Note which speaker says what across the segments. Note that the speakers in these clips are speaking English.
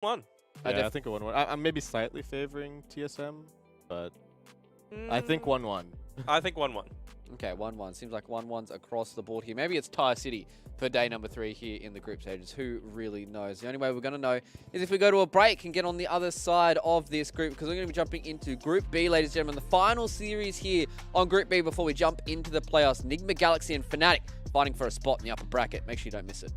Speaker 1: 1.
Speaker 2: Yeah, I think a 1-1. I'm maybe slightly favoring TSM, but I think 1-1.
Speaker 1: I think 1-1.
Speaker 3: Okay, 1-1. Seems like 1-1's across the board here. Maybe it's Tyre City for day number 3 here in the group stages. Who really knows? The only way we're going to know is if we go to a break and get on the other side of this group, because we're going to be jumping into Group B, ladies and gentlemen. The final series here on Group B before we jump into the playoffs. Enigma Galaxy and Fnatic fighting for a spot in the upper bracket. Make sure you don't miss it.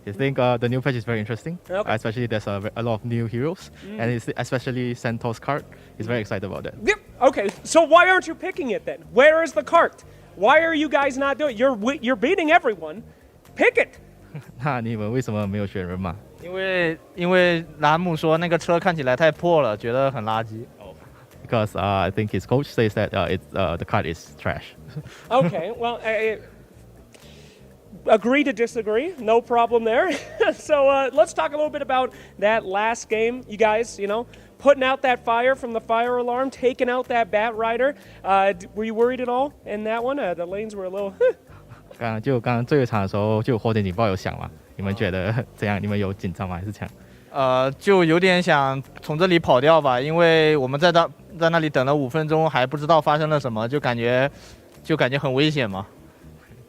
Speaker 4: I think the new patch is very interesting.
Speaker 5: Okay.
Speaker 4: Especially there's a lot of new heroes, and it's especially Centaur's card. He's very excited about that.
Speaker 5: Yep. Okay, so why aren't you picking it then? Where is the cart? Why are you guys not doing it? You're beating everyone. Pick it.
Speaker 4: 那你们为什么没有选人马？
Speaker 6: 因为兰姆说那个车看起来太破了，觉得很垃圾。
Speaker 4: Because I think his coach says that the card is trash.
Speaker 5: Okay, well, agree to disagree. No problem there. So let's talk a little bit about that last game. You guys, putting out that fire from the fire alarm, taking out that Bat Rider. Were you worried at all in that one? The lanes were a little...
Speaker 4: 刚刚最后一场的时候，就有火箭警报有响嘛？你们觉得怎样？你们有紧张吗？还是强？
Speaker 6: 就有点想从这里跑掉吧，因为我们在那里等了5分钟，还不知道发生了什么，就感觉很危险嘛。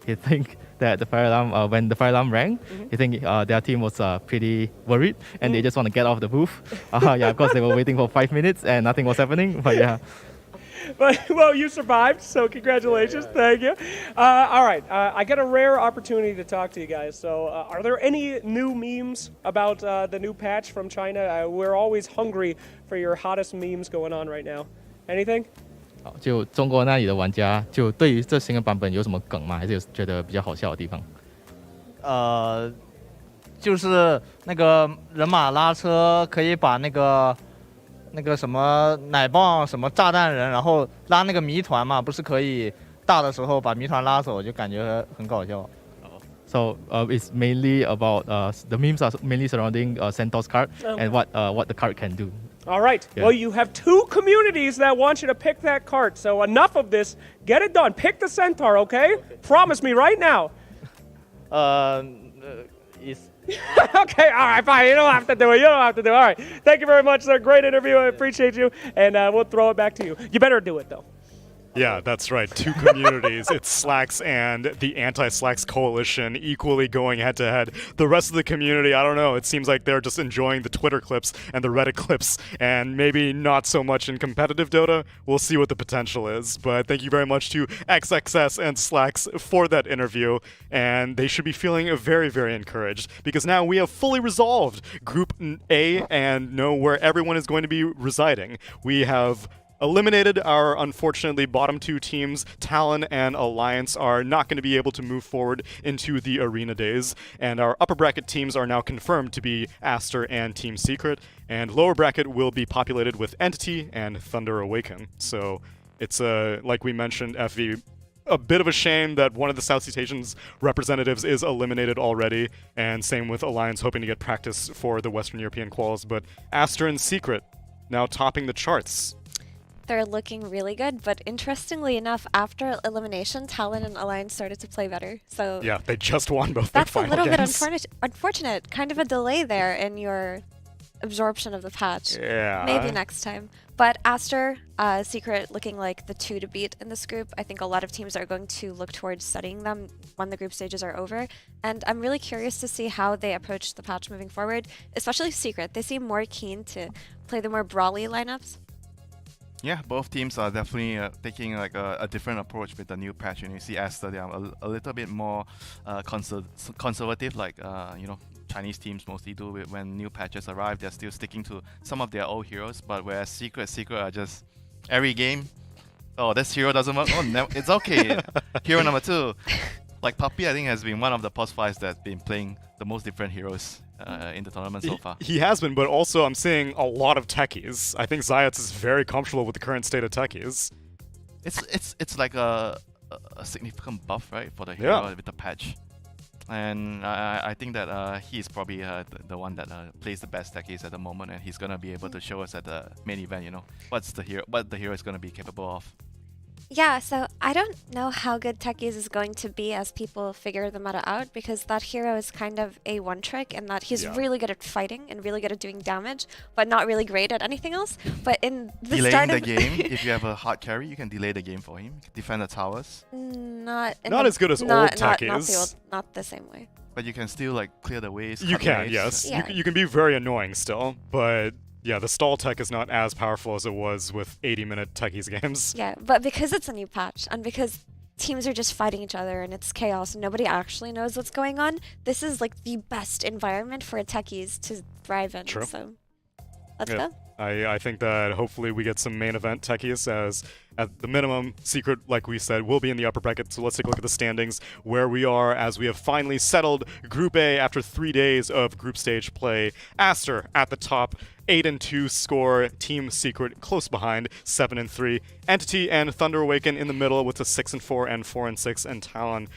Speaker 4: You think that the fire alarm, when the fire alarm rang, you think their team was pretty worried and they just want to get off the booth? Yeah, of course they were waiting for 5 minutes and nothing was happening. But yeah.
Speaker 5: But, well, you survived, so congratulations. Thank you. All right, I got a rare opportunity to talk to you guys. So are there any new memes about the new patch from China? We're always hungry for your hottest memes going on right now. Anything?
Speaker 4: 就中国那里的玩家，就对于这新的版本有什么梗吗？还是有觉得比较好笑的地方？
Speaker 6: 就是那个人马拉车可以把那个什么奶棒什么炸弹人，然后拉那个谜团嘛，不是可以大的时候把谜团拉走，就感觉很搞笑。
Speaker 4: So it's mainly about the memes are mainly surrounding Centaur's card and what the card can do.
Speaker 5: All right.
Speaker 4: Yeah.
Speaker 5: Well, you have 2 communities that want you to pick that cart. So enough of this. Get it done. Pick the Centaur, okay? Promise me right now. Okay, all right, fine. You don't have to do it. All right. Thank you very much, sir. Great interview. I appreciate you. And we'll throw it back to you. You better do it, though.
Speaker 7: Yeah, that's right. 2 communities. It's Slacks and the Anti-Slacks Coalition equally going head-to-head. The rest of the community, I don't know. It seems like they're just enjoying the Twitter clips and the Reddit clips and maybe not so much in competitive Dota. We'll see what the potential is. But thank you very much to XXS and Slacks for that interview. And they should be feeling very, very encouraged because now we have fully resolved Group A and know where everyone is going to be residing. We have eliminated our unfortunately bottom 2 teams. Talon and Alliance are not going to be able to move forward into the arena days, and our upper bracket teams are now confirmed to be Aster and Team Secret, and lower bracket will be populated with Entity and Thunder Awaken. So it's like we mentioned, FV, a bit of a shame that one of the Southeast Asians representatives is eliminated already, and same with Alliance hoping to get practice for the Western European quals, but Aster and Secret now topping the charts.
Speaker 8: They're looking really good, but interestingly enough, after elimination, Talon and Alliance started to play better. So
Speaker 7: yeah, they just won both their final games.
Speaker 8: That's a little bit unfortunate. Kind of a delay there in your absorption of the patch.
Speaker 7: Yeah.
Speaker 8: Maybe next time. But Aster, Secret looking like the 2 to beat in this group. I think a lot of teams are going to look towards studying them when the group stages are over. And I'm really curious to see how they approach the patch moving forward, especially Secret. They seem more keen to play the more brawly lineups.
Speaker 9: Yeah, both teams are definitely taking like a different approach with the new patch. You see Aster, they are a little bit more conservative, like Chinese teams mostly do. When new patches arrive, they're still sticking to some of their old heroes. But whereas Secret are just every game, oh, this hero doesn't work. Oh, no, it's okay. Hero number 2, like Puppy, I think has been one of the post fives that's been playing the most different heroes in the tournament so far.
Speaker 7: He has been, but also I'm seeing a lot of techies. I think Zayats is very comfortable with the current state of techies.
Speaker 9: It's like a significant buff, right, for the hero with the patch. And I think that he's probably the one that plays the best techies at the moment, and he's gonna be able to show us at the main event, you know, what the hero is gonna be capable of.
Speaker 8: Yeah, so I don't know how good Techies is going to be as people figure the meta out, because that hero is kind of a one-trick in that he's really good at fighting and really good at doing damage, but not really great at anything else. But in the
Speaker 9: Delaying
Speaker 8: start
Speaker 9: the
Speaker 8: of
Speaker 9: game, if you have a hard carry, you can delay the game for him. Defend the towers.
Speaker 8: not
Speaker 7: as good as old Techies.
Speaker 8: Not the same way.
Speaker 9: But you can still like clear the ways.
Speaker 7: You
Speaker 9: cut
Speaker 7: can,
Speaker 9: waves.
Speaker 7: yes.
Speaker 8: Yeah.
Speaker 7: You can be very annoying still, but yeah, the stall tech is not as powerful as it was with 80-minute techies games.
Speaker 8: Yeah, but because it's a new patch and because teams are just fighting each other and it's chaos and nobody actually knows what's going on, this is like the best environment for techies to thrive in.
Speaker 7: True.
Speaker 8: So let's
Speaker 7: Yeah.
Speaker 8: go.
Speaker 7: I think that hopefully we get some main event techies, as at the minimum, Secret, like we said, will be in the upper bracket. So let's take a look at the standings, where we are as we have finally settled Group A after 3 days of group stage play. Aster at the top, 8-2 score. Team Secret close behind, 7-3. Entity and Thunder Awaken in the middle with a 6-4 and 4-6, and Talon,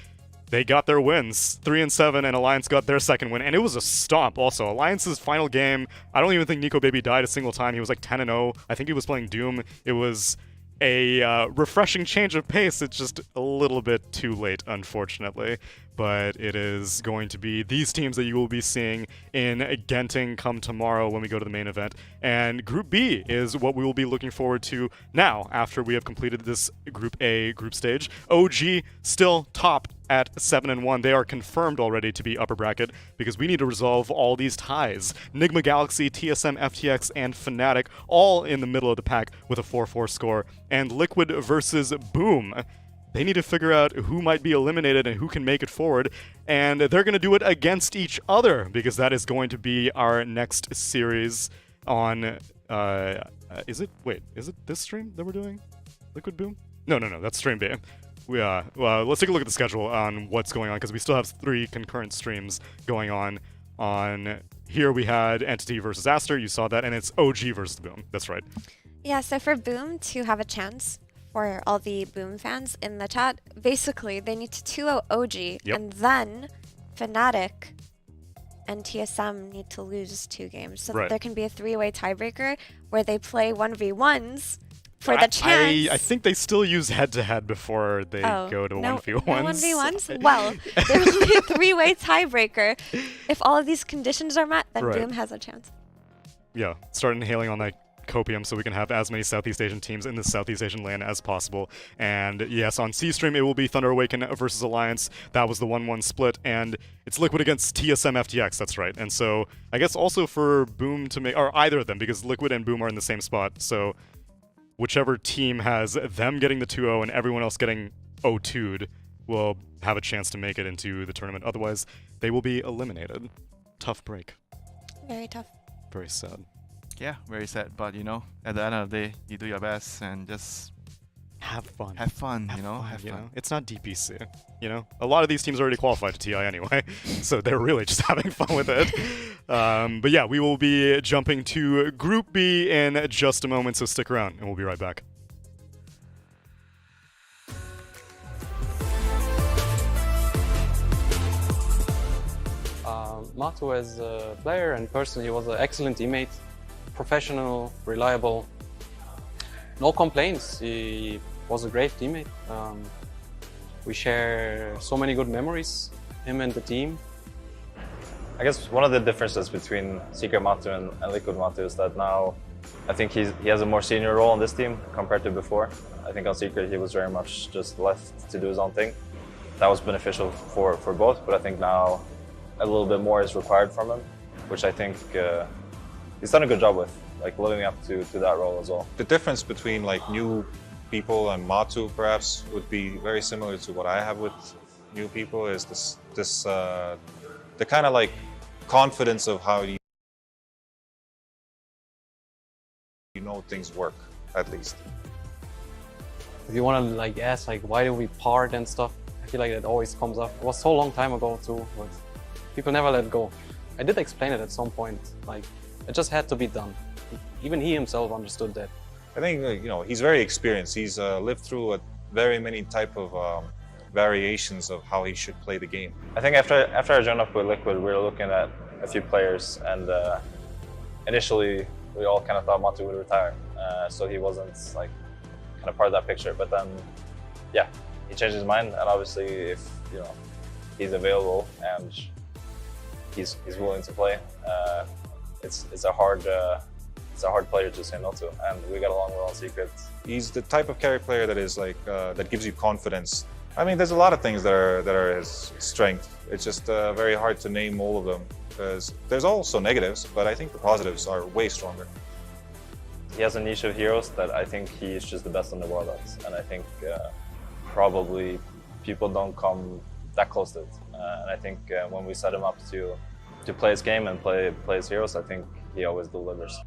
Speaker 7: they got their wins, 3-7, and Alliance got their second win, and it was a stomp also. Alliance's final game, I don't even think Nico Baby died a single time. He was like 10-0. I think he was playing Doom. It was a refreshing change of pace. It's just a little bit too late, unfortunately. But it is going to be these teams that you will be seeing in Genting come tomorrow when we go to the main event. And Group B is what we will be looking forward to now after we have completed this Group A group stage. OG still top at 7-1. They are confirmed already to be upper bracket because we need to resolve all these ties. Nigma Galaxy, TSM, FTX, and Fnatic all in the middle of the pack with a 4-4 score. And Liquid versus Boom. They need to figure out who might be eliminated and who can make it forward, and they're going to do it against each other because that is going to be our next series on, is it this stream that we're doing? Liquid Boom? No, that's stream B. Well, let's take a look at the schedule on what's going on because we still have 3 concurrent streams going on. Here we had Entity versus Aster, you saw that, and it's OG versus Boom. That's right.
Speaker 8: Yeah, so for Boom to have a chance, for all the Boom fans in the chat, basically they need to 2-0 OG, and then Fnatic and TSM need to lose 2 games. So that there can be a 3-way tiebreaker where they play 1v1s for the chance.
Speaker 7: I think they still use head-to-head before they go to 1v1s.
Speaker 8: No 1v1s? Well, there will be a 3-way tiebreaker. If all of these conditions are met, then Boom has a chance.
Speaker 7: Yeah, start inhaling on that copium so we can have as many Southeast Asian teams in the Southeast Asian land as possible. And yes, on C-Stream it will be Thunder Awaken versus Alliance. That was the 1-1 split, and it's Liquid against TSM FTX, that's right. And so I guess also for Boom to make, or either of them, because Liquid and Boom are in the same spot, so whichever team has them getting the 2-0 and everyone else getting 0-2'd will have a chance to make it into the tournament. Otherwise, they will be eliminated. Tough break.
Speaker 8: Very tough.
Speaker 7: Very sad.
Speaker 9: Yeah, very sad. But you know, at the end of the day, you do your best and just
Speaker 7: have fun.
Speaker 9: Have fun.
Speaker 7: It's not DPC. You know, a lot of these teams already qualified to TI anyway, so they're really just having fun with it. But yeah, we will be jumping to Group B in just a moment, so stick around, and we'll be right back.
Speaker 1: Matu as a player and person, he was an excellent teammate, professional, reliable, no complaints. He was a great teammate. We share so many good memories, him and the team.
Speaker 10: I guess one of the differences between Secret Matu and Liquid Matu is that now I think he has a more senior role on this team compared to before. I think on Secret he was very much just left to do his own thing. That was beneficial for both, but I think now a little bit more is required from him, which I think he's done a good job with, like living up to that role as well.
Speaker 11: The difference between like new people and Matu perhaps would be very similar to what I have with new people, is the kind of like confidence of how you know things work, at least.
Speaker 1: If you want to like ask like why do we part and stuff, I feel like it always comes up. It was so long time ago too, but people never let go. I did explain it at some point, like it just had to be done. Even he himself understood that.
Speaker 11: I think he's very experienced. He's lived through very many type of variations of how he should play the game.
Speaker 10: I think after I joined up with Liquid, we were looking at a few players, and initially we all kind of thought Matu would retire, so he wasn't like kind of part of that picture. But then, yeah, he changed his mind, and obviously, if he's available and he's willing to play, it's a hard player to say no to, and we got along well on Secret.
Speaker 11: He's the type of carry player that is like that gives you confidence. I mean, there's a lot of things that are his strength. It's just very hard to name all of them because there's also negatives, but I think the positives are way stronger.
Speaker 10: He has a niche of heroes that I think he's just the best in the world at, and I think probably people don't come that close to it. And I think when we set him up to play his game and play his heroes, I think he always delivers.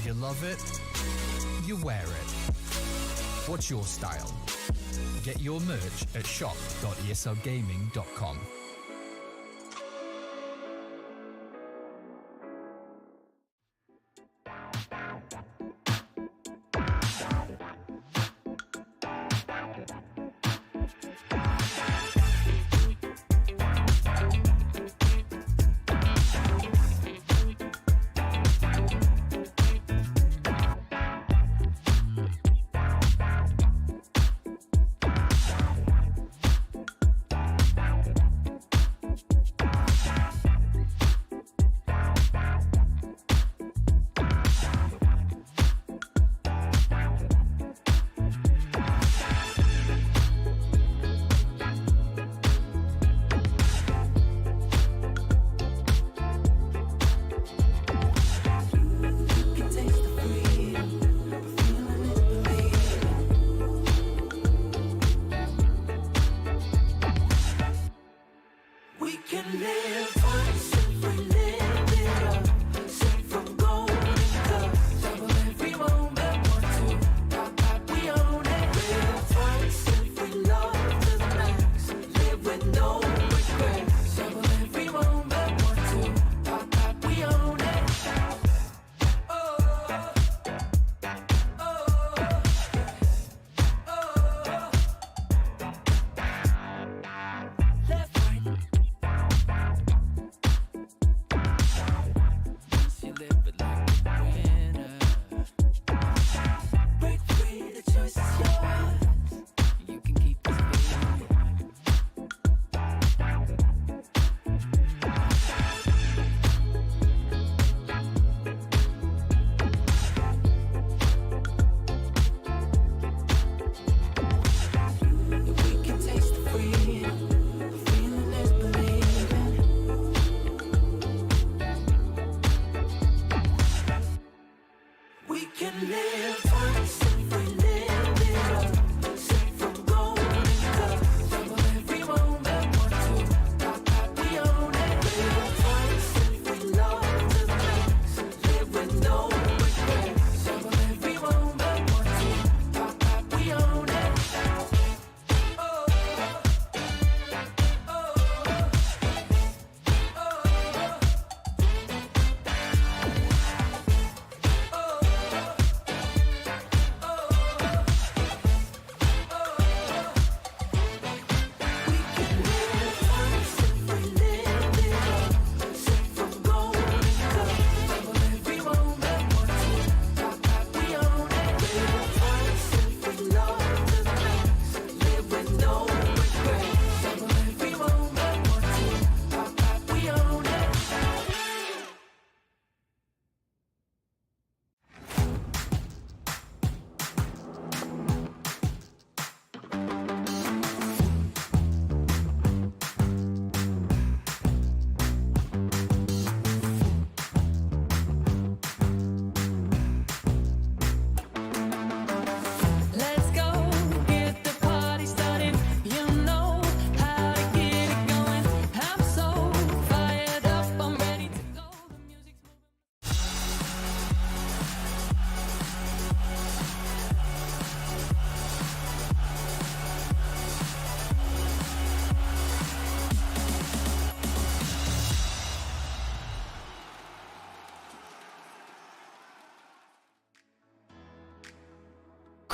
Speaker 12: You love it, you wear it. What's your style? Get your merch at shop.eslgaming.com.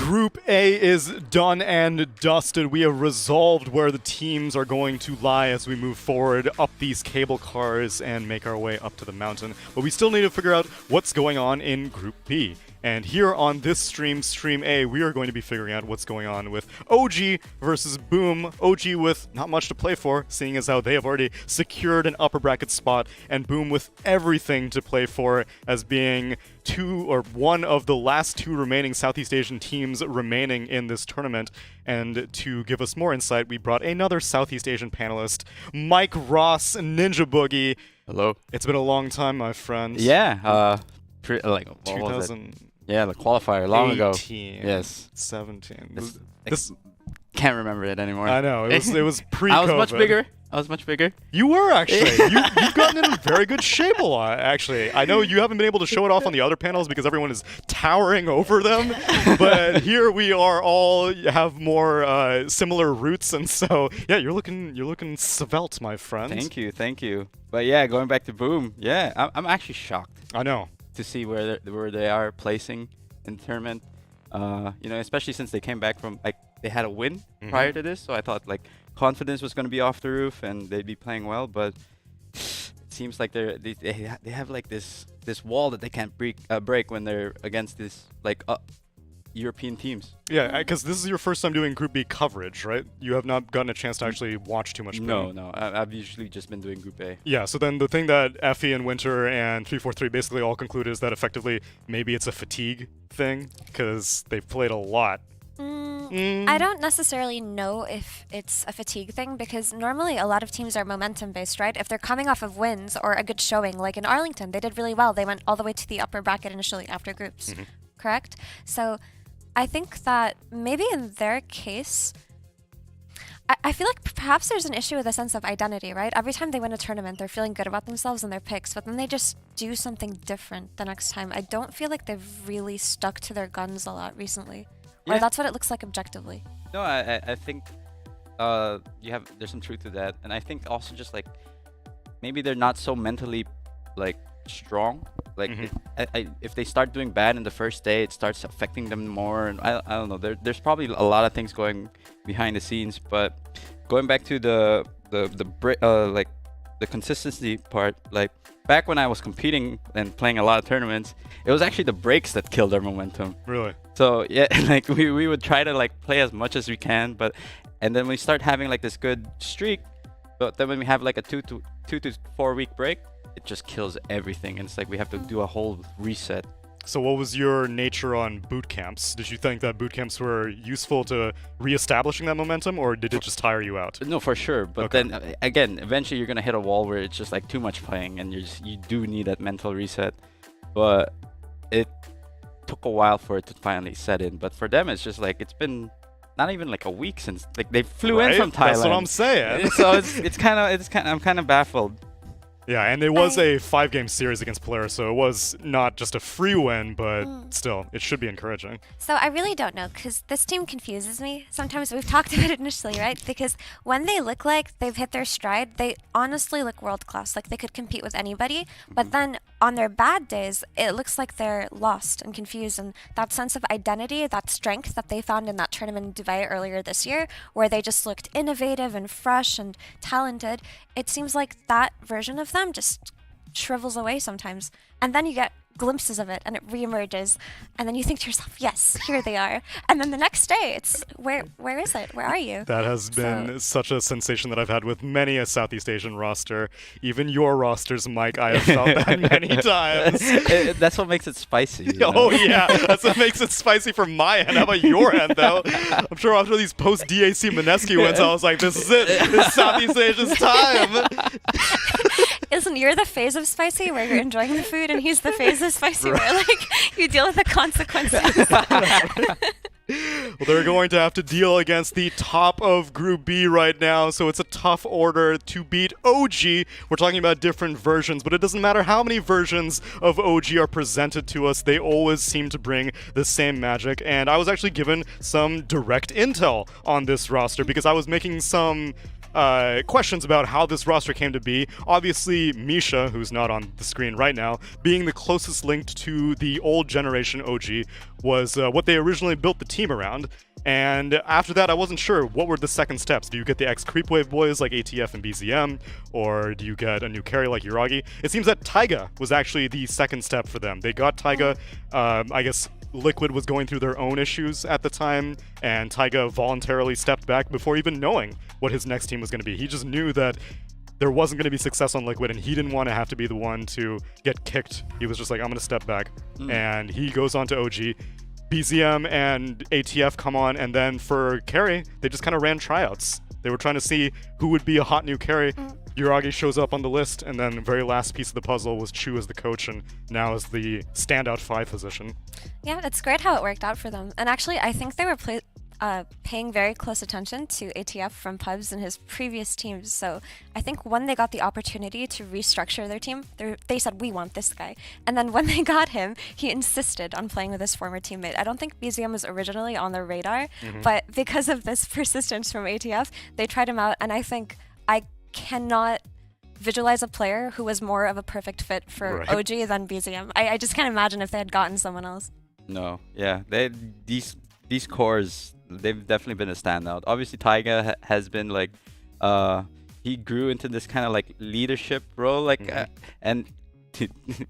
Speaker 7: Group A is done and dusted. We have resolved where the teams are going to lie as we move forward up these cable cars and make our way up to the mountain. But we still need to figure out what's going on in Group B. And here on this stream, Stream A, we are going to be figuring out what's going on with OG versus Boom. OG with not much to play for, seeing as how they have already secured an upper bracket spot, and Boom with everything to play for, as being one of the last two remaining Southeast Asian teams remaining in this tournament. And to give us more insight, we brought another Southeast Asian panelist, Mike Ross, Ninja Boogie.
Speaker 13: Hello.
Speaker 7: It's been a long time, my friend.
Speaker 13: Yeah, like what
Speaker 7: 2000.
Speaker 13: was it? Yeah, the qualifier long ago.
Speaker 7: 18,
Speaker 13: Yes.
Speaker 7: 17.
Speaker 13: This can't remember it anymore.
Speaker 7: I know, it was pre-COVID.
Speaker 13: I was much bigger.
Speaker 7: You were, actually. You've gotten in very good shape a lot, actually. I know you haven't been able to show it off on the other panels because everyone is towering over them, but here we are all have more similar roots, and so, yeah, you're looking svelte, my friend.
Speaker 13: Thank you. But yeah, going back to Boom, yeah, I'm actually shocked.
Speaker 7: I know.
Speaker 13: To see where they are placing in the tournament, especially since they came back from, like, they had a win prior to this, so I thought, like, confidence was going to be off the roof and they'd be playing well, but it seems like they have like this wall that they can't break when they're against this, like, European teams.
Speaker 7: Yeah, because this is your first time doing Group B coverage, right? You have not gotten a chance to actually watch too much.
Speaker 13: No, I've usually just been doing Group A.
Speaker 7: Yeah, so then the thing that Effie and Winter and 343 basically all concluded is that effectively maybe it's a fatigue thing, because they've played a lot.
Speaker 8: I don't necessarily know if it's a fatigue thing, because normally a lot of teams are momentum based, right? If they're coming off of wins or a good showing, like in Arlington, they did really well. They went all the way to the upper bracket initially after groups, correct? So I think that maybe in their case, I feel like perhaps there's an issue with a sense of identity, right? Every time they win a tournament, they're feeling good about themselves and their picks, but then they just do something different the next time. I don't feel like they've really stuck to their guns a lot recently.
Speaker 13: Yeah.
Speaker 8: Or that's what it looks like objectively.
Speaker 13: No, I think there's some truth to that, and I think also just like maybe they're not so mentally like strong. Like if they start doing bad in the first day, it starts affecting them more, and I don't know. There's probably a lot of things going behind the scenes, but going back to the consistency part, like back when I was competing and playing a lot of tournaments, it was actually the breaks that killed our momentum.
Speaker 7: Really?
Speaker 13: So yeah, like we would try to like play as much as we can, and then we start having like this good streak, but then when we have like a 2 to 4 week break, it just kills everything, and it's like we have to do a whole reset.
Speaker 7: So what was your nature on boot camps? Did you think that boot camps were useful to reestablishing that momentum, or did it just tire you out?
Speaker 13: No, for sure. But then again, eventually you're gonna hit a wall where it's just like too much playing, and you do need that mental reset. But it took a while for it to finally set in. But for them, it's just like it's been not even like a week since like they flew in from Thailand.
Speaker 7: That's what I'm saying.
Speaker 13: So it's kind of I'm kind of baffled.
Speaker 7: Yeah, and it was a 5-game series against Polaris, so it was not just a free win, but still, it should be encouraging.
Speaker 8: So I really don't know, because this team confuses me. Sometimes we've talked about it initially, right? Because when they look like they've hit their stride, they honestly look world-class, like they could compete with anybody. But then on their bad days, it looks like they're lost and confused, and that sense of identity, that strength that they found in that tournament in Dubai earlier this year, where they just looked innovative and fresh and talented, it seems like that version of them just shrivels away sometimes, and then you get glimpses of it and it reemerges, and then you think to yourself, yes, here they are, and then the next day it's where is it, where are you?
Speaker 7: That has been such a sensation that I've had with many a Southeast Asian roster, even your rosters, Mike. I have felt that many times.
Speaker 13: That's what makes it spicy, you know?
Speaker 7: Oh yeah, that's what makes it spicy from my end. How about your end though? I'm sure after these post DAC Mineski wins, I was like, this is it, this is Southeast Asia's time.
Speaker 8: Isn't you're the phase of spicy where you're enjoying the food, and he's the phase of spicy where like you deal with the consequences?
Speaker 7: Well, they're going to have to deal against the top of Group B right now, so it's a tough order to beat OG. We're talking about different versions, but it doesn't matter how many versions of OG are presented to us, they always seem to bring the same magic. And I was actually given some direct intel on this roster because I was making some questions about how this roster came to be. Obviously, Misha, who's not on the screen right now, being the closest linked to the old generation OG, was what they originally built the team around. And after that, I wasn't sure what were the second steps. Do you get the ex-Creepwave boys like ATF and BZM, or do you get a new carry like Yuragi? It seems that Taiga was actually the second step for them. They got Taiga, I guess Liquid was going through their own issues at the time, and Taiga voluntarily stepped back before even knowing what his next team was going to be. He just knew that there wasn't going to be success on Liquid, and he didn't want to have to be the one to get kicked. He was just like, I'm going to step back. And he goes on to OG. BZM and ATF come on, and then for carry, they just kind of ran tryouts. They were trying to see who would be a hot new carry. Yuragi shows up on the list, and then the very last piece of the puzzle was Chu as the coach, and now as the standout 5 position.
Speaker 8: Yeah, it's great how it worked out for them. And actually, I think they were paying very close attention to ATF from Pubs and his previous teams. So I think when they got the opportunity to restructure their team, they said, we want this guy. And then when they got him, he insisted on playing with his former teammate. I don't think BZM was originally on their radar, but because of this persistence from ATF, they tried him out. And I think I cannot visualize a player who was more of a perfect fit for OG than BZM. I just can't imagine if they had gotten someone else.
Speaker 13: No, yeah, these cores, they've definitely been a standout. Obviously, Taiga has been like, he grew into this kind of like leadership role, like, and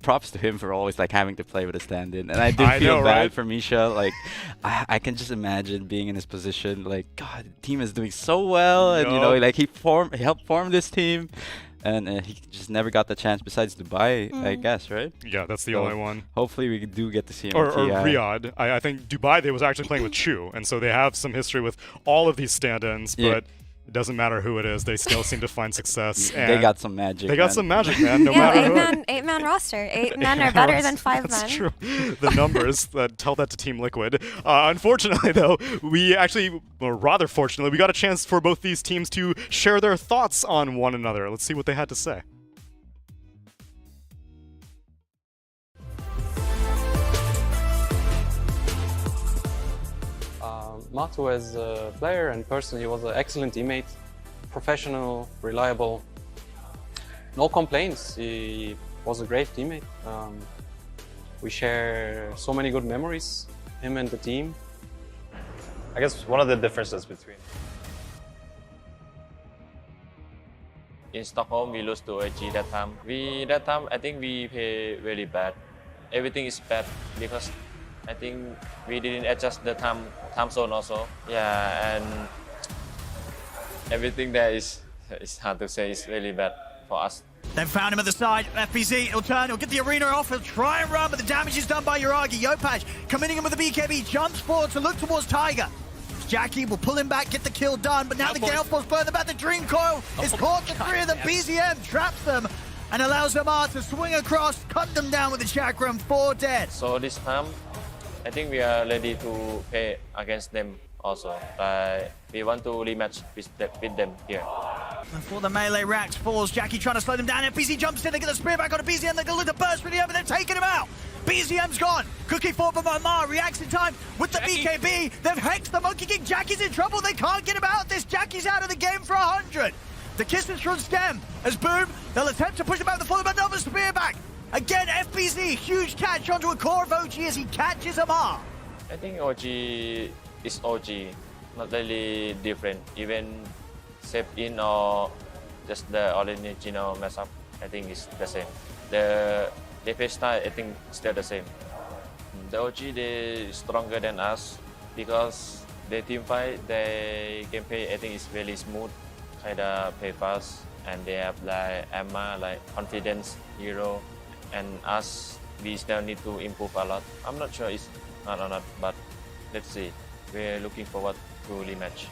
Speaker 13: props to him for always like having to play with a stand-in. And I do feel bad for Misha. Like, I can just imagine being in his position. Like, God, the team is doing so well, and you know, like he helped form this team. And he just never got the chance besides Dubai, I guess, right?
Speaker 7: Yeah, that's the only one.
Speaker 13: Hopefully we do get to see him.
Speaker 7: Or Riyadh. I think Dubai, they was actually playing with Chu, and so they have some history with all of these stand-ins, but it doesn't matter who it is, they still seem to find success. And
Speaker 13: they got some magic.
Speaker 7: They got some magic, man, no matter who.
Speaker 8: 8-man roster. 8 men are better than 5 men.
Speaker 7: That's true. The numbers that tell that to Team Liquid. Unfortunately, though, or rather fortunately, we got a chance for both these teams to share their thoughts on one another. Let's see what they had to say.
Speaker 1: Matu as a player and person, he was an excellent teammate, professional, reliable, no complaints. He was a great teammate. We share so many good memories, him and the team.
Speaker 10: I guess one of the differences between
Speaker 14: in Stockholm, we lost to OG that time. That time I think we play really bad. Everything is bad because I think we didn't adjust the time zone also. Yeah, and everything there is hard to say, is really bad for us.
Speaker 15: They've found him at the side. FBZ, he'll turn, he'll get the arena off, he'll try and run, but the damage is done by Yuragi. Yopaj coming in with the BKB, jumps forward to look towards Tiger. Jackie will pull him back, get the kill done, but now the Gale Force burn them back. The Dream Coil is caught, the 3 of them. BZM traps them and allows Amar to swing across, cut them down with the chakram, 4 dead.
Speaker 14: So this time, I think we are ready to play against them also. We want to rematch with them here.
Speaker 15: And for the melee, Rax falls. Jackie trying to slow them down. FBZ jumps in, they get the spear back on a BZM. They go look to burst through the air, but they've taken him out. BZM's gone. Cookie fought by Mar, reacts in time with the BKB. They've hexed the Monkey King. Jackie's in trouble. They can't get him out. This Jackie's out of the game for 100. The Kisses from Stem as Boom. They'll attempt to push him back with the full, but another spear back. Again, FBZ, huge catch onto a core of OG as he catches Amar.
Speaker 14: I think OG is OG, not really different. Even save in or just the original mess up, I think it's the same. The play style, I think, still the same. The OG, they stronger than us because they team fight, their gameplay, I think, is really smooth, kinda play fast, and they have like Emma, like confidence, hero. And us, we still need to improve a lot. I'm not sure it's not or not, but let's see. We're looking forward to rematch.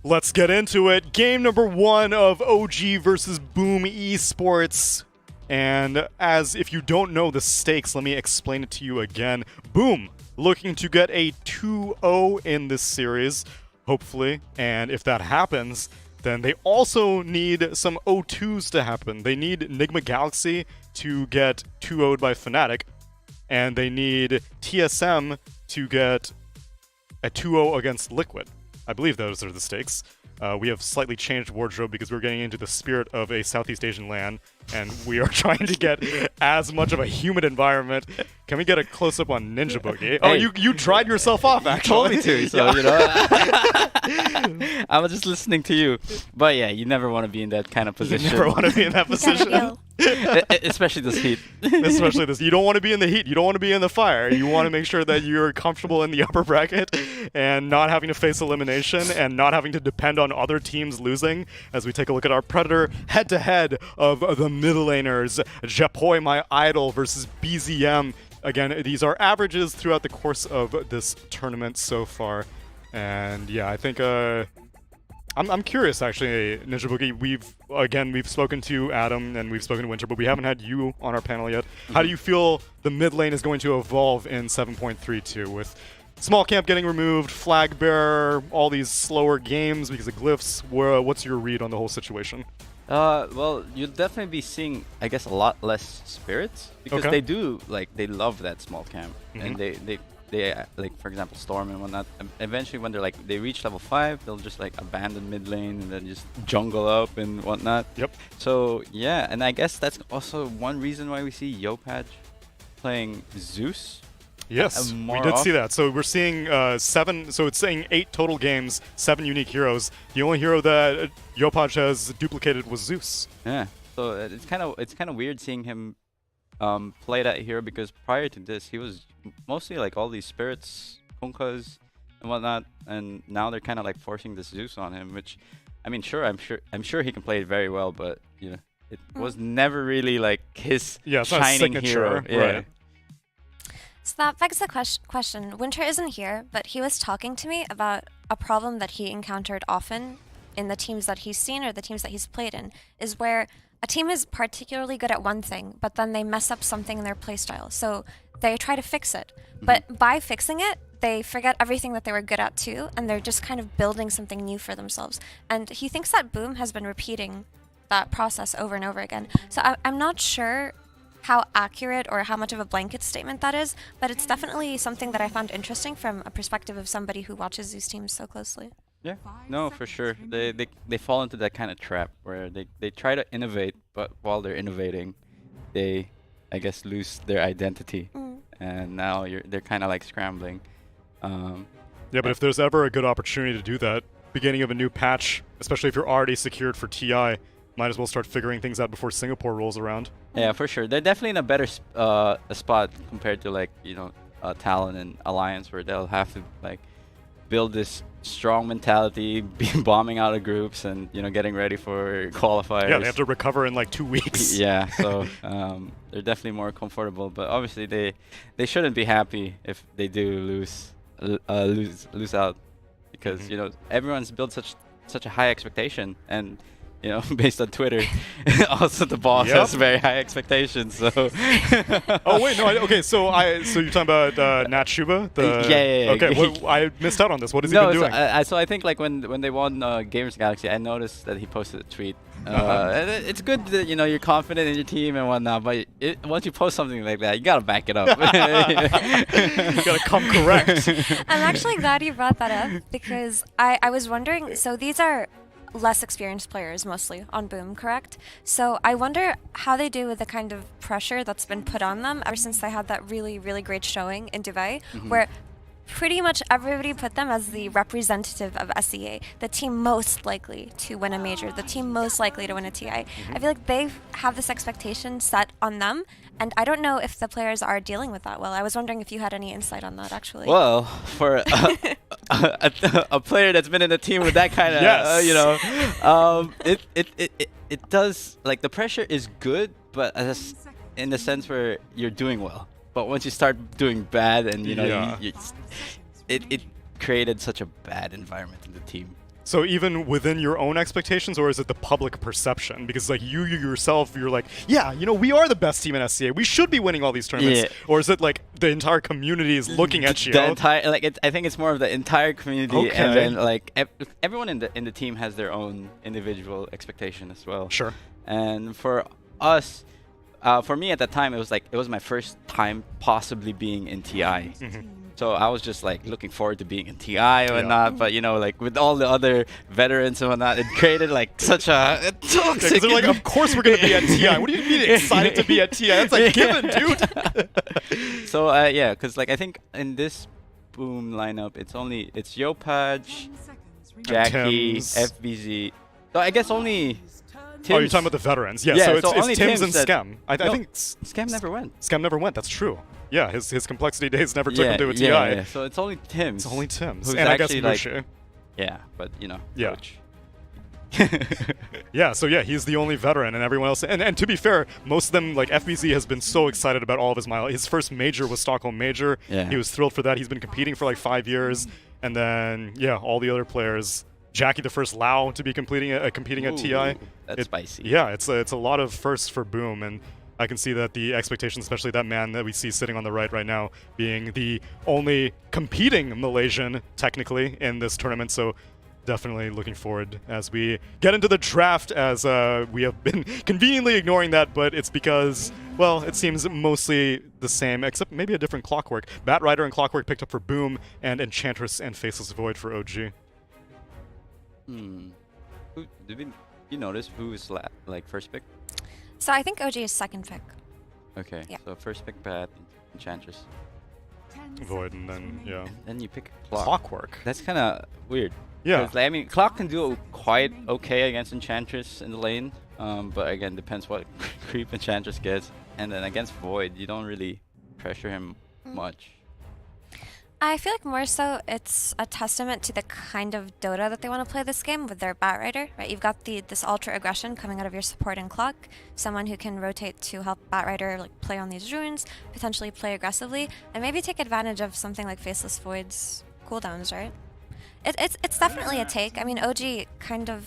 Speaker 7: Let's get into it. Game number 1 of OG versus Boom Esports. And as if you don't know the stakes, let me explain it to you again. Boom, looking to get a 2-0 in this series, hopefully. And if that happens, then they also need some 0-2s to happen. They need Enigma Galaxy to get 2-0'd by Fnatic, and they need TSM to get a 2-0 against Liquid. I believe those are the stakes. We have slightly changed wardrobe because we're getting into the spirit of a Southeast Asian LAN, and we are trying to get as much of a humid environment. Can we get a close-up on Ninja Boogie? Oh, you dried yourself off, actually.
Speaker 13: You told me to, so, you know. I was just listening to you. But yeah, you never want to be in that kind of position.
Speaker 7: You never want to be in that position.
Speaker 13: Especially this heat.
Speaker 7: Especially this. You don't want to be in the heat. You don't want to be in the fire. You want to make sure that you're comfortable in the upper bracket and not having to face elimination and not having to depend on other teams losing. As we take a look at our Predator head-to-head of the middle laners, Japoi, my idol, versus BZM. Again, these are averages throughout the course of this tournament so far. And yeah, I think I'm curious, actually, Ninja Boogie. We've spoken to Adam and we've spoken to Winter, but we haven't had you on our panel yet. How do you feel the mid lane is going to evolve in 7.32 with Small Camp getting removed, Flag Bearer, all these slower games because of glyphs? What's your read on the whole situation?
Speaker 13: Well, you'll definitely be seeing, I guess, a lot less spirits because they do, like, they love that small camp, and they like, for example, Storm and whatnot. Eventually, when they reach level 5, they'll just like abandon mid lane and then just jungle up and whatnot.
Speaker 7: Yep.
Speaker 13: So yeah, and I guess that's also one reason why we see Yopaj playing Zeus.
Speaker 7: Yes, we did see that. So we're seeing 7. So it's saying 8 total games, 7 unique heroes. The only hero that Yopaj has duplicated was Zeus.
Speaker 13: Yeah. So it's kind of weird seeing him play that hero because prior to this he was mostly like all these spirits, Kunkas and whatnot, and now they're kind of like forcing this Zeus on him, which I mean, I'm sure he can play it very well, but you know, it was never really like his shining hero. Yeah.
Speaker 7: Right.
Speaker 8: So that begs the question. Winter isn't here, but he was talking to me about a problem that he encountered often in the teams that he's seen or the teams that he's played in, is where a team is particularly good at one thing, but then they mess up something in their playstyle. So they try to fix it. But by fixing it, they forget everything that they were good at too, and they're just kind of building something new for themselves. And he thinks that Boom has been repeating that process over and over again. So I'm not sure how accurate or how much of a blanket statement that is, but it's definitely something that I found interesting from a perspective of somebody who watches these teams so closely.
Speaker 13: Yeah, no, for sure. They fall into that kind of trap where they try to innovate, but while they're innovating, they, I guess, lose their identity, and now they're kind of like scrambling.
Speaker 7: Yeah, but if there's ever a good opportunity to do that, beginning of a new patch, especially if you're already secured for TI, might as well start figuring things out before Singapore rolls around.
Speaker 13: Yeah, for sure. They're definitely in a better spot compared to, like, you know, Talon and Alliance, where they'll have to like build this strong mentality, be bombing out of groups, and you know, getting ready for qualifiers.
Speaker 7: Yeah, they have to recover in like 2 weeks.
Speaker 13: Yeah, so they're definitely more comfortable. But obviously, they shouldn't be happy if they do lose out, because you know, everyone's built such a high expectation, and you know, based on Twitter, also the boss has very high expectations. So.
Speaker 7: Oh wait, no. Okay, so you're talking about Nat Shuba?
Speaker 13: Yeah.
Speaker 7: Okay, I missed out on this. What has he been doing?
Speaker 13: So I think like when they won Gamers Galaxy, I noticed that he posted a tweet. And it's good that, you know, you're confident in your team and whatnot, but once you post something like that, you gotta back it up.
Speaker 7: You gotta come correct.
Speaker 8: I'm actually glad you brought that up, because I was wondering. So these are less experienced players mostly on Boom, correct? So I wonder how they do with the kind of pressure that's been put on them ever since they had that really, really great showing in Dubai, where pretty much everybody put them as the representative of SEA, the team most likely to win a major, the team most likely to win a TI. I feel like they have this expectation set on them, and I don't know if the players are dealing with that well. I was wondering if you had any insight on that, actually.
Speaker 13: Well, for a player that's been in a team with that kind of, you know, it does, like, the pressure is good, but in the sense where you're doing well. But once you start doing bad, and you know, it created such a bad environment in the team.
Speaker 7: So even within your own expectations, or is it the public perception? Because like you yourself, you're like, yeah, you know, we are the best team in SCA. We should be winning all these tournaments.
Speaker 13: Yeah.
Speaker 7: Or is it like the entire community is looking at you?
Speaker 13: The entire, like, I think it's more of the entire community,
Speaker 7: Okay.
Speaker 13: and then like everyone in the team has their own individual expectation as well.
Speaker 7: Sure.
Speaker 13: And for us, for me at that time, it was my first time possibly being in TI. So I was just like looking forward to being in TI and whatnot, but you know, like with all the other veterans and whatnot, it created like such a toxic.
Speaker 7: They're like, of course we're gonna be at TI. What do you mean excited to be at TI? That's like given, dude.
Speaker 13: So yeah, because like I think in this Boom lineup, it's Yopaj, Jackie,
Speaker 7: Tims.
Speaker 13: FBZ. So I guess only. Tims.
Speaker 7: Oh, you're talking about the veterans. Yeah, so it's Tims and Skem. I think
Speaker 13: Skem never went.
Speaker 7: Skem never went. That's true. Yeah, his complexity days never took him to a TI.
Speaker 13: Yeah. So it's only Tims.
Speaker 7: It's only Tims.
Speaker 13: Who's
Speaker 7: And I guess
Speaker 13: actually, like,
Speaker 7: Musha.
Speaker 13: Yeah, but you know.
Speaker 7: Yeah.
Speaker 13: Coach.
Speaker 7: Yeah, so yeah, he's the only veteran, and everyone else. And to be fair, most of them, like FBZ, has been so excited about all of his miles. His first major was Stockholm Major.
Speaker 13: Yeah.
Speaker 7: He was thrilled for that. He's been competing for like 5 years, and then yeah, all the other players. Jackie, the first Lao to be competing at TI.
Speaker 13: That's spicy.
Speaker 7: Yeah, it's a lot of firsts for Boom, and I can see that the expectations, especially that man that we see sitting on the right now, being the only competing Malaysian technically in this tournament. So definitely looking forward as we get into the draft, as we have been conveniently ignoring that, but it's because, well, it seems mostly the same, except maybe a different Clockwork. Batrider and Clockwork picked up for Boom, and Enchantress and Faceless Void for OG.
Speaker 13: Did you notice who is like first pick?
Speaker 8: So I think OG is second pick.
Speaker 13: Okay.
Speaker 8: Yeah.
Speaker 13: So first pick Bat, Enchantress.
Speaker 7: Void, and then yeah.
Speaker 13: And then you pick Clock.
Speaker 7: Clockwork.
Speaker 13: That's kind of weird.
Speaker 7: Yeah.
Speaker 13: 'Cause, like, I mean, Clock can do quite okay against Enchantress in the lane, but again, depends what creep Enchantress gets. And then against Void, you don't really pressure him much.
Speaker 8: I feel like more so it's a testament to the kind of Dota that they want to play this game with their Batrider, right? You've got this ultra aggression coming out of your support and Clock, someone who can rotate to help Batrider like play on these runes, potentially play aggressively, and maybe take advantage of something like Faceless Void's cooldowns, right? It's definitely a take. I mean, OG kind of,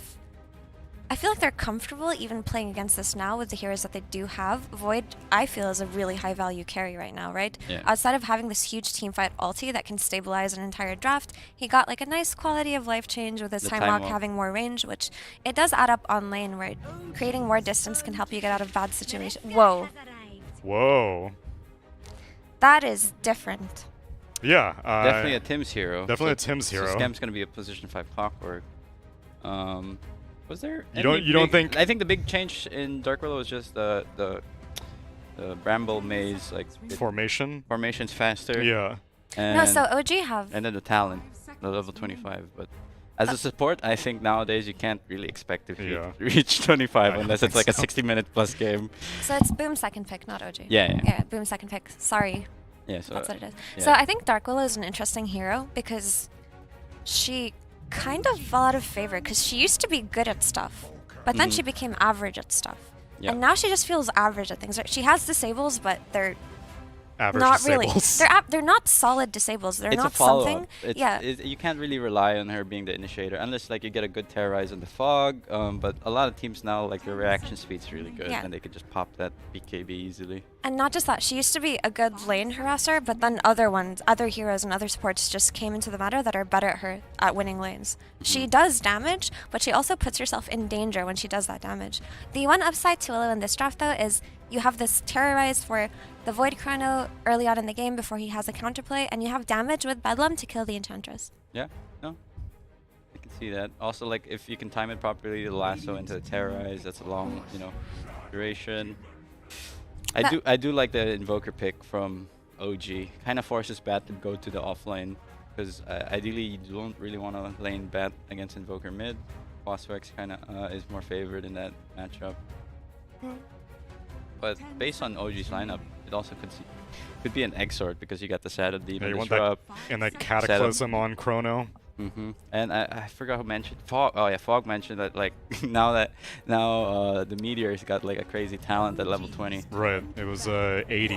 Speaker 8: I feel like they're comfortable even playing against this now with the heroes that they do have. Void, I feel, is a really high value carry right now, right?
Speaker 13: Yeah.
Speaker 8: Outside of having this huge teamfight ulti that can stabilize an entire draft, he got like a nice quality of life change with his time walk having more range, which it does add up on lane, right? Creating more distance can help you get out of bad situations. Whoa.
Speaker 7: Whoa.
Speaker 8: That is different.
Speaker 7: Yeah.
Speaker 13: Definitely a Tim's hero.
Speaker 7: Definitely a Tim's hero.
Speaker 13: So Skem's going to be a position 5 Clockwork. Was there?
Speaker 7: You don't think?
Speaker 13: I think the big change in Dark Willow was just the Bramble Maze, like
Speaker 7: formation.
Speaker 13: Formation's faster.
Speaker 7: Yeah.
Speaker 13: And,
Speaker 8: No, so OG have.
Speaker 13: And then the talent, the level 25. But as a support, I think nowadays you can't really expect to reach 25 unless it's like a 60-minute plus game.
Speaker 8: So it's Boom second pick, not OG.
Speaker 13: Yeah.
Speaker 8: Boom second pick. Sorry.
Speaker 13: Yeah, so
Speaker 8: that's what it is.
Speaker 13: yeah.
Speaker 8: So I think Dark Willow is an interesting hero because she kind of fell out of favor because she used to be good at stuff, but then she became average at stuff.
Speaker 13: Yeah.
Speaker 8: And now she just feels average at things. She has disables, but they're
Speaker 7: average
Speaker 8: not
Speaker 7: disables.
Speaker 8: really. They're not solid disables. They're
Speaker 13: It's
Speaker 8: not
Speaker 13: a follow-up.
Speaker 8: something. Yeah.
Speaker 13: You can't really rely on her being the initiator unless like you get a good terrorize on the fog. But a lot of teams now, like their reaction speed's really good,
Speaker 8: Yeah.
Speaker 13: and they can just pop that BKB easily.
Speaker 8: And not just that, she used to be a good lane harasser, but then other heroes and other supports just came into the meta that are better at her at winning lanes. She does damage, but she also puts herself in danger when she does that damage. The one upside to Willow in this draft, though, is you have this terrorize for the Void Chrono early on in the game before he has a counterplay, and you have damage with Bedlam to kill the Enchantress.
Speaker 13: Yeah, no, I can see that. Also, like if you can time it properly, the lasso into the terrorize, that's a long, duration. I do like the Invoker pick from OG. Kind of forces Bat to go to the offlane because ideally you don't really want to lane Bat against Invoker mid. Phosphex kind of is more favored in that matchup. But based on OG's lineup, it also could be an Exort because you got the Shadow Demon,
Speaker 7: Yeah, you want
Speaker 13: Disrupt,
Speaker 7: that Cataclysm on Chrono.
Speaker 13: And I forgot who mentioned Fog. Oh yeah, Fog mentioned that like now the Meteor's got like a crazy talent at level 20.
Speaker 7: Right. It was 80,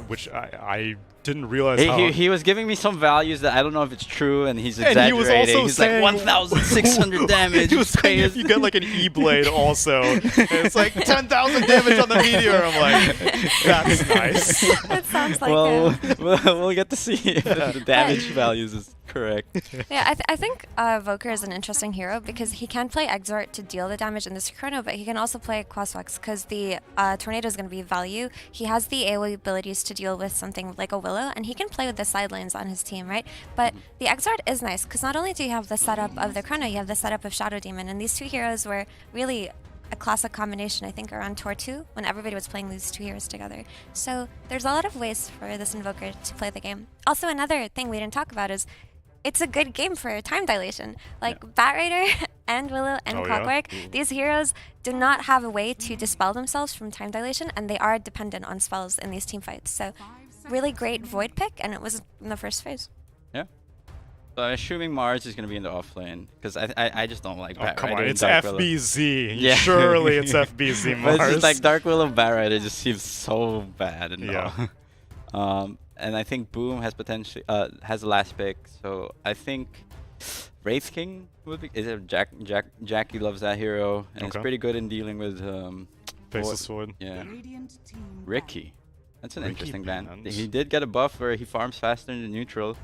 Speaker 7: which I didn't realize how...
Speaker 13: He was giving me some values that I don't know if it's true, and he's
Speaker 7: And
Speaker 13: exaggerating.
Speaker 7: he was also
Speaker 13: he's
Speaker 7: saying...
Speaker 13: like 1,600 damage.
Speaker 7: He was saying if you get like an E-blade also, it's like 10,000 damage on the meteor. I'm like, that's nice.
Speaker 8: That sounds like
Speaker 13: well,
Speaker 8: him.
Speaker 13: we'll get to see if the damage values is correct.
Speaker 8: Yeah, I think Voker is an interesting hero because he can play Exort to deal the damage in the Chrono, but he can also play Quaswex because the Tornado is going to be value. He has the AoE abilities to deal with something like a Willow, and he can play with the side lanes on his team, right? But the Exort is nice because not only do you have the setup of the Chrono, you have the setup of Shadow Demon, and these two heroes were really a classic combination, I think, around Tour 2 when everybody was playing these two heroes together. So there's a lot of ways for this Invoker to play the game. Also, another thing we didn't talk about is it's a good game for time dilation. Like Batrider and Willow and Clockwork, these heroes do not have a way to dispel themselves from time dilation, and they are dependent on spells in these team fights. So really great Void pick, and it was in the first phase.
Speaker 13: Yeah. So I'm assuming Mars is going to be in the off lane, because I just don't like Batrider.
Speaker 7: Come on, it's
Speaker 13: Dark
Speaker 7: FBZ.
Speaker 13: Yeah.
Speaker 7: Surely it's FBZ, Mars.
Speaker 13: But it's just like Dark Willow Batrider just seems so bad. And and I think Boom has potentially has the last pick, so I think Wraith King would be. Is it Jackie loves that hero, and it's pretty good in dealing with
Speaker 7: Faceless Sword.
Speaker 13: Yeah. Ricky. That's an interesting ban. He did get a buff where he farms faster in the neutral.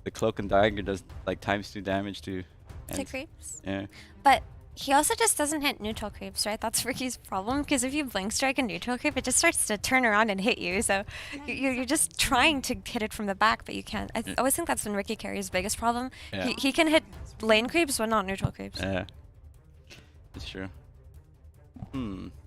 Speaker 13: The Cloak and Dagger does like ×2 damage to
Speaker 8: creeps.
Speaker 13: Yeah.
Speaker 8: But he also just doesn't hit neutral creeps, right? That's Ricky's problem, because if you blink strike a neutral creep, it just starts to turn around and hit you. So you're just trying to hit it from the back, but you can't. I always think that's been Ricky Carey's biggest problem.
Speaker 13: Yeah.
Speaker 8: He can hit lane creeps, but not neutral creeps.
Speaker 13: Yeah. It's true.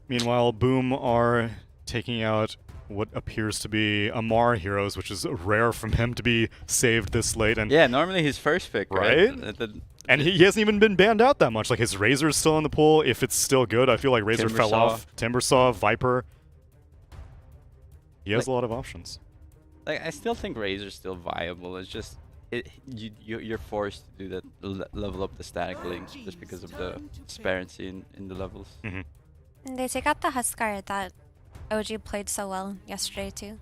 Speaker 7: Meanwhile, Boom are taking out what appears to be Amar heroes, which is rare from him to be saved this late. And
Speaker 13: yeah, normally his first pick, right?
Speaker 7: And he hasn't even been banned out that much. Like, his Razor's still in the pool. If it's still good, I feel like Razor fell off. Timbersaw, Viper. He has a lot of options.
Speaker 13: Like, I still think Razor's still viable. It's just you're forced to do that, level up the static links just because of the disparity in the levels.
Speaker 8: And they take out the Huskar that OG played so well yesterday too.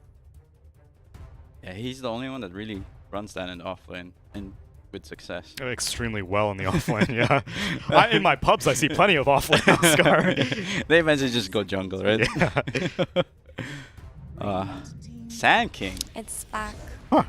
Speaker 13: Yeah, he's the only one that really runs that in the off lane and with success.
Speaker 7: Extremely well in the offlane, yeah. In my pubs, I see plenty of offlane Huskar.
Speaker 13: They eventually just go jungle, right?
Speaker 7: Yeah.
Speaker 13: Sand King.
Speaker 8: It's back.
Speaker 7: Huh.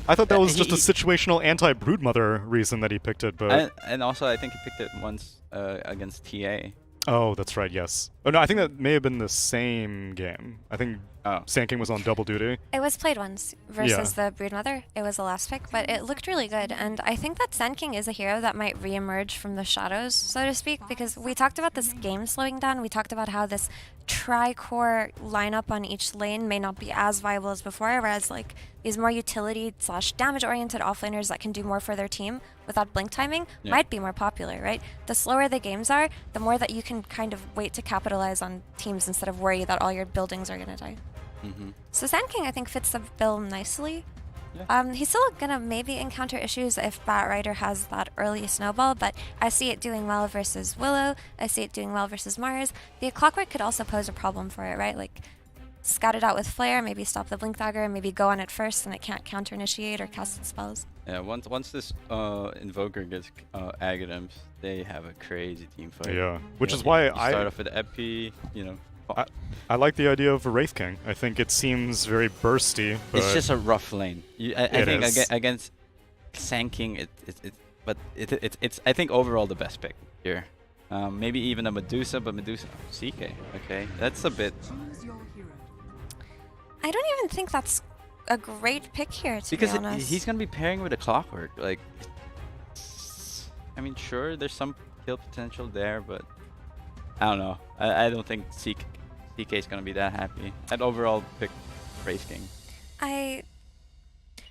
Speaker 7: I thought that was just a situational anti-Broodmother reason that he picked it, but...
Speaker 13: And also, I think he picked it once against TA.
Speaker 7: Oh, that's right, yes. Oh, no, I think that may have been the same game. I think Sand King was on double duty.
Speaker 8: It was played once versus the Broodmother. It was the last pick, but it looked really good. And I think that Sand King is a hero that might re-emerge from the shadows, so to speak, because we talked about this game slowing down. We talked about how this tri-core lineup on each lane may not be as viable as before, whereas like these more utility/damage-oriented offlaners that can do more for their team without blink timing might be more popular, right? The slower the games are, the more that you can kind of wait to capitalize on teams instead of worry that all your buildings are going to die. So Sand King, I think, fits the bill nicely. He's still going to maybe encounter issues if Batrider has that early snowball, but I see it doing well versus Willow. I see it doing well versus Mars. The Clockwork could also pose a problem for it, right? Like, scout it out with Flare, maybe stop the Blink Dagger, maybe go on it first and it can't counter-initiate or cast its spells.
Speaker 13: Yeah, once this Invoker gets Aghanims, they have a crazy team fight.
Speaker 7: Yeah, which is why
Speaker 13: I start off with Epi, you know.
Speaker 7: I like the idea of a Wraith King. I think it seems very bursty, but...
Speaker 13: It's just a rough lane. I think against Sand King, it's I think overall the best pick here. Maybe even a Medusa, but Medusa CK. Okay, that's a bit...
Speaker 8: I don't even think that's a great pick here, to be honest.
Speaker 13: Because he's going to be pairing with a Clockwork. Like, I mean, sure, there's some kill potential there, but I don't know. I don't think CK is going to be that happy. I'd overall pick Wraith King.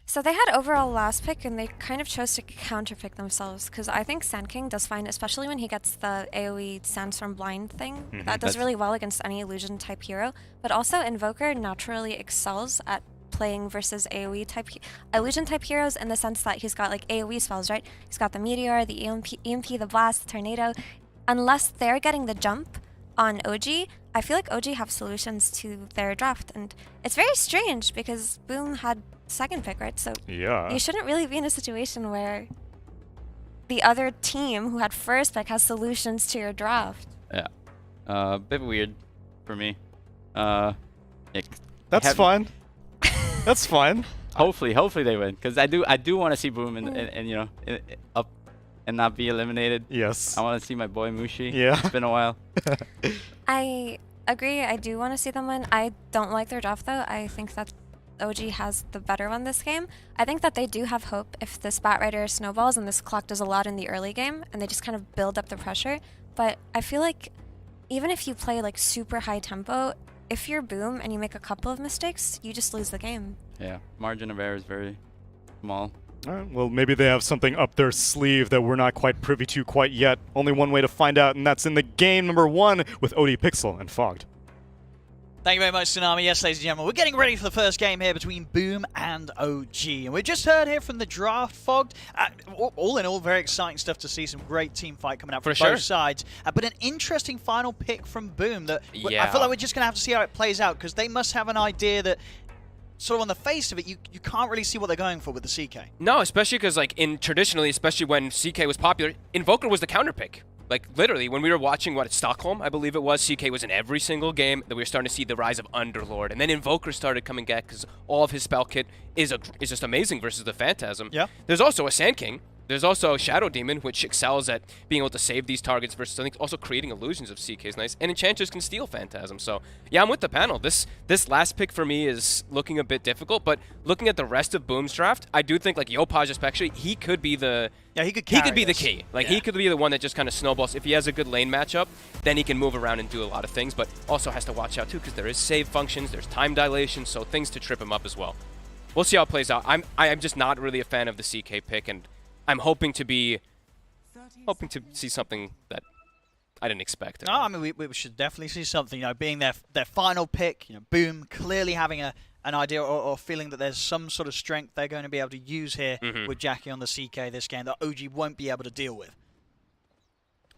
Speaker 8: So they had overall last pick, and they kind of chose to counter-pick themselves, because I think Sand King does fine, especially when he gets the AoE Sandstorm Blind thing. That does really well against any illusion-type hero. But also, Invoker naturally excels at playing versus AoE-type illusion-type heroes in the sense that he's got like AoE spells, right? He's got the Meteor, the EMP, the Blast, the Tornado. Unless they're getting the jump, on OG, I feel like OG have solutions to their draft, and it's very strange because Boom had second pick, right? So
Speaker 7: yeah,
Speaker 8: you shouldn't really be in a situation where the other team who had first pick has solutions to your draft.
Speaker 13: Yeah. A bit weird for me. Yeah,
Speaker 7: that's fine. That's fine.
Speaker 13: Hopefully they win, because I do want to see Boom and you know up and not be eliminated.
Speaker 7: Yes.
Speaker 13: I want to see my boy Mushi.
Speaker 7: Yeah.
Speaker 13: It's been a while.
Speaker 8: I agree. I do want to see them win. I don't like their draft though. I think that OG has the better one this game. I think that they do have hope if the Spat Rider snowballs and this clock does a lot in the early game and they just kind of build up the pressure. But I feel like even if you play like super high tempo, if you're Boom and you make a couple of mistakes, you just lose the game.
Speaker 13: Yeah, margin of error is very small.
Speaker 7: All right, well, maybe they have something up their sleeve that we're not quite privy to quite yet. Only one way to find out, and that's in the game number 1 with OD Pixel and Fogged.
Speaker 15: Thank you very much, Tsunami. Yes, ladies and gentlemen, we're getting ready for the first game here between Boom and OG. And we just heard here from the draft, Fogged. All in all, very exciting stuff to see. Some great team fight coming out from both sides. But an interesting final pick from Boom that I feel like we're just going to have to see how it plays out, because they must have an idea that sort of on the face of it, you can't really see what they're going for with the CK.
Speaker 16: No, especially because like traditionally, especially when CK was popular, Invoker was the counter pick. Like, literally, when we were watching, Stockholm, I believe it was, CK was in every single game that we were starting to see the rise of Underlord. And then Invoker started coming back because all of his spell kit is just amazing versus the Phantasm.
Speaker 15: Yeah.
Speaker 16: There's also a Sand King. There's also Shadow Demon, which excels at being able to save these targets versus, I think, also creating illusions of CK is nice. And Enchanters can steal Phantasm. So, yeah, I'm with the panel. This last pick for me is looking a bit difficult, but looking at the rest of Boom's draft, I do think, like, Yopaj especially, he could be the...
Speaker 15: Yeah, he could
Speaker 16: be the key. Like, he could be the one that just kind of snowballs. If he has a good lane matchup, then he can move around and do a lot of things, but also has to watch out, too, because there is save functions, there's time dilation, so things to trip him up as well. We'll see how it plays out. I'm just not really a fan of the CK pick, and I'm hoping to see something that I didn't expect.
Speaker 15: No, I mean, we should definitely see something. You know, being their final pick, you know, Boom clearly having an idea or feeling that there's some sort of strength they're going to be able to use here with Jackie on the CK this game that OG won't be able to deal with.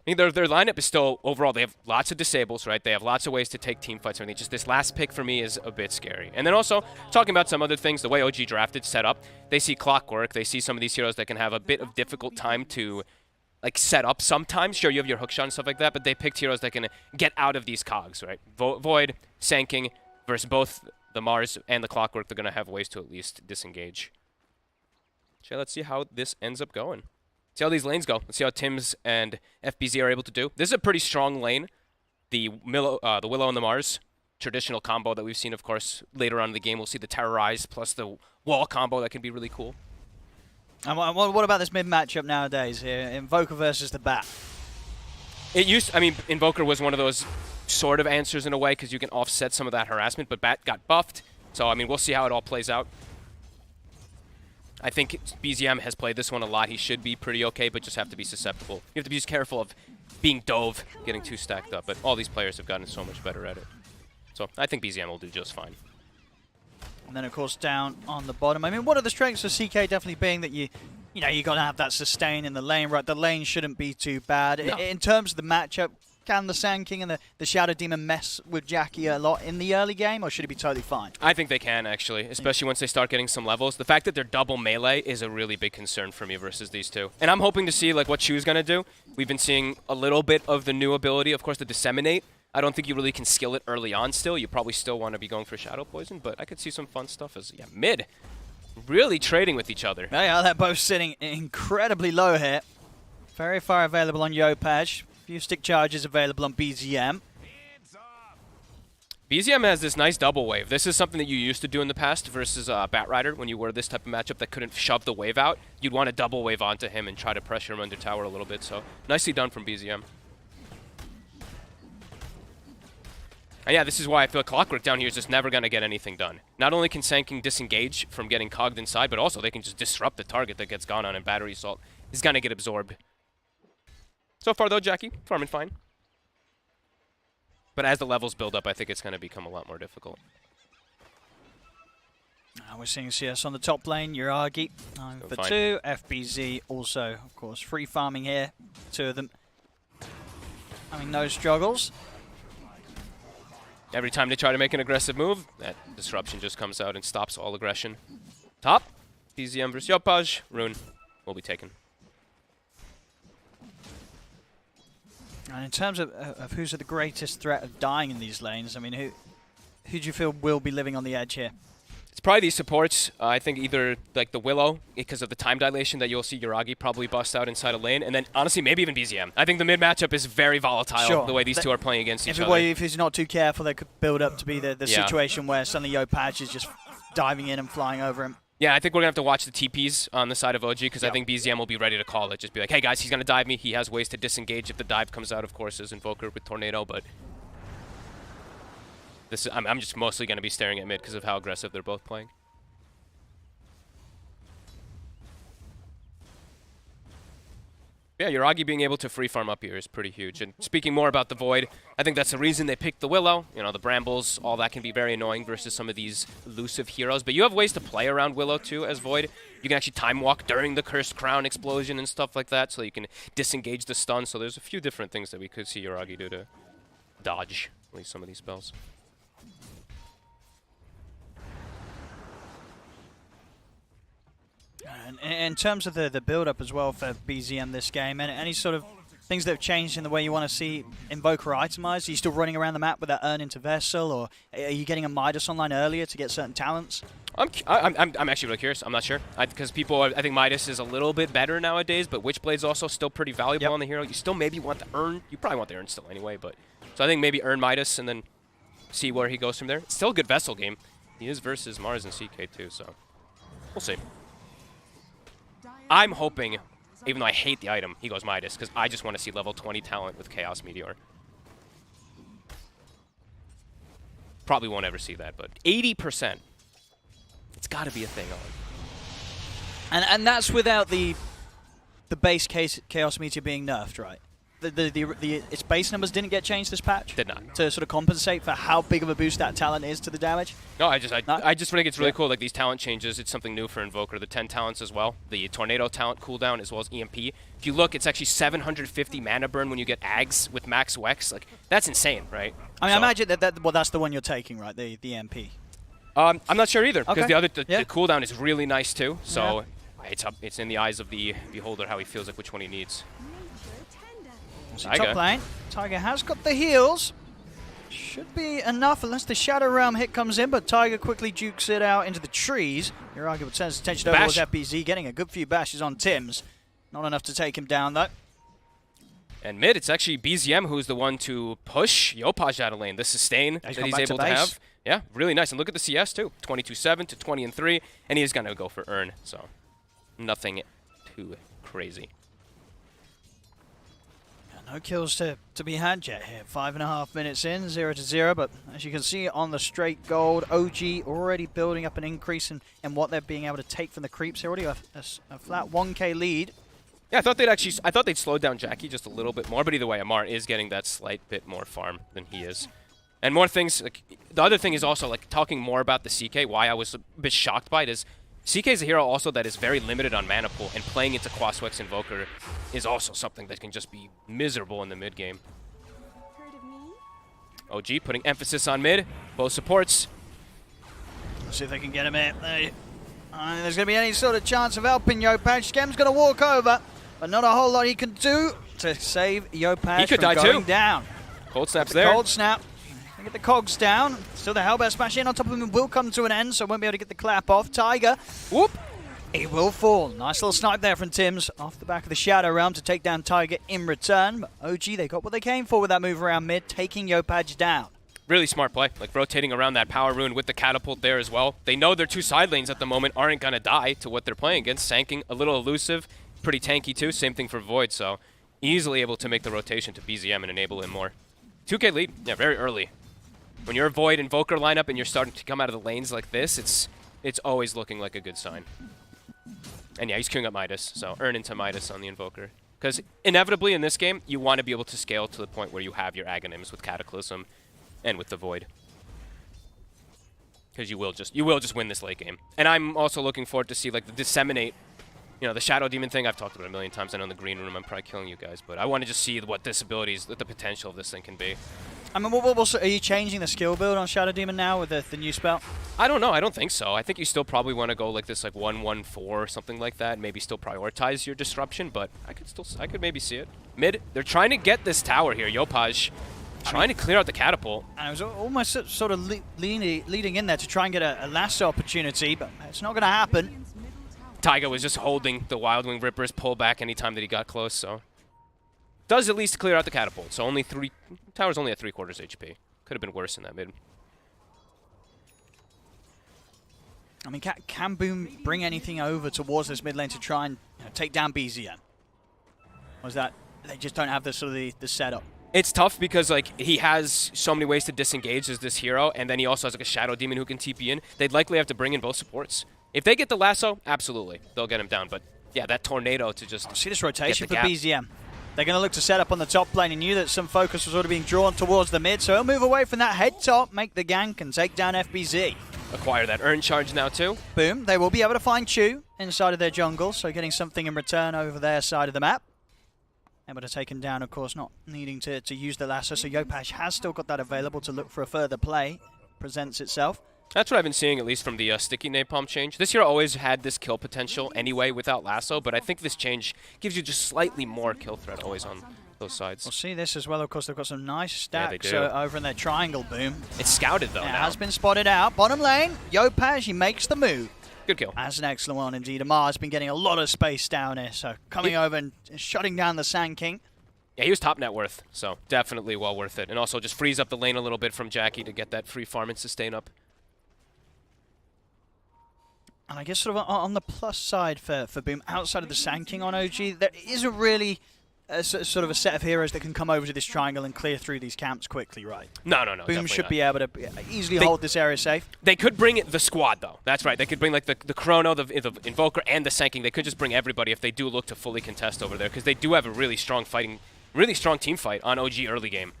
Speaker 16: I mean, their lineup is still, overall, they have lots of disables, right? They have lots of ways to take team fights. I mean, just this last pick for me is a bit scary. And then also, talking about some other things, the way OG drafted set up, they see Clockwork, they see some of these heroes that can have a bit of difficult time to, like, set up sometimes. Sure, you have your hookshot and stuff like that, but they picked heroes that can get out of these cogs, right? Void, Sand King, versus both the Mars and the Clockwork, they're going to have ways to at least disengage. So let's see how this ends up going. See how these lanes go. Let's see how Tims and FBZ are able to do. This is a pretty strong lane. The Willow and the Mars, traditional combo that we've seen, of course, later on in the game. We'll see the Terrorize plus the Wall combo that can be really cool.
Speaker 15: And what about this mid matchup nowadays here? Invoker versus the Bat.
Speaker 16: I mean, Invoker was one of those sort of answers in a way because you can offset some of that harassment, but Bat got buffed. So, I mean, we'll see how it all plays out. I think BZM has played this one a lot. He should be pretty okay, but just have to be susceptible. You have to be just careful of being dove, getting too stacked up. But all these players have gotten so much better at it. So I think BZM will do just fine.
Speaker 15: And then, of course, down on the bottom. I mean, one of the strengths of CK definitely being that you got to have that sustain in the lane, right? The lane shouldn't be too bad. No. In terms of the matchup, can the Sand King and the Shadow Demon mess with Jackie a lot in the early game, or should he be totally fine?
Speaker 16: I think they can, actually, especially once they start getting some levels. The fact that they're double melee is a really big concern for me versus these two. And I'm hoping to see like what Chu's going to do. We've been seeing a little bit of the new ability, of course, the Disseminate. I don't think you really can skill it early on still. You probably still want to be going for Shadow Poison, but I could see some fun stuff as, mid. Really trading with each other.
Speaker 15: Yeah, they're both sitting incredibly low here. Very far available on Yopaj. Few stick charges available on BZM.
Speaker 16: BZM has this nice double wave. This is something that you used to do in the past versus Batrider when you were this type of matchup that couldn't shove the wave out. You'd want to double wave onto him and try to pressure him under tower a little bit. So nicely done from BZM. And yeah, this is why I feel Clockwork down here is just never going to get anything done. Not only can Sand King disengage from getting cogged inside, but also they can just disrupt the target that gets gone on, and Battery Assault is going to get absorbed. So far, though, Jackie, farming fine. But as the levels build up, I think it's going to become a lot more difficult.
Speaker 15: We're seeing CS on the top lane, Uragi for 2, FBZ also, of course, free farming here, 2 of them. I mean, no struggles.
Speaker 16: every time they try to make an aggressive move, that disruption just comes out and stops all aggression. Top, BZM versus Yopaj. Rune will be taken.
Speaker 15: And in terms of who's the greatest threat of dying in these lanes, I mean, who do you feel will be living on the edge here?
Speaker 16: It's probably these supports. I think either like the Willow, because of the time dilation that you'll see Yuragi probably bust out inside a lane, and then honestly maybe even BZM. I think the mid matchup is very volatile the way these two are playing against each other.
Speaker 15: If he's not too careful, that could build up to be the situation where suddenly Yopaj is just diving in and flying over him.
Speaker 16: Yeah, I think we're going to have to watch the TPs on the side of OG because I think BZM will be ready to call it. Just be like, hey guys, he's going to dive me. He has ways to disengage if the dive comes out, of course, as Invoker with Tornado, but this is, I'm just mostly going to be staring at mid because of how aggressive they're both playing. Yeah, Yuragi being able to free farm up here is pretty huge. And speaking more about the Void, I think that's the reason they picked the Willow. You know, the Brambles, all that can be very annoying versus some of these elusive heroes. But you have ways to play around Willow too as Void. You can actually time walk during the Cursed Crown explosion and stuff like that, so you can disengage the stun. So there's a few different things that we could see Yuragi do to dodge at least some of these spells.
Speaker 15: And in terms of the build-up as well for BZM this game, and any sort of things that have changed in the way you want to see Invoker itemized? Are you still running around the map with that Urn into Vessel, or are you getting a Midas online earlier to get certain talents?
Speaker 16: I'm actually really curious. I'm not sure. Because I think Midas is a little bit better nowadays, but Witchblade's also still pretty valuable on the hero. You still maybe want the Urn. You probably want the Urn still anyway, but... So I think maybe Urn Midas and then see where he goes from there. It's still a good Vessel game. He is versus Mars and CK too, so we'll see. I'm hoping, even though I hate the item, he goes Midas, because I just want to see level 20 talent with Chaos Meteor. Probably won't ever see that, but 80%. It's got to be a thing on.
Speaker 15: And that's without the base case Chaos Meteor being nerfed, right? Its base numbers didn't get changed this patch?
Speaker 16: Did not.
Speaker 15: To sort of compensate for how big of a boost that talent is to the damage?
Speaker 16: No, I just think it's really cool. Like these talent changes, it's something new for Invoker. The 10 talents as well. The Tornado talent cooldown as well as EMP. If you look, it's actually 750 mana burn when you get Ags with max Wex. Like that's insane, right?
Speaker 15: I mean, I imagine that's the one you're taking, right? The EMP.
Speaker 16: I'm not sure either, because
Speaker 15: Okay.
Speaker 16: the cooldown is really nice too. So it's in the eyes of the beholder how he feels like which one he needs.
Speaker 15: Top lane, Tiger has got the heals. Should be enough unless the Shadow Realm hit comes in, but Tiger quickly jukes it out into the trees. Yuragi will turn his attention over towards FBZ, getting a good few bashes on Tims. Not enough to take him down though.
Speaker 16: And mid, it's actually BZM who's the one to push Yopaj out of lane. The sustain that he's able to have. Yeah, really nice. And look at the CS too. 22-7 to 20-3, and he's gonna go for Urn. So nothing too crazy.
Speaker 15: No kills to be had yet here. 5.5 minutes in, 0-0. But as you can see on the straight gold, OG already building up an increase in what they're being able to take from the creeps. They're already a flat 1k lead.
Speaker 16: Yeah, I thought they'd slowed down Jackie just a little bit more. But either way, Amar is getting that slight bit more farm than he is. And more things. Like, the other thing is also like talking more about the CK. Why I was a bit shocked by it is CK is a hero also that is very limited on mana pool, and playing into Quaswex Invoker is also something that can just be miserable in the mid game. OG putting emphasis on mid, both supports.
Speaker 15: Let's see if they can get him in. There's going to be any sort of chance of helping Yopaj. Skem's going to walk over, but not a whole lot he can do to save Yopaj from going down.
Speaker 16: Cold Snap's there.
Speaker 15: Cold Snap. Get the cogs down. Still the Hellbear smash in on top of him will come to an end, so won't be able to get the clap off. Tiger, whoop, he will fall. Nice little snipe there from Tims off the back of the Shadow Realm to take down Tiger in return. But OG, they got what they came for with that move around mid, taking Yopaj down.
Speaker 16: Really smart play, like rotating around that power rune with the catapult there as well. They know their two side lanes at the moment aren't going to die to what they're playing against. Sanking, a little elusive, pretty tanky too. Same thing for Void, so easily able to make the rotation to BZM and enable him more. 2k lead, yeah, very early. When you're a Void Invoker lineup and you're starting to come out of the lanes like this, it's always looking like a good sign. And yeah, he's queuing up Midas, so earn into Midas on the Invoker. Because inevitably in this game, you want to be able to scale to the point where you have your Aghanims with Cataclysm and with the Void. Because you will just win this late game. And I'm also looking forward to see like the Disseminate, you know, the Shadow Demon thing. I've talked about it a million times. I know in the green room I'm probably killing you guys, but I want to just see what this ability is, what the potential of this thing can be.
Speaker 15: I mean, are you changing the skill build on Shadow Demon now with the new spell?
Speaker 16: I don't know. I don't think so. I think you still probably want to go like this, like 1-1-4 or something like that. Maybe still prioritize your disruption, but I could maybe see it. Mid, they're trying to get this tower here. Yopaj trying to clear out the catapult.
Speaker 15: And it was almost sort of leading in there to try and get a last opportunity, but it's not going to happen.
Speaker 16: Taiga was just holding the Wild Wing Ripper's pull back anytime that he got close, so. Does at least clear out the catapult, so only tower's only at 3/4 HP. Could have been worse in that mid.
Speaker 15: I mean, can Boom bring anything over towards this mid lane to try and take down BZM? Or is that they just don't have the sort of the setup?
Speaker 16: It's tough because like he has so many ways to disengage as this hero, and then he also has like a Shadow Demon who can TP in. They'd likely have to bring in both supports. If they get the lasso, absolutely, they'll get him down. But yeah, that tornado to just
Speaker 15: see this rotation for BZM. They're going to look to set up on the top lane. He knew that some focus was already being drawn towards the mid, so he'll move away from that head top, make the gank, and take down FBZ.
Speaker 16: Acquire that Urn Charge now too.
Speaker 15: Boom. They will be able to find Chu inside of their jungle, so getting something in return over their side of the map. Able to take him down, of course, not needing to use the lasso, so Yopaj has still got that available to look for a further play. Presents itself.
Speaker 16: That's what I've been seeing, at least from the sticky napalm change. This hero always had this kill potential anyway without lasso, but I think this change gives you just slightly more kill threat always on those sides.
Speaker 15: We'll see this as well. Of course, they've got some nice stacks
Speaker 16: Yeah,
Speaker 15: over in their triangle. Boom.
Speaker 16: It's scouted, though,
Speaker 15: It
Speaker 16: now.
Speaker 15: has been spotted out. Bottom lane, Yopaj, he makes the move.
Speaker 16: Good kill.
Speaker 15: That's an excellent one indeed. Amar's been getting a lot of space down here, so coming over and shutting down the Sand King.
Speaker 16: Yeah, he was top net worth, so definitely well worth it. And also just frees up the lane a little bit from Jackie to get that free farm and sustain up.
Speaker 15: And I guess sort of on the plus side for Boom, outside of the Sand King on OG, there isn't really sort of a set of heroes that can come over to this triangle and clear through these camps quickly, right?
Speaker 16: No.
Speaker 15: Boom should be able to easily hold this area safe.
Speaker 16: They could bring the squad, though. That's right. They could bring like the Chrono, the Invoker, and the Sand King. They could just bring everybody if they do look to fully contest over there, because they do have a really strong team fight on OG early game.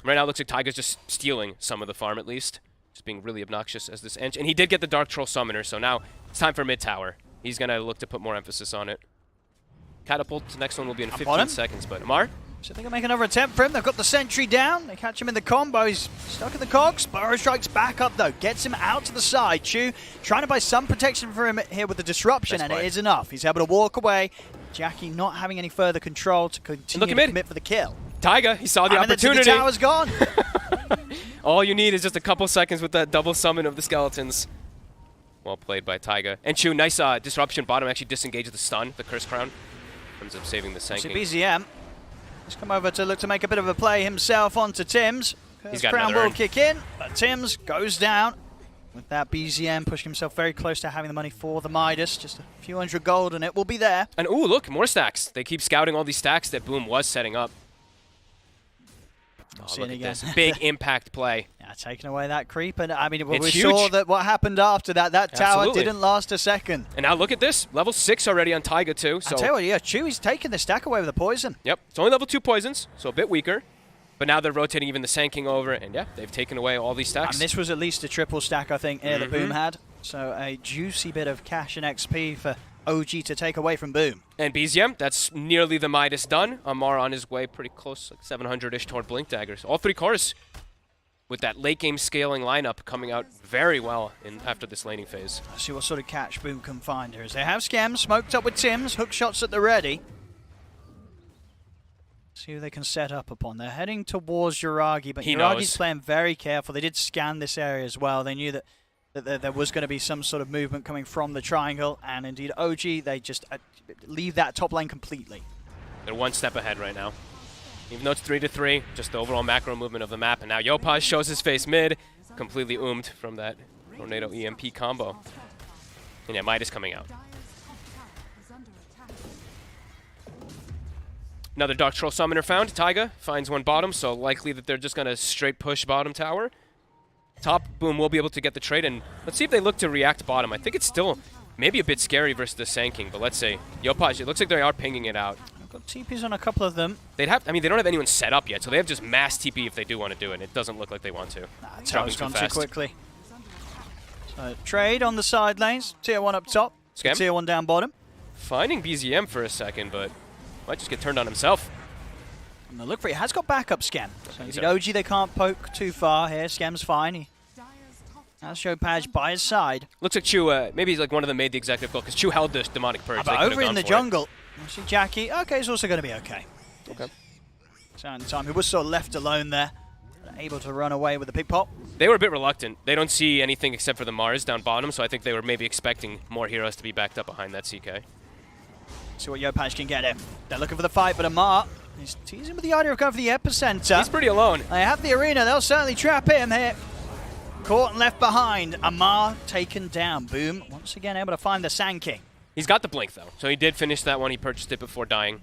Speaker 16: Right now it looks like Taiga's just stealing some of the farm at least. Just being really obnoxious as this Eng. And he did get the Dark Troll Summoner, so now it's time for mid tower. He's going to look to put more emphasis on it. Catapult, the next one will be in 15 seconds, but Amar?
Speaker 15: So they're going to make another attempt for him. They've got the sentry down. They catch him in the combo. He's stuck in the cogs. Burrow strikes back up, though. Gets him out to the side. Chu trying to buy some protection for him here with the disruption, and it is enough. He's able to walk away. Jackie not having any further control to continue to commit for the kill.
Speaker 16: Taiga, he saw the opportunity.
Speaker 15: The tower's gone.
Speaker 16: All you need is just a couple seconds with that double summon of the skeletons. Well played by Taiga. And Chu, nice disruption. Bottom actually disengaged the stun, the Curse Crown. Ends up saving the Sand King.
Speaker 15: BZM has come over to look to make a bit of a play himself onto Tim's.
Speaker 16: He's got
Speaker 15: Crown
Speaker 16: another
Speaker 15: will
Speaker 16: urn.
Speaker 15: kick in, but Tim's goes down. With that, BZM pushing himself very close to having the money for the Midas. Just a few hundred gold and it will be there.
Speaker 16: And ooh, look, more stacks. They keep scouting all these stacks that Boom was setting up. Oh, look at this. Big impact play.
Speaker 15: Yeah, taking away that creep. And I mean, we
Speaker 16: It's
Speaker 15: saw
Speaker 16: huge.
Speaker 15: that what happened after that. That tower
Speaker 16: Absolutely.
Speaker 15: didn't last a second.
Speaker 16: And now look at this. Level 6 already on Taiga too. So
Speaker 15: I tell you what, yeah, Chewy's taking the stack away with the poison.
Speaker 16: Yep, it's only level 2 poisons, so a bit weaker. But now they're rotating even the Sand King over, and yeah, they've taken away all these stacks.
Speaker 15: And this was at least a triple stack, I think, that Boom had. So a juicy bit of cash and XP for OG to take away from Boom.
Speaker 16: And BZM, that's nearly the Midas done. Amar on his way pretty close, like 700-ish toward Blink Daggers. All 3 cores with that late game scaling lineup coming out very well after this laning phase.
Speaker 15: Let's see what sort of catch Boom can find here. As they have Scams smoked up with Tim's, hook shots at the ready. See who they can set up upon. They're heading towards Yuragi, but Yuragi's playing very careful. They did scan this area as well. They knew that there was going to be some sort of movement coming from the triangle, and indeed OG, they just leave that top lane completely.
Speaker 16: They're one step ahead right now. Even though it's 3-3, just the overall macro movement of the map. And now Yopaj shows his face mid, completely oomed from that Tornado EMP combo. And yeah, Midas coming out. Another Dark Troll Summoner found. Taiga finds one bottom, so likely that they're just going to straight push bottom tower. Top, Boom will be able to get the trade, and let's see if they look to react bottom. I think it's still maybe a bit scary versus the Sand King, but let's say Yopaj, it looks like they are pinging it out.
Speaker 15: I've got TPs on a couple of them.
Speaker 16: They'd have, I mean, they don't have anyone set up yet, so they have just mass TP if they do want to do it, and it doesn't look like they want to.
Speaker 15: It's dropping gone too quickly. So trade on the side lanes. Tier 1 up top.
Speaker 16: Scam.
Speaker 15: Tier 1 down bottom.
Speaker 16: Finding BZM for a second, but might just get turned on himself.
Speaker 15: On the look for it. He has got backup Scam. So indeed, OG, they can't poke too far here. Scam's fine. He has Yopaj by his side.
Speaker 16: Looks like Chu, maybe he's like one of them made the executive call because Chu held this demonic purge.
Speaker 15: But over in the jungle, you see Jackie. Okay, he's also going to be okay.
Speaker 16: Okay.
Speaker 15: So in time, he was sort of left alone there, able to run away with the pick pop.
Speaker 16: They were a bit reluctant. They don't see anything except for the Mars down bottom, so I think they were maybe expecting more heroes to be backed up behind that CK.
Speaker 15: See what Yopaj can get him. They're looking for the fight, but Amar is teasing with the idea of going for the epicenter.
Speaker 16: He's pretty alone.
Speaker 15: They have the arena. They'll certainly trap him here. Caught and left behind. Amar taken down. Boom, once again able to find the Sand King.
Speaker 16: He's got the blink, though, so he did finish that one. He purchased it before dying.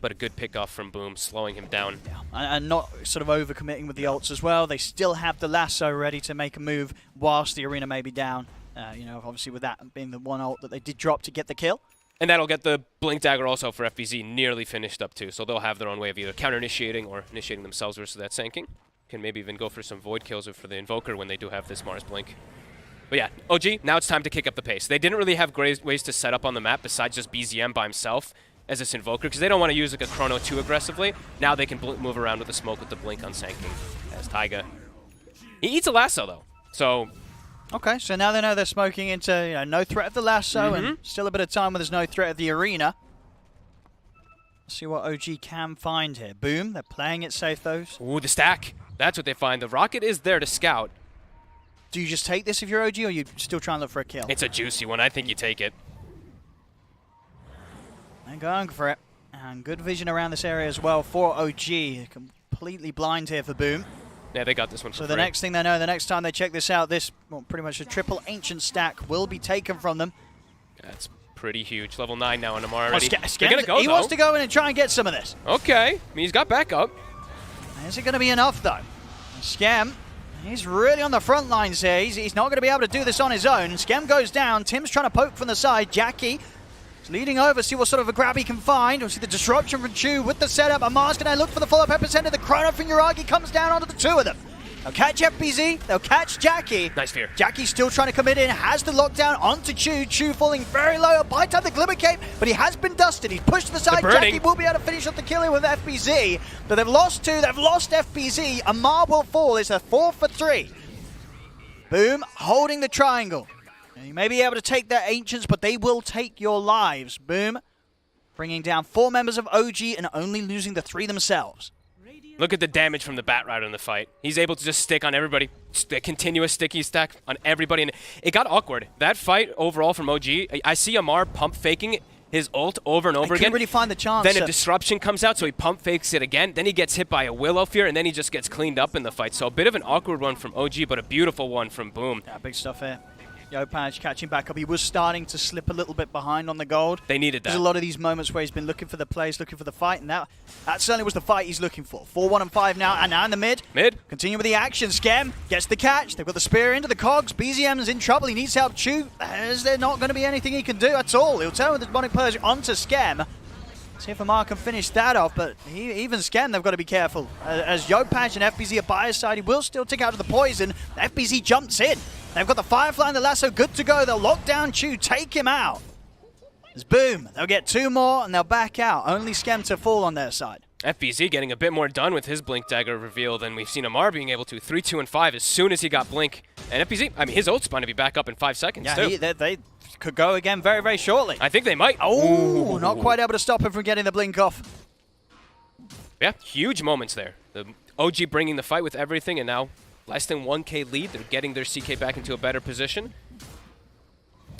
Speaker 16: But a good pickoff from Boom, slowing him down.
Speaker 15: Yeah. And not sort of overcommitting with the ults as well. They still have the lasso ready to make a move whilst the arena may be down. You know, obviously with that being the one ult that they did drop to get the kill.
Speaker 16: And that'll get the Blink Dagger also for FBZ nearly finished up too. So they'll have their own way of either counter-initiating or initiating themselves versus that Sanking. Can maybe even go for some Void kills for the Invoker when they do have this Mars Blink. But yeah, OG, now it's time to kick up the pace. They didn't really have great ways to set up on the map besides just BZM by himself as this Invoker, because they don't want to use like a Chrono too aggressively. Now they can move around with the smoke with the Blink on Sanking as Taiga. He eats a lasso though, so...
Speaker 15: Okay, so now they know they're smoking into no threat of the lasso and still a bit of time when there's no threat of the arena. Let's see what OG can find here. Boom, they're playing it safe though.
Speaker 16: Ooh, the stack. That's what they find. The rocket is there to scout.
Speaker 15: Do you just take this if you're OG, or you still try and look for a kill?
Speaker 16: It's a juicy one. I think you take it.
Speaker 15: They're going for it. And good vision around this area as well for OG. Completely blind here for Boom.
Speaker 16: Yeah, they got this one for
Speaker 15: So the
Speaker 16: free.
Speaker 15: next thing they know, the next time they check this out, this pretty much a triple ancient stack will be taken from them.
Speaker 16: That's pretty huge. Level 9 now on Amar already.
Speaker 15: They're
Speaker 16: gonna go,
Speaker 15: he wants to go in and try and get some of this.
Speaker 16: Okay. I mean, he's got backup.
Speaker 15: Is it going to be enough, though? Scam, he's really on the front lines here. He's not going to be able to do this on his own. Scam goes down. Tim's trying to poke from the side. Jackie is leading over, see what sort of a grab he can find. We'll see the disruption from Chu with the setup. Amar's going to look for the follow-up epicenter. The Chrono from Yuragi comes down onto the two of them. They'll catch FBZ. They'll catch Jackie.
Speaker 16: Nice fear.
Speaker 15: Jackie's still trying to commit in. Has the lockdown onto Chu. Chu falling very low. By the time the Glimmer Cape, but he has been dusted. He's pushed to the side. Jackie will be able to finish off the kill here with FBZ. But they've lost two. They've lost FBZ. Amar will fall. It's a 4 for 3. Boom, holding the triangle. Now, you may be able to take their Ancients, but they will take your lives. Boom, bringing down 4 members of OG and only losing the 3 themselves.
Speaker 16: Look at the damage from the Bat Rider in the fight. He's able to just stick on everybody. A continuous sticky stack on everybody. And it got awkward. That fight overall from OG, I see Amar pump faking his ult over and over again.
Speaker 15: Couldn't really find the chance.
Speaker 16: Then a disruption comes out, so he pump fakes it again. Then he gets hit by a Willow Fear, and then he just gets cleaned up in the fight. So a bit of an awkward one from OG, but a beautiful one from Boom.
Speaker 15: Yeah, big stuff here. Yopaj catching back up. He was starting to slip a little bit behind on the gold.
Speaker 16: They needed that.
Speaker 15: There's a lot of these moments where he's been looking for the plays, looking for the fight, and that certainly was the fight he's looking for. 4-1 and 5 now, and now in the mid. Continue with the action. Scam gets the catch. They've got the spear into the cogs. BZM's in trouble. He needs help. Chu, as there's not going to be anything he can do at all. He'll turn with the demonic purge onto Scam. See if Amar can finish that off, but even Scam, they've got to be careful. As Yopaj and FBZ are by his side, he will still tick out of the poison. FBZ jumps in. They've got the Firefly and the lasso good to go. They'll lock down Chu, take him out. There's Boom. They'll get 2 more and they'll back out. Only Scam to fall on their side.
Speaker 16: FBZ getting a bit more done with his Blink Dagger reveal than we've seen Amar being able to. 3, 2, and 5 as soon as he got Blink. And FBZ, I mean, his ult's going to be back up in 5 seconds, too.
Speaker 15: They could go again very, very shortly.
Speaker 16: I think they might.
Speaker 15: Oh, not quite able to stop him from getting the Blink off.
Speaker 16: Yeah, huge moments there. The OG bringing the fight with everything, and now less than 1k lead. They're getting their CK back into a better position.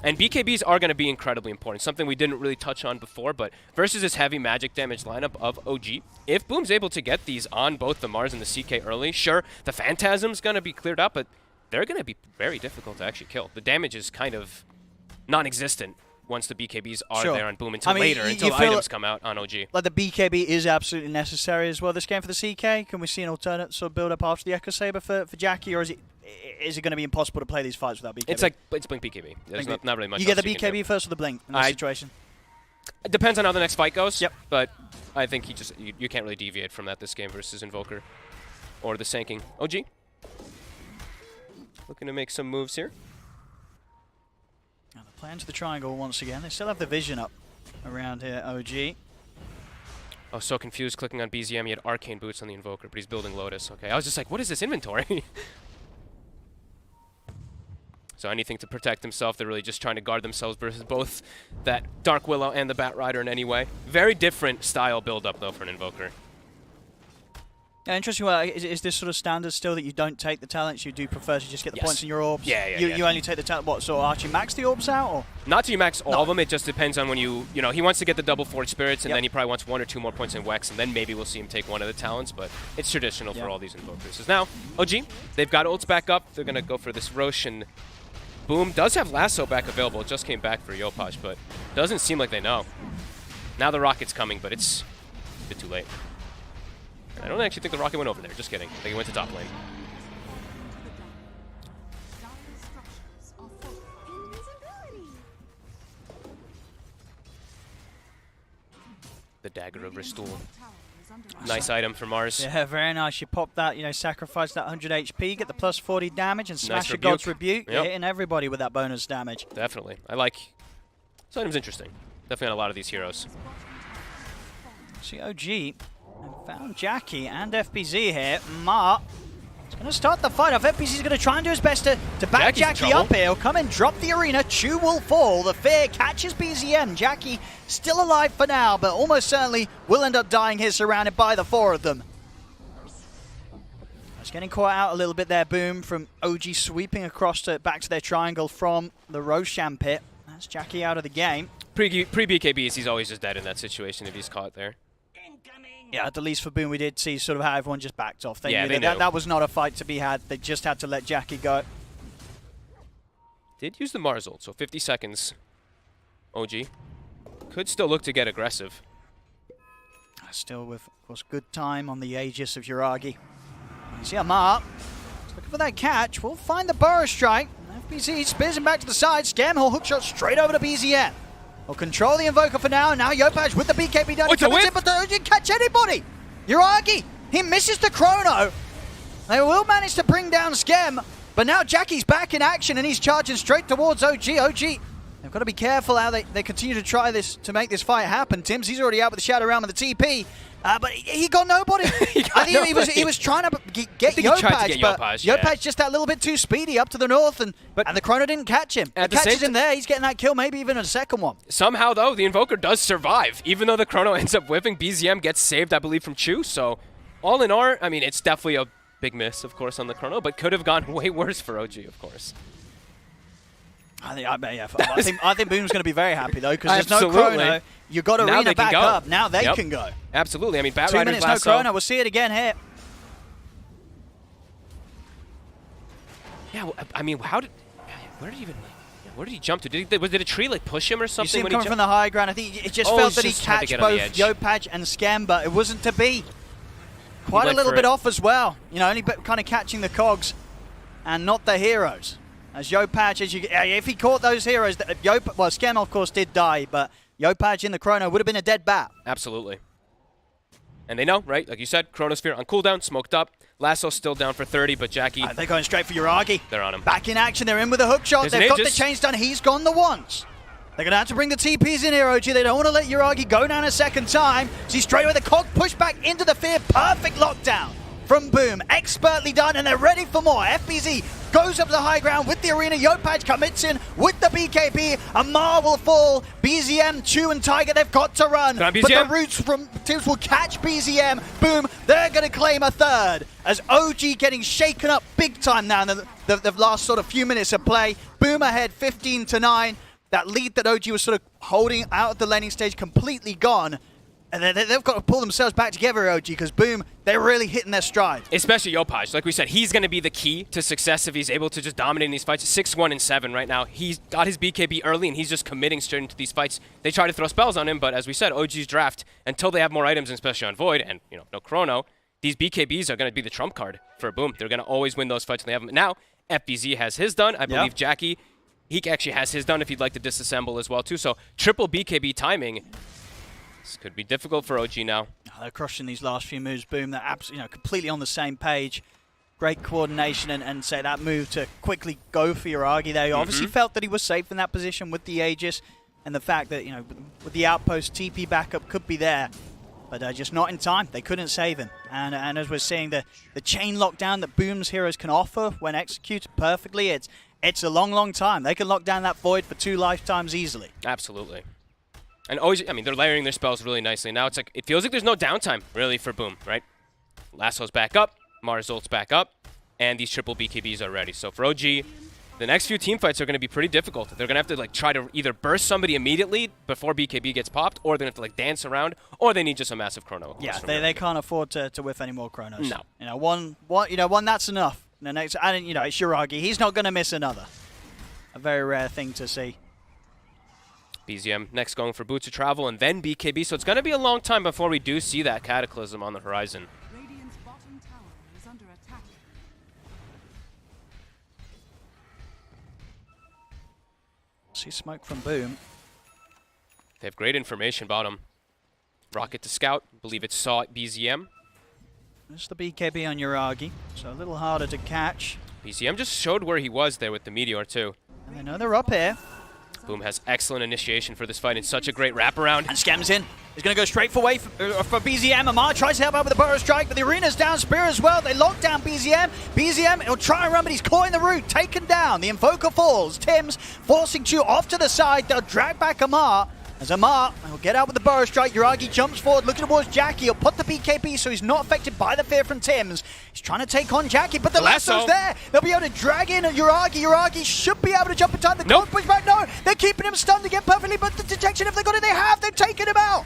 Speaker 16: And BKBs are going to be incredibly important, something we didn't really touch on before, but versus this heavy magic damage lineup of OG, if Boom's able to get these on both the Mars and the CK early, sure, the Phantasm's going to be cleared up, but they're going to be very difficult to actually kill. The damage is kind of non-existent once the BKBs are there on Boom until later, until items come out on OG.
Speaker 15: Like the BKB is absolutely necessary as well this game for the CK. Can we see an alternate sort of build-up after the Echo Saber for Jackie, or is it going to be impossible to play these fights without BKB?
Speaker 16: It's Blink BKB. There's not really much
Speaker 15: You get the
Speaker 16: else you can
Speaker 15: BKB
Speaker 16: do.
Speaker 15: first or the Blink in this situation?
Speaker 16: It depends on how the next fight goes. Yep. But I think you can't really deviate from that this game versus Invoker or the Sanking. OG looking to make some moves here.
Speaker 15: Now the plan to the triangle once again. They still have the vision up around here, OG.
Speaker 16: I was so confused clicking on BZM. He had Arcane Boots on the Invoker, but he's building Lotus. Okay, I was just like, what is this inventory? So anything to protect himself. They're really just trying to guard themselves versus both that Dark Willow and the Bat Rider in any way. Very different style build-up, though, for an Invoker.
Speaker 15: Yeah, interesting. Well, is this sort of standard still that you don't take the talents? You do prefer to just get the points in your orbs?
Speaker 16: Yeah.
Speaker 15: You only take the talent. What? So Archie max the orbs out, or?
Speaker 16: Not to max all of them. It just depends on when you know, he wants to get the double Forge Spirits, and then he probably wants 1 or 2 more points in Wex, and then maybe we'll see him take one of the talents. But it's traditional for all these Invokers. So now, OG, they've got ults back up. They're gonna go for this Rosh, and Boom does have Lasso back available. It just came back for Yopaj, but doesn't seem like they know. Now the Rocket's coming, but it's a bit too late. I don't actually think the Rocket went over there. Just kidding. I think he went to top lane. The Dagger of Restore. Nice item for Mars.
Speaker 15: Yeah, very nice. You pop that, you know, sacrifice that 100 HP, get the plus 40 damage, and smash
Speaker 16: Nice
Speaker 15: your God's
Speaker 16: rebuke.
Speaker 15: Rebuke. You're hitting everybody with that bonus damage.
Speaker 16: Definitely. I like... This item's interesting. Definitely on a lot of these heroes.
Speaker 15: See, OG found Jackie and FBZ here. Ma is going to start the fight off. FBZ is going to try and do his best to back Jackie up here. He'll come and drop the arena. Chu will fall. The fear catches BZM. Jackie still alive for now, but almost certainly will end up dying here, surrounded by the 4 of them. It's getting caught out a little bit there, Boom, from OG sweeping across back to their triangle from the Roshan pit. That's Jackie out of the game.
Speaker 16: Pre-BKBs, he's always just dead in that situation if he's caught there.
Speaker 15: Yeah, at the least for Boom, we did see sort of how everyone just backed off. They knew
Speaker 16: they
Speaker 15: that,
Speaker 16: knew.
Speaker 15: that was not a fight to be had. They just had to let Jackie go.
Speaker 16: Did use the Mars ult, so 50 seconds. OG. Could still look to get aggressive.
Speaker 15: Still with, of course, good time on the Aegis of Yuragi. You see Amar looking for that catch. We'll find the Burrow Strike. FBZ spears him back to the side. Scamhill hookshot straight over to BZM. Will control the Invoker for now. Now Yopaj with the BKB down. But they didn't catch anybody. Yuragi, he misses the chrono. They will manage to bring down Scam, but now Jackie's back in action and he's charging straight towards OG. OG, they've got to be careful how they continue to try this to make this fight happen. Tim's, he's already out with the Shadow Realm and the TP. But he got nobody. I think he was trying to get Yopaj, but Yopaj just that little bit too speedy up to the north, and the Chrono didn't catch him. It catches him there. He's getting that kill, maybe even a second one.
Speaker 16: Somehow, though, the Invoker does survive. Even though the Chrono ends up whipping, BZM gets saved, I believe, from Chu. So, all in all, I mean, it's definitely a big miss, of course, on the Chrono, but could have gone way worse for OG, of course.
Speaker 15: I think Boom's going to be very happy, though, because there's no Chrono. You got Arena back up. Now they can go.
Speaker 16: Absolutely. I mean, Bat
Speaker 15: 2
Speaker 16: Rider's
Speaker 15: minutes,
Speaker 16: lasso.
Speaker 15: no Chrono. We'll see it again here.
Speaker 16: Yeah, I mean, where did he jump to? Did a tree like push him or something?
Speaker 15: You see him
Speaker 16: when
Speaker 15: coming
Speaker 16: he
Speaker 15: from the high ground. I think it just felt that he catch both Yopaj and Scam, but it wasn't to be. Quite a little bit off as well. You know, only kind of catching the cogs and not the heroes. As Yopaj, if he caught those heroes, Scam of course did die, but Yopaj in the Chrono would have been a dead bat.
Speaker 16: Absolutely. And they know, right? Like you said, Chronosphere on cooldown, smoked up. Lasso's still down for 30, but Jackie...
Speaker 15: they're going straight for Yuragi.
Speaker 16: They're on him.
Speaker 15: Back in action, they're in with a hook shot. They've got the chains done. He's gone the once. They're going to have to bring the TPs in here, OG. They don't want to let Yuragi go down a second time. See, straight away the cog push back into the fear. Perfect lockdown from Boom. Expertly done, and they're ready for more. FBZ goes up to the high ground with the arena. Yopaj commits in with the BKB. Amar will fall. BZM, Chu, and Tiger, they've got to run. But the roots from Tims will catch BZM. Boom, they're going to claim a third. As OG getting shaken up big time now in the last sort of few minutes of play. Boom ahead 15-9. That lead that OG was sort of holding out at the laning stage completely gone. And they've got to pull themselves back together, OG, because Boom, they're really hitting their stride.
Speaker 16: Especially Yopaj. Like we said, he's going to be the key to success if he's able to just dominate in these fights. 6-1-7 right now. He's got his BKB early, and he's just committing straight into these fights. They try to throw spells on him, but as we said, OG's draft, until they have more items, especially on Void, and no Chrono, these BKBs are going to be the trump card for Boom. They're going to always win those fights when they have them. Now, FBZ has his done. I believe Jackie, he actually has his done if he'd like to disassemble as well, too. So triple BKB timing. This could be difficult for OG now.
Speaker 15: They're crushing these last few moves. Boom, they're completely on the same page. Great coordination and say that move to quickly go for Yuragi. They obviously felt that he was safe in that position with the Aegis, and the fact that, with the outpost, TP backup could be there. but just not in time. They couldn't save him. And as we're seeing, the chain lockdown that Boom's heroes can offer when executed perfectly, it's a long, long time. They can lock down that void for 2 lifetimes easily.
Speaker 16: Absolutely. And always, I mean, they're layering their spells really nicely. Now it's like, it feels like there's no downtime, really, for Boom, right? Lasso's back up, Mars ult's back up, and these triple BKBs are ready. So for OG, the next few team fights are going to be pretty difficult. They're going to have to like try to either burst somebody immediately before BKB gets popped, or they're going to have to like dance around, or they need just a massive chrono.
Speaker 15: Yeah, they can't afford to whiff any more chronos.
Speaker 16: No.
Speaker 15: You know, one that's enough. The next, and you know, it's Yuragi. He's not going to miss another. A very rare thing to see.
Speaker 16: BZM next going for Boots of Travel and then BKB, so it's going to be a long time before we do see that Cataclysm on the horizon.
Speaker 17: Radiant's bottom tower is under attack.
Speaker 15: See smoke from Boom.
Speaker 16: They have great information about him. Rocket to scout, believe it's saw BZM.
Speaker 15: There's the BKB on Yuragi, so a little harder to catch.
Speaker 16: BZM just showed where he was there with the Meteor too.
Speaker 15: And they know they're up here.
Speaker 16: Boom has excellent initiation for this fight and such a great wraparound.
Speaker 15: And Scam's in. He's going to go straight for BZM. Amar tries to help out with the Burrow Strike, but the arena's down. Spear as well. They lock down BZM. BZM, he'll try and run, but he's caught in the root. Taken down. The Invoker falls. Tim's forcing Chu off to the side. They'll drag back Amar. As Amar will get out with the Burrow Strike. Yuragi jumps forward, looking towards Jackie. He'll put the BKB so he's not affected by the fear from Tim's. He's trying to take on Jackie, but the lasso's there. They'll be able to drag in Yuragi. Yuragi should be able to jump in time. The cold push back. No, they're keeping him stunned again perfectly, but the detection, if they got it, they have. They've taken him out.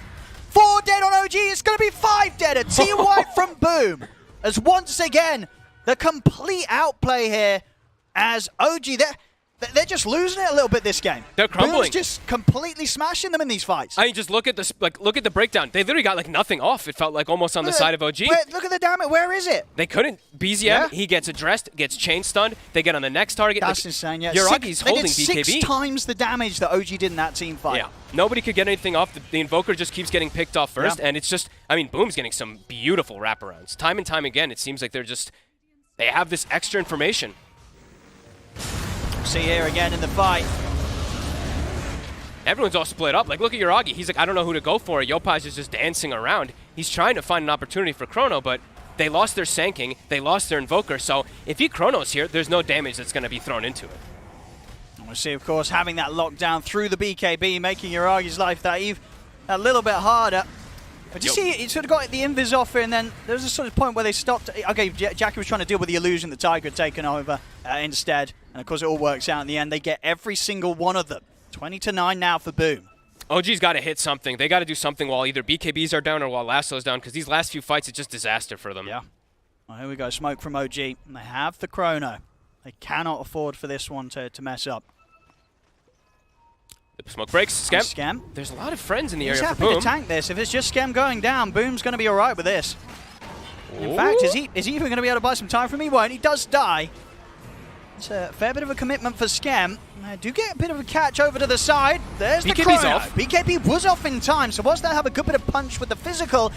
Speaker 15: 4 dead on OG. It's going to be 5 dead. A team wipe from Boom. As once again, the complete outplay here as OG, they're just losing it a little bit this game.
Speaker 16: They're crumbling.
Speaker 15: Boom's just completely smashing them in these fights.
Speaker 16: I mean, just look at this. Look at the breakdown. They literally got like nothing off. It felt like almost on the side of OG.
Speaker 15: Look at the damage. Where is it?
Speaker 16: They couldn't. BZM, he gets addressed, gets chain stunned. They get on the next target.
Speaker 15: That's insane. Yeah,
Speaker 16: Yuragi's holding
Speaker 15: they did
Speaker 16: BKB.
Speaker 15: 6 times the damage that OG did in that team fight.
Speaker 16: Yeah, nobody could get anything off. The Invoker just keeps getting picked off first, and it's just. I mean, Boom's getting some beautiful wraparounds. Time and time again, it seems like they have this extra information.
Speaker 15: See here again in the fight.
Speaker 16: Everyone's all split up. Like, look at Yuragi. He's like, I don't know who to go for. Yopaj is just dancing around. He's trying to find an opportunity for Chrono, but they lost their Sanking. They lost their Invoker. So if he Chronos here, there's no damage that's going to be thrown into it.
Speaker 15: And we'll see, of course, having that lockdown through the BKB, making Yuragi's life that a little bit harder. But you see, he sort of got the invis off here, and then there was a sort of point where they stopped. Okay, Jackie was trying to deal with the illusion the Tiger had taken over instead. And of course, it all works out in the end. They get every single one of them. 20-9 now for Boom.
Speaker 16: OG's got to hit something. They got to do something while either BKBs are down or while Lasso's down, because these last few fights, it's just disaster for them.
Speaker 15: Yeah. Well, here we go. Smoke from OG. And they have the chrono. They cannot afford for this one to mess up.
Speaker 16: The smoke breaks. Scam. There's a lot of friends in the area for Boom.
Speaker 15: He's happy to tank this. If it's just Scam going down, Boom's going to be all right with this. In fact, is he even going to be able to buy some time from me? He won't. He does die. It's a fair bit of a commitment for Scam. I do get a bit of a catch over to the side. There's the chrono.
Speaker 16: Off.
Speaker 15: BKB was off in time, so whilst they'll have a good bit of punch with the physical,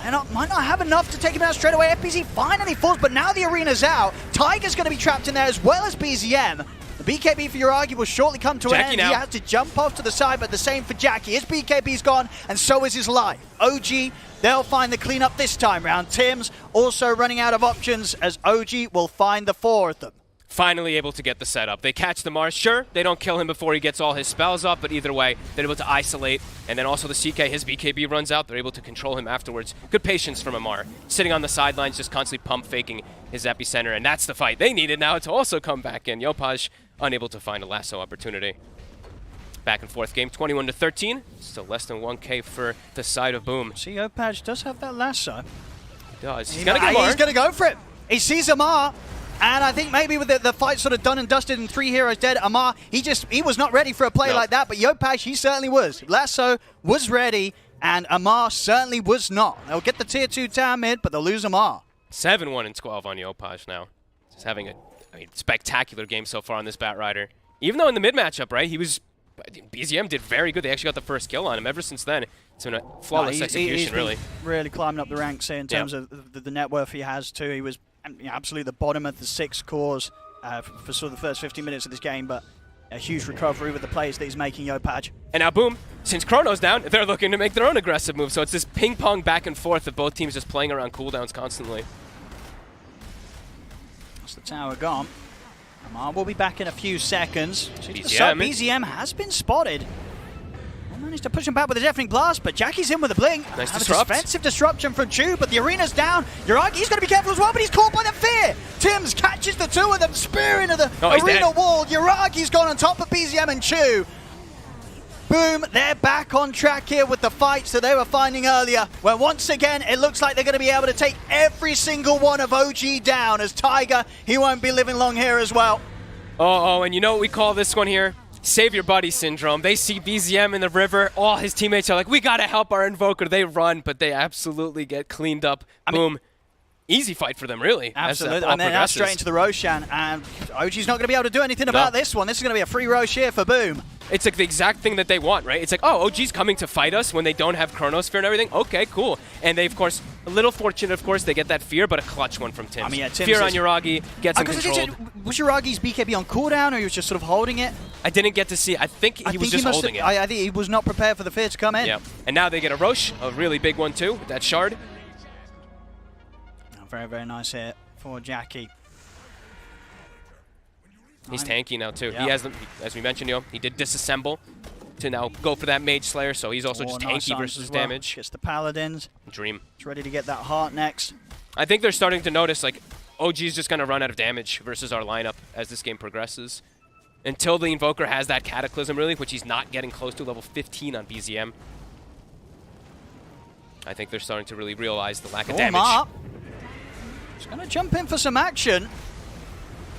Speaker 15: they might not have enough to take him out straight away. FBZ finally falls, but now the arena's out. Tiger's going to be trapped in there as well as BZM. The BKB for Yuragi will shortly come to an end. He has to jump off to the side, but the same for Jackie. His BKB's gone, and so is his life. OG, they'll find the cleanup this time round. Tim's also running out of options as OG will find the 4 of them.
Speaker 16: Finally able to get the setup. They catch the Mars. Sure, they don't kill him before he gets all his spells up, but either way, they're able to isolate. And then also the CK, his BKB runs out. They're able to control him afterwards. Good patience from Amar. Sitting on the sidelines, just constantly pump faking his epicenter, and that's the fight they needed now to also come back in. Yopaj unable to find a lasso opportunity. Back and forth game, 21-13. Still less than 1K for the side of Boom.
Speaker 15: See, Yopaj does have that lasso.
Speaker 16: He does. He's going to
Speaker 15: go for it. He sees Amar. And I think maybe with the fight sort of done and dusted and 3 heroes dead, Amar, he was not ready for a play like that, but Yopaj, he certainly was. Lasso was ready, and Amar certainly was not. They'll get the tier 2 tower mid, but they'll lose Amar.
Speaker 16: 7-1-12 on Yopaj now. Just having a spectacular game so far on this Batrider. Even though in the mid matchup, right, BZM did very good. They actually got the first kill on him. Ever since then, it's been a flawless execution,
Speaker 15: he's
Speaker 16: really.
Speaker 15: Really climbing up the ranks here in terms of the net worth he has, too. He was absolutely the bottom of the 6 cores for sort of the first 15 minutes of this game, but a huge recovery with the plays that he's making, Yopaj.
Speaker 16: And now, boom, since Chrono's down, they're looking to make their own aggressive move. So it's this ping-pong back and forth of both teams just playing around cooldowns constantly.
Speaker 15: That's the tower gone. Amar will be back in a few seconds. BZM has been spotted. Managed to push him back with a deafening blast, but Jackie's in with a blink.
Speaker 16: Nice
Speaker 15: a
Speaker 16: disrupt.
Speaker 15: defensive disruption from Chu, but the arena's down. Yuragi's going to be careful as well, but he's caught by the fear. Tims catches the two of them, spear into the arena wall. Yuragi's gone on top of BZM and Chu. Boom, they're back on track here with the fights that they were finding earlier, where once again, it looks like they're going to be able to take every single one of OG down, as Tiger, he won't be living long here as well.
Speaker 16: Oh, and you know what we call this one here? Save your buddy syndrome. They see BZM in the river. All his teammates are like, we got to help our Invoker. They run, but they absolutely get cleaned up. Boom. Easy fight for them, really.
Speaker 15: Absolutely. And then now straight into the Roshan, and OG's not going to be able to do anything about this one. This is going to be a free Rosh here for Boom.
Speaker 16: It's like the exact thing that they want, right? It's like, oh, OG's coming to fight us when they don't have Chronosphere and everything. Okay, cool. And they, of course, a little fortunate, of course, they get that fear, but a clutch one from Tims.
Speaker 15: Tims
Speaker 16: fear on Yuragi, gets him controlled.
Speaker 15: Was Yuragi's BKB on cooldown, or he was just sort of holding it?
Speaker 16: I didn't get to see. I think he was just holding it.
Speaker 15: I think he was not prepared for the fear to come in.
Speaker 16: Yeah. And now they get a Rosh, a really big one too, with that shard.
Speaker 15: Very, very nice hit for Jackie.
Speaker 16: He's tanky now too. He has, as we mentioned, he did disassemble to now go for that Mage Slayer, so he's also just tanky versus damage.
Speaker 15: Gets the Paladins.
Speaker 16: Dream.
Speaker 15: He's ready to get that heart next.
Speaker 16: I think they're starting to notice, like, OG's just going to run out of damage versus our lineup as this game progresses. Until the Invoker has that Cataclysm, really, which he's not getting close to level 15 on BZM. I think they're starting to really realize the lack of damage.
Speaker 15: He's going to jump in for some action.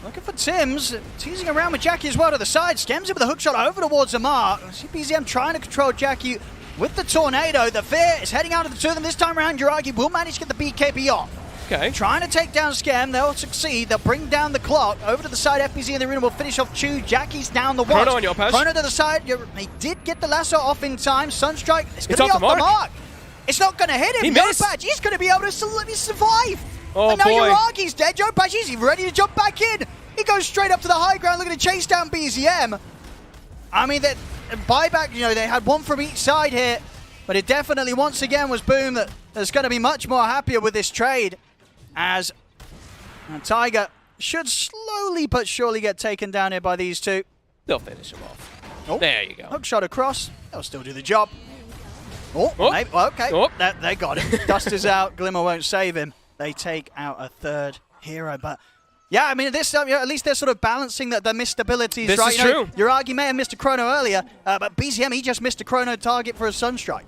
Speaker 15: Looking for Tims, teasing around with Jackie as well to the side. Skems him with a hook shot over towards Amar. See BZM trying to control Jackie with the Tornado. The fear is heading out of the two of them this time around. Yuragi will manage to get the BKB off.
Speaker 16: Okay.
Speaker 15: Trying to take down Skem. They'll succeed. They'll bring down the clock. Over to the side, FBZ in the arena will finish off Chu. Jackie's down the watch.
Speaker 16: Chrono on Yopaj.
Speaker 15: Chrono to the side. He did get the lasso off in time. Sunstrike is going to be off the mark. It's not going to hit him.
Speaker 16: He missed.
Speaker 15: Yopaj, he's going to be able to survive.
Speaker 16: Oh,
Speaker 15: and now
Speaker 16: boy.
Speaker 15: Yuragi's dead. Yopaj is ready to jump back in. He goes straight up to the high ground looking to chase down BZM. I mean, that buyback, they had one from each side here. But it definitely, once again, was Boom that's going to be much more happier with this trade. As Tiger should slowly but surely get taken down here by these two.
Speaker 16: They'll finish him off.
Speaker 15: Oh,
Speaker 16: there you go.
Speaker 15: Hook shot across. They'll still do the job. Maybe, okay. They got him. Dust is out. Glimmer won't save him. They take out a third hero, but yeah, I mean, this time, at least they're sort of balancing the missed abilities,
Speaker 16: this
Speaker 15: right?
Speaker 16: Is true.
Speaker 15: Yuragi may have missed a Chrono earlier, but BZM, he just missed a Chrono target for a Sunstrike.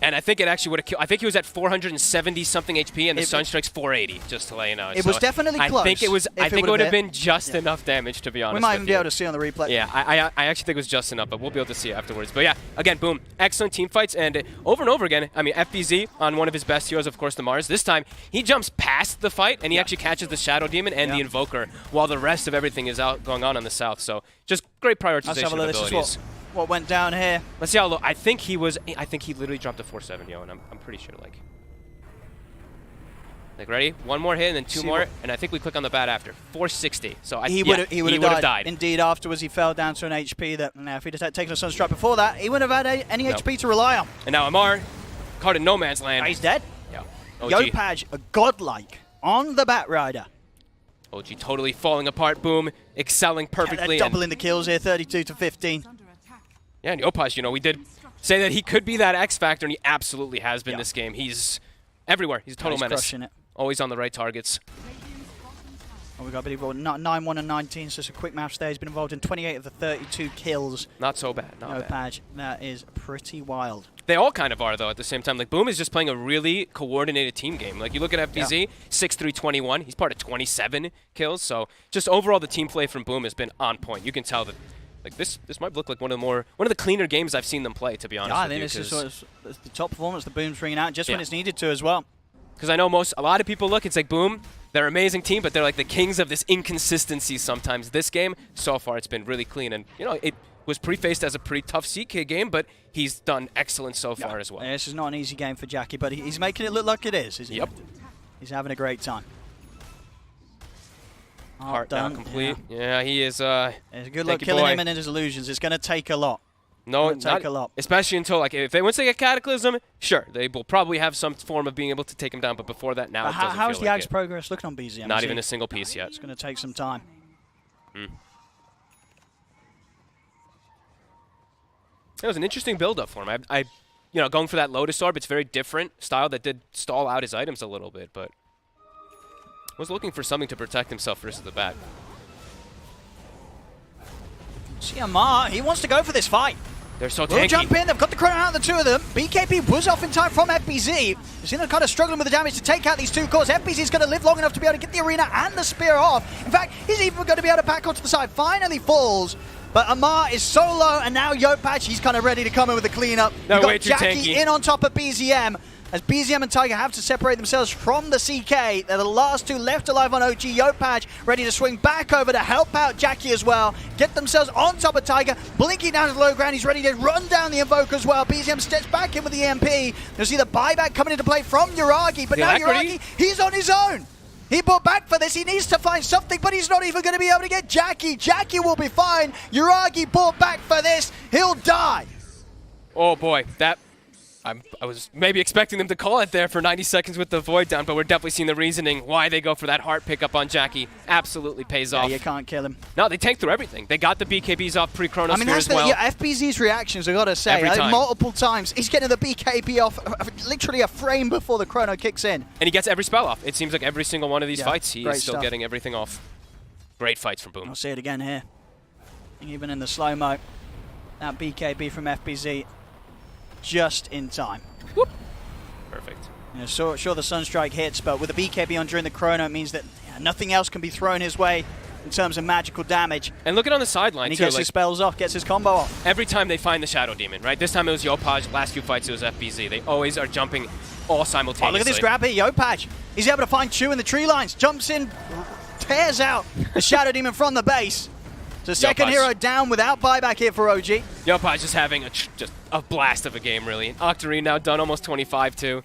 Speaker 16: And I think it actually would have killed. I think he was at 470-something HP, and the Sunstrike's 480, just to let you know.
Speaker 15: It was definitely close.
Speaker 16: I think it was. I think it would have been just enough damage, to be honest.
Speaker 15: We might even be able to see on the replay.
Speaker 16: Yeah, I actually think it was just enough, but we'll be able to see it afterwards. But yeah, again, Boom, excellent team fights, and over and over again. I mean, FBZ on one of his best heroes, of course, the Mars. This time, he jumps past the fight, and he actually catches the Shadow Demon and the Invoker, while the rest of everything is going on the south. So just great prioritization of abilities.
Speaker 15: What went down here?
Speaker 16: Let's see how low. I think he literally dropped a 470, and I'm pretty sure, like ready? One more hit and then two more, and I think we click on the bat after. 460. So he would have died.
Speaker 15: Indeed, afterwards he fell down to an HP that now if he'd taken a Sunstrike before that, he wouldn't have had any HP to rely on.
Speaker 16: And now Amar, caught in no man's land.
Speaker 15: He's dead.
Speaker 16: Yeah.
Speaker 15: Yopaj, a godlike on the Bat Rider.
Speaker 16: OG totally falling apart. Boom, excelling perfectly.
Speaker 15: Doubling the kills here, 32 to 15.
Speaker 16: Yeah, and Yopaj, we did say that he could be that X factor, and he absolutely has been this game. He's everywhere. He's a total menace.
Speaker 15: Crushing it.
Speaker 16: Always on the right targets.
Speaker 15: Oh, we got to believe 9-1 and 19, so it's a quick maths there. He's been involved in 28 of the 32 kills.
Speaker 16: Not so bad. Not
Speaker 15: bad. That is pretty wild.
Speaker 16: They all kind of are, though, at the same time. Like, Boom is just playing a really coordinated team game. Like, you look at FBZ, 6-3-21. He's part of 27 kills. So, just overall, the team play from Boom has been on point. You can tell that, like, this might look like one of the cleaner games I've seen them play, to be honest with you.
Speaker 15: I think this is the top performance the Boom's bringing out just when it's needed to as well.
Speaker 16: Because I know a lot of people look, it's like Boom, they're an amazing team, but they're like the kings of this inconsistency sometimes. This game, so far, it's been really clean. And, it was prefaced as a pretty tough CK game, but he's done excellent so far as well.
Speaker 15: Yeah, this is not an easy game for Jackie, but he's making it look like it is.
Speaker 16: Yep.
Speaker 15: He's having a great time.
Speaker 16: Heart now
Speaker 15: done,
Speaker 16: complete. Yeah, he is.
Speaker 15: It's a good luck killing him and his illusions. It's going to take a lot.
Speaker 16: No,
Speaker 15: It's gonna take a lot.
Speaker 16: Especially until like if they once they get Cataclysm, sure they will probably have some form of being able to take him down. But before that, now it doesn't
Speaker 15: How's
Speaker 16: feel
Speaker 15: the
Speaker 16: like
Speaker 15: Ag's
Speaker 16: it.
Speaker 15: progress looking on BZM?
Speaker 16: Not even a single piece yet.
Speaker 15: It's going to take some time.
Speaker 16: It was an interesting build-up for him. I, you know, going for that Lotus Orb, it's very different style that did stall out his items a little bit, but was looking for something to protect himself versus the back.
Speaker 15: See Amar, he wants to go for this fight.
Speaker 16: They're so
Speaker 15: We'll
Speaker 16: tanky.
Speaker 15: jump in. They've got the chrono out of the two of them. BKB was off in time from FBZ. Zeno kind of struggling with the damage to take out these two cores. FBZ is going to live long enough to be able to get the arena and the spear off. In fact, he's even going to be able to back onto the side. Finally falls. But Amar is so low, and now Yopatch, he's kind of ready to come in with the cleanup.
Speaker 16: No,
Speaker 15: You've got
Speaker 16: way too
Speaker 15: Jackie
Speaker 16: tanky.
Speaker 15: in on top of BZM. As BZM and Tiger have to separate themselves from the CK. They're the last two left alive on OG. Yopatch ready to swing back over to help out Jackie as well. Get themselves on top of Tiger. Blinking down to the low ground. He's ready to run down the Invoker as well. BZM steps back in with the EMP. You'll see the buyback coming into play from Uragi. But
Speaker 16: The
Speaker 15: now
Speaker 16: alacrity.
Speaker 15: Uragi, he's on his own. He bought back for this. He needs to find something, but he's not even going to be able to get Jackie. Jackie will be fine. Uragi bought back for this. He'll die.
Speaker 16: Oh boy, that I was maybe expecting them to call it there for 90 seconds with the Void down, but we're definitely seeing the reasoning why they go for that heart pickup on Jackie. Absolutely pays off.
Speaker 15: You can't kill him.
Speaker 16: No, they tanked through everything. They got the BKBs off pre-Chrono
Speaker 15: I mean,
Speaker 16: Sphere
Speaker 15: that's
Speaker 16: as well.
Speaker 15: FBZ's reactions, I've got to say.
Speaker 16: Every time.
Speaker 15: Multiple times. He's getting the BKB off literally a frame before the chrono kicks in.
Speaker 16: And he gets every spell off. It seems like every single one of these
Speaker 15: Yeah,
Speaker 16: fights, he
Speaker 15: great
Speaker 16: is still
Speaker 15: stuff.
Speaker 16: getting everything off. Great fights from Boom.
Speaker 15: I'll see it again here. Even in the slow-mo. That BKB from FBZ just in time.
Speaker 16: Perfect.
Speaker 15: You know, sure the Sunstrike hits, but with the BKB on during the chrono, it means that nothing else can be thrown his way in terms of magical damage.
Speaker 16: And look at on the sideline,
Speaker 15: And he
Speaker 16: too.
Speaker 15: gets his spells off, gets his combo off.
Speaker 16: Every time they find the Shadow Demon, right? This time it was Yopaj. Last few fights it was FBZ. They always are jumping all simultaneously.
Speaker 15: Oh, look at this grab here, Yopaj. He's able to find Chu in the tree lines, jumps in, tears out the Shadow Demon from the base. So second
Speaker 16: Yopaj.
Speaker 15: hero down without buyback here for OG.
Speaker 16: Yopaj just having just a blast of a game, really. Octarine now done almost 25 too.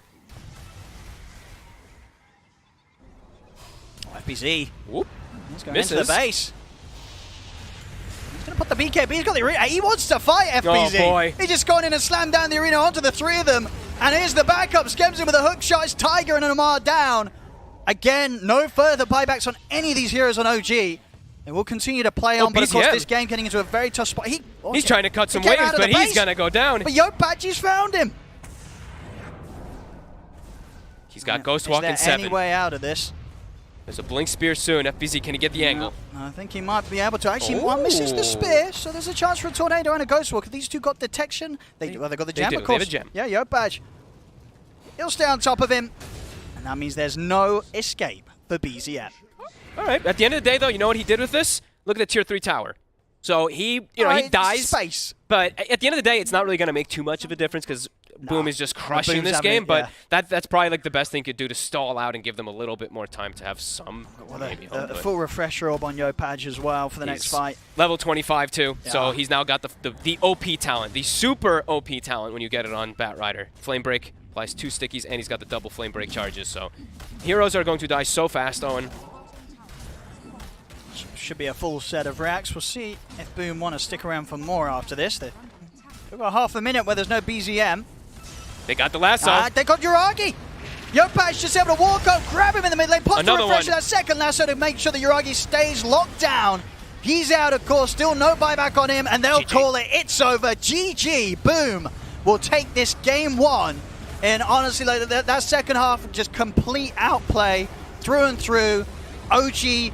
Speaker 15: FBZ.
Speaker 16: Whoop.
Speaker 15: He's going
Speaker 16: Misses.
Speaker 15: into the base. He's going to put the BKB. He's got the arena. He wants to fight FBZ.
Speaker 16: Oh, boy.
Speaker 15: He's just gone in and slammed down the arena onto the three of them. And here's the backup. Skems in with a hook shot. It's Tiger and Amar down. Again, no further buybacks on any of these heroes on OG. They will continue to play on, but of course
Speaker 16: BZM.
Speaker 15: this game getting into a very tough spot.
Speaker 16: He's trying to cut some
Speaker 15: came
Speaker 16: waves,
Speaker 15: out of
Speaker 16: but
Speaker 15: the
Speaker 16: he's
Speaker 15: base.
Speaker 16: going to go down.
Speaker 15: But Yopatchi's found him.
Speaker 16: He's got Ghost
Speaker 15: Is
Speaker 16: Walk
Speaker 15: there
Speaker 16: in 7.
Speaker 15: any way out of this?
Speaker 16: There's a Blink Spear soon. FBZ, can he get the angle?
Speaker 15: I think he might be able to. Actually, one misses the spear, so there's a chance for a tornado and a ghost walk. If these two got detection, they got the
Speaker 16: They
Speaker 15: gem,
Speaker 16: do.
Speaker 15: of
Speaker 16: They
Speaker 15: course.
Speaker 16: have a gem.
Speaker 15: Yeah, Yopaj. He'll stay on top of him, and that means there's no escape for BZM.
Speaker 16: All right. At the end of the day, though, you know what he did with this? Look at the Tier 3 tower. So he, you know, he dies.
Speaker 15: Space.
Speaker 16: But at the end of the day, it's not really going to make too much of a difference because Boom is just crushing
Speaker 15: Boom's
Speaker 16: this
Speaker 15: having
Speaker 16: game.
Speaker 15: it,
Speaker 16: But
Speaker 15: yeah.
Speaker 16: that's probably like the best thing he could do to stall out and give them a little bit more time to have some maybe home.
Speaker 15: A
Speaker 16: But
Speaker 15: full refresher orb on Yopaj as well for the next
Speaker 16: he's
Speaker 15: fight.
Speaker 16: Level 25 too. So
Speaker 15: Yeah.
Speaker 16: he's now got the OP talent, the super OP talent when you get it on Bat Rider. Flame Break applies 2 stickies, and he's got the double Flame Break charges. So heroes are going to die so fast, Owen.
Speaker 15: Should be a full set of racks. We'll see if Boom want to stick around for more after this. They've got half a minute where there's no BZM.
Speaker 16: They got the lasso.
Speaker 15: They got Uragi. Yopaj just able to walk up, grab him in the mid lane, pop the
Speaker 16: Another
Speaker 15: refresher,
Speaker 16: one.
Speaker 15: that second lasso to make sure that Uragi stays locked down. He's out, of course, still no buyback on him, and they'll call it. It's over. GG. Boom will take this game 1. And honestly, like that second half, just complete outplay through and through. OG,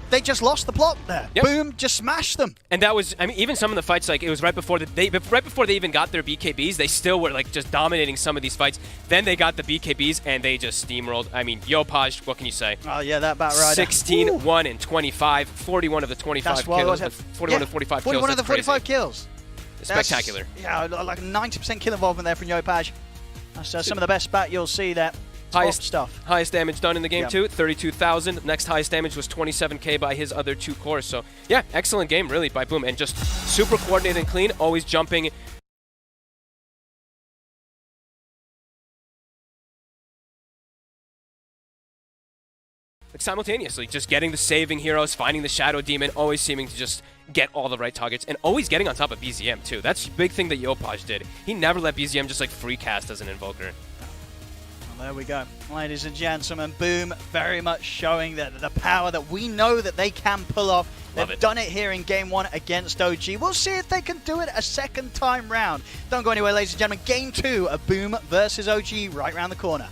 Speaker 15: they just lost the plot there.
Speaker 16: Yep.
Speaker 15: Boom just smashed them.
Speaker 16: And that was, I mean, even some of the fights, like it was right before they even got their BKBs, they still were like just dominating some of these fights. Then they got the BKBs and they just steamrolled. I mean, Yopaj, what can you say?
Speaker 15: Oh yeah, that Bat Rider.
Speaker 16: 16, 1, and 25, 41 of the 25
Speaker 15: That's what
Speaker 16: kills.
Speaker 15: was it?
Speaker 16: 41 of the 45 kills.
Speaker 15: 41 of the
Speaker 16: That's
Speaker 15: 45
Speaker 16: crazy.
Speaker 15: kills.
Speaker 16: Spectacular.
Speaker 15: Yeah, like a 90% kill involvement there from Yopaj. That's some of the best bat you'll see there. Top stuff.
Speaker 16: Highest damage done in the game
Speaker 15: Yep.
Speaker 16: too, 32,000. Next highest damage was 27k by his other 2 cores. So yeah, excellent game really by Boom, and just super coordinated and clean, always jumping. like simultaneously, just getting the saving heroes, finding the Shadow Demon, always seeming to just get all the right targets, and always getting on top of BZM too. That's a big thing that Yopaj did. He never let BZM just like free cast as an Invoker.
Speaker 15: Well, there we go. Ladies and gentlemen, Boom very much showing that the power that we know that they can pull off. They've done it here in Game 1 against OG. We'll see if they can do it a second time round. Don't go anywhere, ladies and gentlemen. Game 2 of Boom versus OG right around the corner.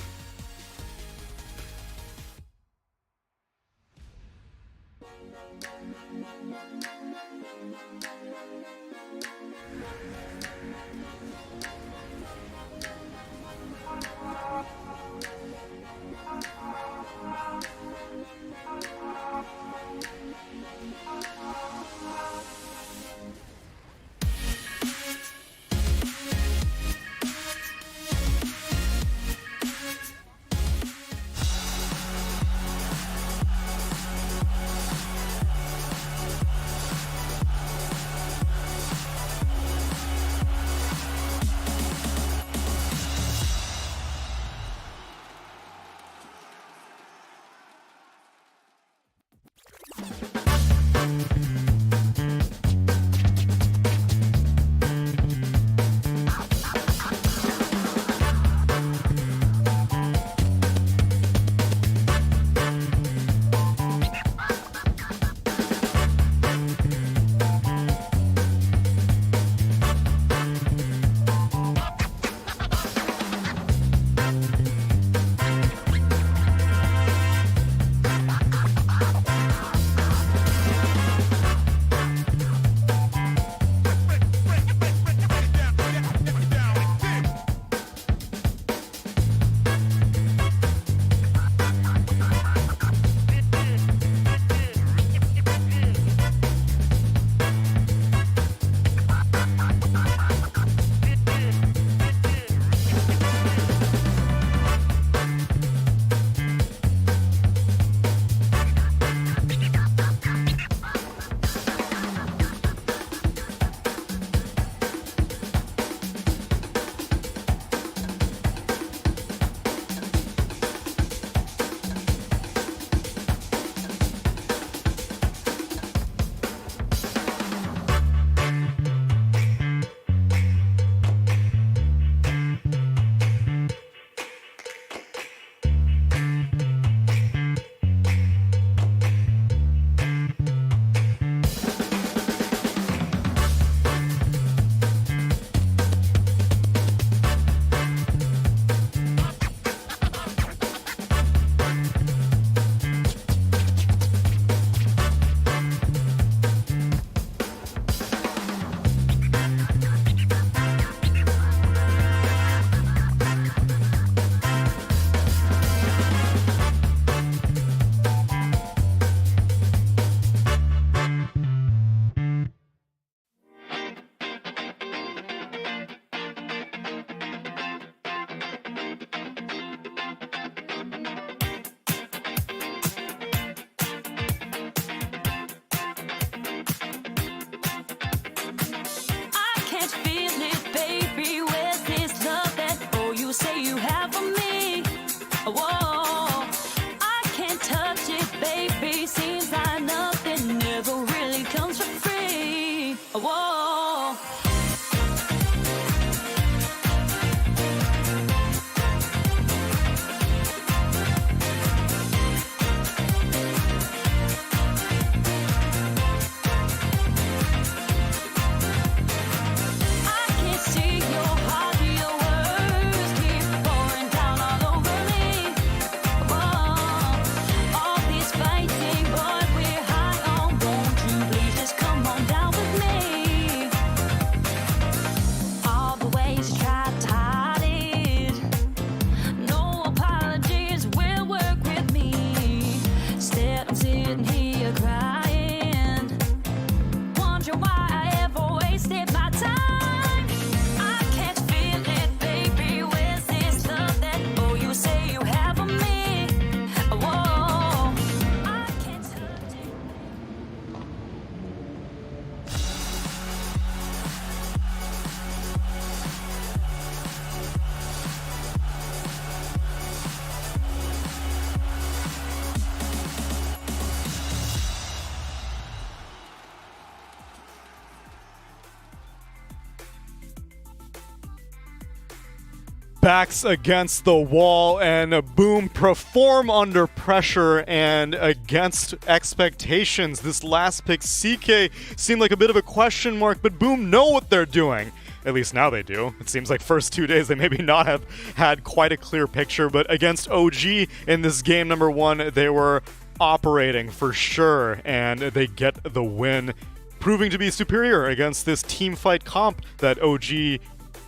Speaker 7: backs against the wall, and Boom perform under pressure and against expectations. This last pick, CK, seemed like a bit of a question mark, but Boom know what they're doing. At least now they do. It seems like first 2 days they maybe not have had quite a clear picture, but against OG in this game number 1, they were operating for sure, and they get the win, proving to be superior against this team fight comp that OG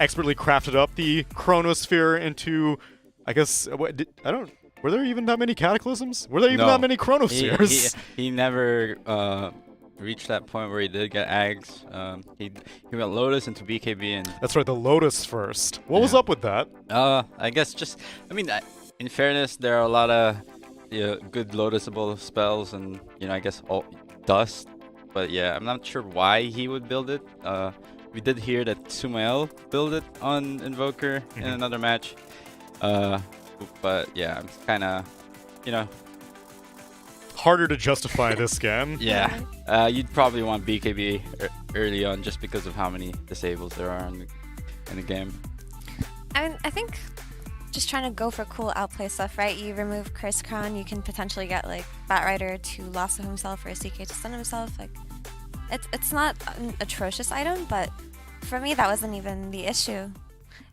Speaker 7: expertly crafted up the Chronosphere into, I guess, were there even that many Cataclysms? Were there even that many Chronospheres?
Speaker 13: He never reached that point where he did get Ags. He went Lotus into BKB and...
Speaker 7: That's right, the Lotus first. What was up with that?
Speaker 13: I guess just... I mean, in fairness, there are a lot of good Lotusable spells and, I guess all Dust. But yeah, I'm not sure why he would build it. We did hear that Sumael built it on Invoker in another match. But yeah, it's kind of,
Speaker 7: harder to justify this game.
Speaker 13: Yeah, you'd probably want BKB early on just because of how many disables there are in the game.
Speaker 8: I think just trying to go for cool outplay stuff, right? You remove Curse Crown, you can potentially get like Batrider to lasso himself or CK to stun himself. Like, it's not an atrocious item, but for me that wasn't even the issue.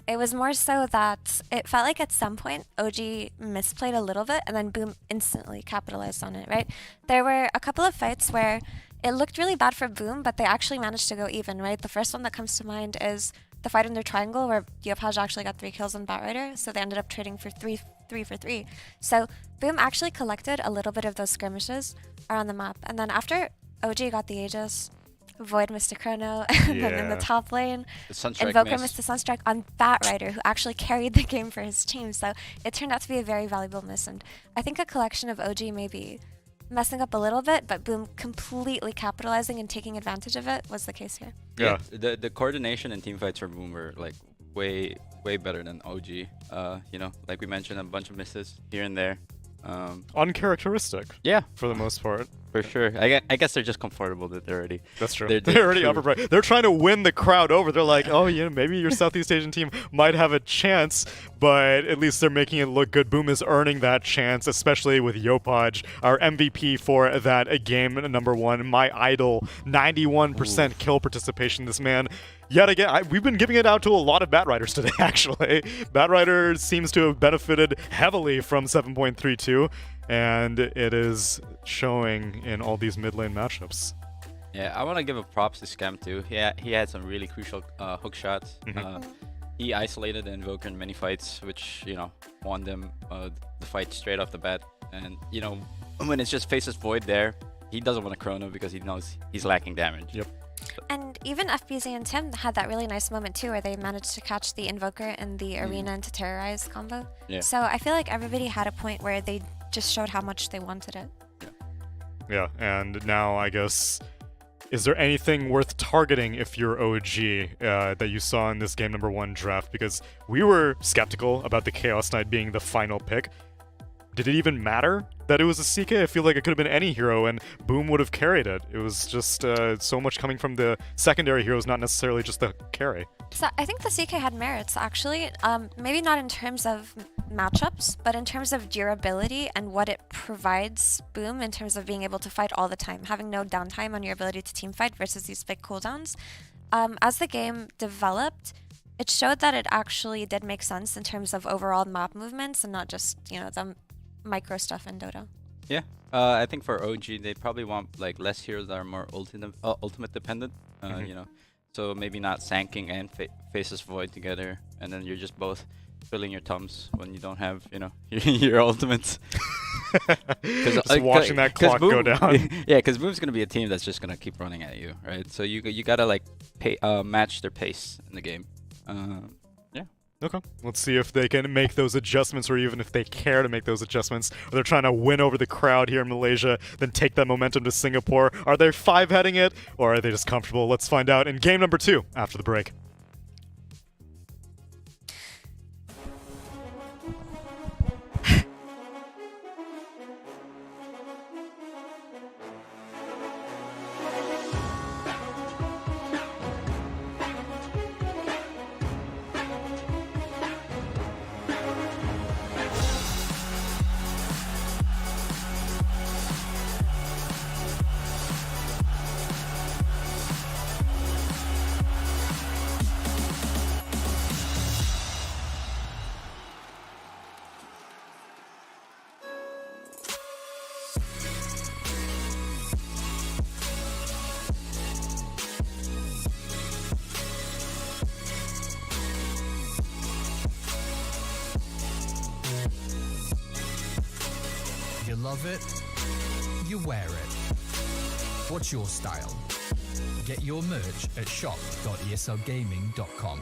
Speaker 8: It was more so that it felt like at some point OG misplayed a little bit and then Boom instantly capitalized on it, right? There were a couple of fights where it looked really bad for Boom, but they actually managed to go even, right? The first one that comes to mind is the fight in their triangle where Yopaj actually got 3 kills on Batrider, so they ended up trading for 3 for 3. So Boom actually collected a little bit of those skirmishes around the map, and then after OG got the Aegis, Void Mr. Chrono, and then in the top lane, Invoker missed the Sunstrike on Batrider, who actually carried the game for his team. So it turned out to be a very valuable miss, and I think a collection of OG maybe messing up a little bit, but Boom completely capitalizing and taking advantage of it was the case here.
Speaker 13: Yeah, the coordination and team fights for Boom were like way better than OG. Like we mentioned, a bunch of misses here and there.
Speaker 7: Uncharacteristic.
Speaker 13: Yeah,
Speaker 7: for the most part.
Speaker 13: For sure. I guess they're just comfortable that they're already...
Speaker 7: That's true. They're already upper. They're trying to win the crowd over. They're like, oh, maybe your Southeast Asian team might have a chance, but at least they're making it look good. Boom is earning that chance, especially with Yopaj, our MVP for that game number 1. My idol, 91% kill participation. This man, yet again, we've been giving it out to a lot of Batriders today, actually. Batrider seems to have benefited heavily from 7.32. And it is showing in all these mid lane matchups.
Speaker 13: Yeah, I want to give a props to Scam too. He had some really crucial hook shots. He isolated the Invoker in many fights, which won them the fight straight off the bat. And when it's just Faceless Void there, he doesn't want to Chrono because he knows he's lacking damage.
Speaker 7: Yep.
Speaker 8: And even FBZ and Tim had that really nice moment too, where they managed to catch the Invoker in the arena into Terrorize combo.
Speaker 13: Yeah.
Speaker 8: So I feel like everybody had a point where they just showed how much they wanted it.
Speaker 7: Yeah, and now I guess, is there anything worth targeting if you're OG that you saw in this game number 1 draft? Because we were skeptical about the Chaos Knight being the final pick. Did it even matter that it was a CK? I feel like it could have been any hero and Boom would have carried it. It was just so much coming from the secondary heroes, not necessarily just the carry.
Speaker 8: So I think the CK had merits, actually. Maybe not in terms of matchups, but in terms of durability and what it provides Boom in terms of being able to fight all the time, having no downtime on your ability to team fight versus these big cooldowns. As the game developed, it showed that it actually did make sense in terms of overall map movements and not just, the micro stuff in Dota.
Speaker 13: Yeah, I think for OG, they probably want like less heroes that are more ultimate dependent, so maybe not Sanking and Faceless Void together, and then you're just both filling your tums when you don't have, your ultimates.
Speaker 7: Just watching that clock go down.
Speaker 13: Yeah, because Boom's going to be a team that's just going to keep running at you, right? So you got to like match their pace in the game. Yeah.
Speaker 7: Okay. Let's see if they can make those adjustments, or even if they care to make those adjustments. Or they're trying to win over the crowd here in Malaysia, then take that momentum to Singapore. Are they 5-heading it, or are they just comfortable? Let's find out in game number 2 after the break.
Speaker 12: You love it, you wear it. What's your style? Get your merch at shop.eslgaming.com.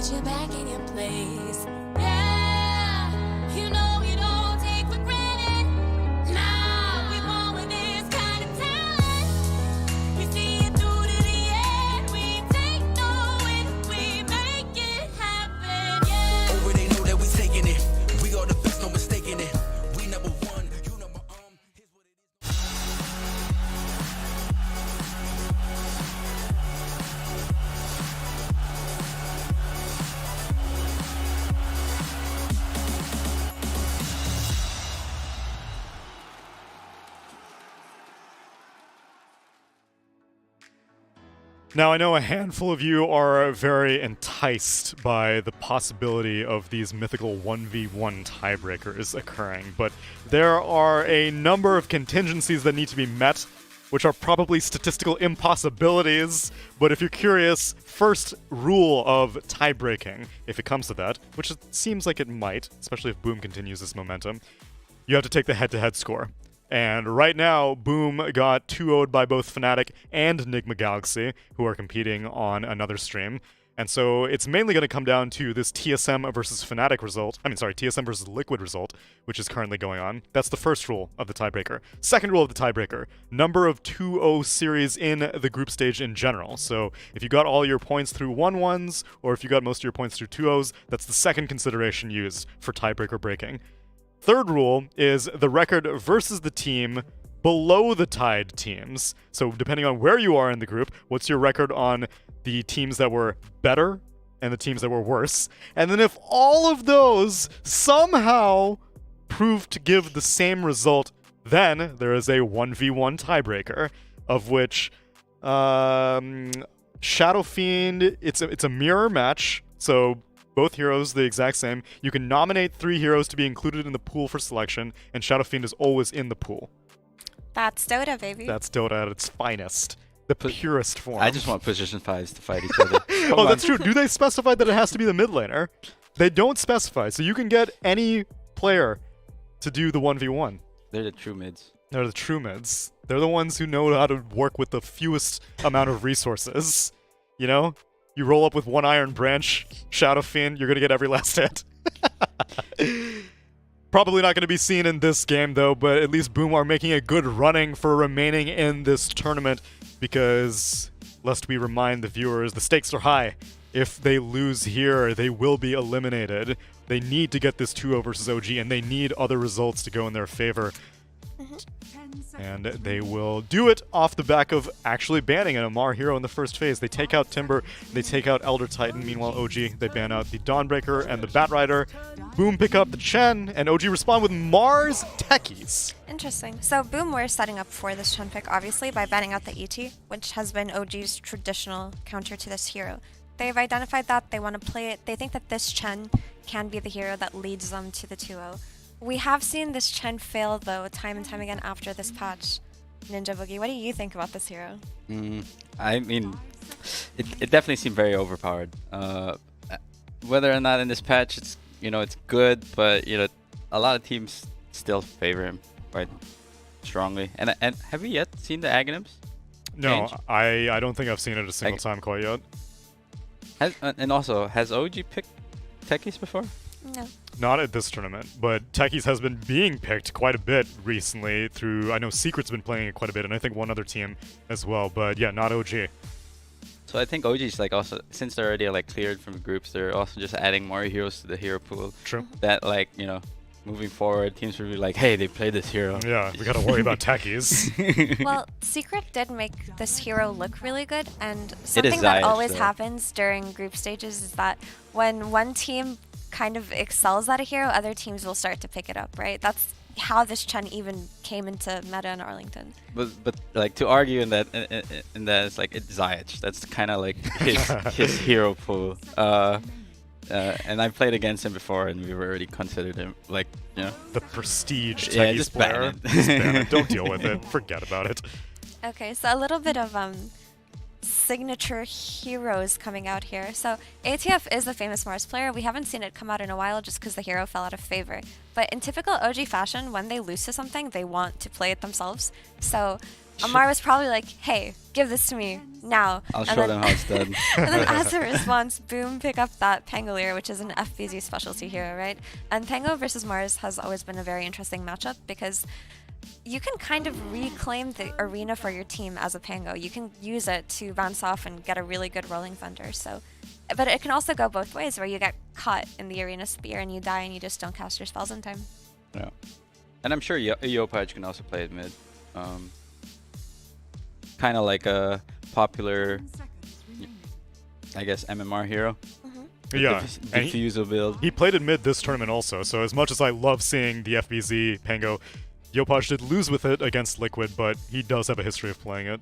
Speaker 18: put you back in your place. Yeah, you know you don't take for granted. Nah, we born with this kind of talent. We see it through to the end. We take no win, we make it happen. Yeah.
Speaker 19: Over they know that we taking it. We are the best, no mistaking it. We number one, you number here's what it is.
Speaker 7: Now, I know a handful of you are very enticed by the possibility of these mythical 1v1 tiebreakers occurring, but there are a number of contingencies that need to be met, which are probably statistical impossibilities. But if you're curious, first rule of tiebreaking, if it comes to that, which it seems like it might, especially if Boom continues this momentum, you have to take the head-to-head score. And right now, Boom got 2-0'd by both Fnatic and Nigma Galaxy, who are competing on another stream. And so it's mainly going to come down to this TSM versus Fnatic result. TSM versus Liquid result, which is currently going on. That's the first rule of the tiebreaker. Second rule of the tiebreaker, number of 2-0 series in the group stage in general. So if you got all your points through 1-1s, or if you got most of your points through 2-0s, that's the second consideration used for tiebreaker breaking. Third rule is the record versus the team below the tied teams. So depending on where you are in the group, what's your record on the teams that were better and the teams that were worse? And then if all of those somehow prove to give the same result, then there is a 1v1 tiebreaker, of which Shadow Fiend, it's a mirror match, so both heroes the exact same. You can nominate 3 heroes to be included in the pool for selection, and Shadow Fiend is always in the pool.
Speaker 8: That's Dota, baby.
Speaker 7: That's Dota at its finest. The purest form.
Speaker 13: I just want position 5s to fight each other.
Speaker 7: Oh, that's true. Do they specify that it has to be the mid laner? They don't specify, so you can get any player to do the 1v1.
Speaker 13: They're the true mids.
Speaker 7: They're the true mids. They're the ones who know how to work with the fewest amount of resources. You know? You roll up with 1 Iron Branch, Shadow Fiend, you're gonna get every last hit. Probably not gonna be seen in this game though, but at least Boom are making a good running for remaining in this tournament because, lest we remind the viewers, the stakes are high. If they lose here, they will be eliminated. They need to get this 2-0 versus OG, and they need other results to go in their favor. And they will do it off the back of actually banning an Amar hero in the first phase. They take out Timber, they take out Elder Titan. Meanwhile, OG, they ban out the Dawnbreaker and the Batrider. Boom pick up the Chen, and OG respond with Mars Techies.
Speaker 8: Interesting. So Boom were setting up for this Chen pick, obviously, by banning out the ET, which has been OG's traditional counter to this hero. They've identified that, they want to play it, they think that this Chen can be the hero that leads them to the 2-0. We have seen this Chen fail, though, time and time again after this patch. Ninja Boogie, what do you think about this hero?
Speaker 13: I mean, it definitely seemed very overpowered. Whether or not in this patch it's it's good, but a lot of teams still favor him quite strongly. And have we yet seen the Aghanims?
Speaker 7: No, I don't think I've seen it a single time quite yet.
Speaker 13: And also, has OG picked Techies before?
Speaker 8: No.
Speaker 7: Not at this tournament, but Techies has been being picked quite a bit recently through, I know Secret's been playing it quite a bit, and I think one other team as well, but yeah, not OG.
Speaker 13: So I think OG's also, since they're already cleared from groups, they're also just adding more heroes to the hero pool.
Speaker 7: True.
Speaker 13: That moving forward, teams will be like, hey, they played this hero.
Speaker 7: Yeah, we gotta worry about Techies.
Speaker 8: Well, Secret did make this hero look really good, and something that always happens during group stages is that when one team kind of excels at a hero, other teams will start to pick it up, right? That's how this Chen even came into meta in Arlington.
Speaker 13: But to argue in that it's it's Zayach. That's kind of his hero pool. And I played against him before, and we've already considered him
Speaker 7: the prestige
Speaker 13: yeah,
Speaker 7: Techies
Speaker 13: just
Speaker 7: player.
Speaker 13: ban it.
Speaker 7: Just ban it. Don't deal with it. Forget about it.
Speaker 8: Okay, so a little bit of signature heroes coming out here. So ATF is a famous Mars player. We haven't seen it come out in a while just because the hero fell out of favor. But in typical OG fashion, when they lose to something, they want to play it themselves. So Amar was probably like, hey, give this to me now.
Speaker 13: I'll show them how it's done.
Speaker 8: And then as a response, Boom pick up that Pangolier, which is an FBZ specialty hero, right? And Pango versus Mars has always been a very interesting matchup because you can kind of reclaim the arena for your team as a Pango. You can use it to bounce off and get a really good rolling thunder. So, but it can also go both ways, where you get caught in the arena spear and you die and you just don't cast your spells in time.
Speaker 13: Yeah, and I'm sure Yopaj can also play it mid. Kind of like a popular, I guess, MMR hero.
Speaker 7: Yeah,
Speaker 13: diffusal build.
Speaker 7: He played in mid this tournament also, so as much as I love seeing the FBZ Pango, Yopaj did lose with it against Liquid, but he does have a history of playing it.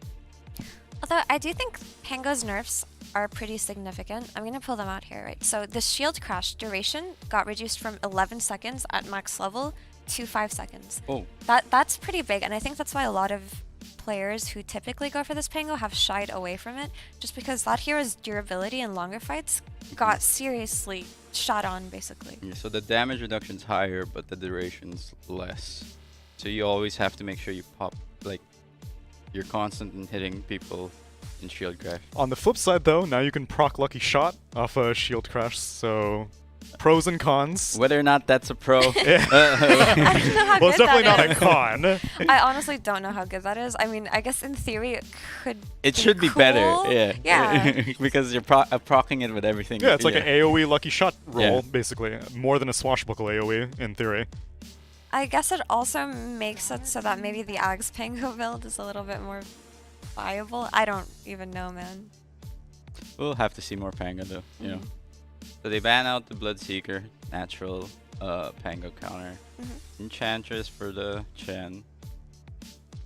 Speaker 8: Although I do think Pango's nerfs are pretty significant. I'm going to pull them out here, right? So the shield crash duration got reduced from 11 seconds at max level to 5 seconds.
Speaker 13: Oh.
Speaker 8: That's pretty big, and I think that's why a lot of players who typically go for this Pango have shied away from it, just because that hero's durability in longer fights got seriously shot on, basically.
Speaker 13: Yeah, so the damage reduction's higher, but the duration's less. So you always have to make sure you pop, you're constant in hitting people in shield crash.
Speaker 7: On the flip side, though, now you can proc Lucky Shot off a shield crash, so pros and cons.
Speaker 13: Whether or not that's a pro.
Speaker 8: I don't know how
Speaker 7: well, it's
Speaker 8: good
Speaker 7: definitely
Speaker 8: that
Speaker 7: not
Speaker 8: is.
Speaker 7: a con.
Speaker 8: I honestly don't know how good that is. I mean, I guess in theory it could
Speaker 13: It should be better, yeah.
Speaker 8: Yeah.
Speaker 13: Because you're proccing it with everything.
Speaker 7: Yeah, it's like an AoE Lucky Shot roll,
Speaker 13: Yeah.
Speaker 7: basically. More than a swashbuckle AoE, in theory.
Speaker 8: I guess it also makes it so that maybe the Ags Pango build is a little bit more viable. I don't even know, man.
Speaker 13: We'll have to see more Pango though, you know. So they ban out the Bloodseeker, natural Pango counter. Enchantress for the Chen.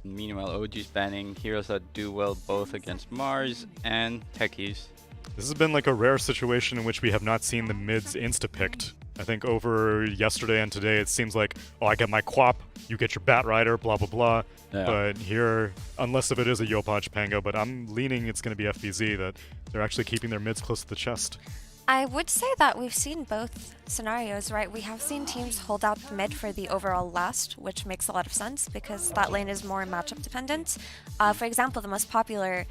Speaker 13: Meanwhile, OG's banning heroes that do well both against Mars and Techies.
Speaker 7: This has been like a rare situation in which we have not seen the mids insta-picked. I think over yesterday and today it seems like, oh, I get my Quap, you get your Bat Rider, blah blah blah.
Speaker 13: Yeah.
Speaker 7: But here, unless if it is a Yopaj Pango, but I'm leaning it's going to be FBZ, that they're actually keeping their mids close to the chest.
Speaker 8: I would say that we've seen both scenarios, right? We have seen teams hold out the mid for the overall last, which makes a lot of sense because that lane is more matchup dependent. For example, the most popular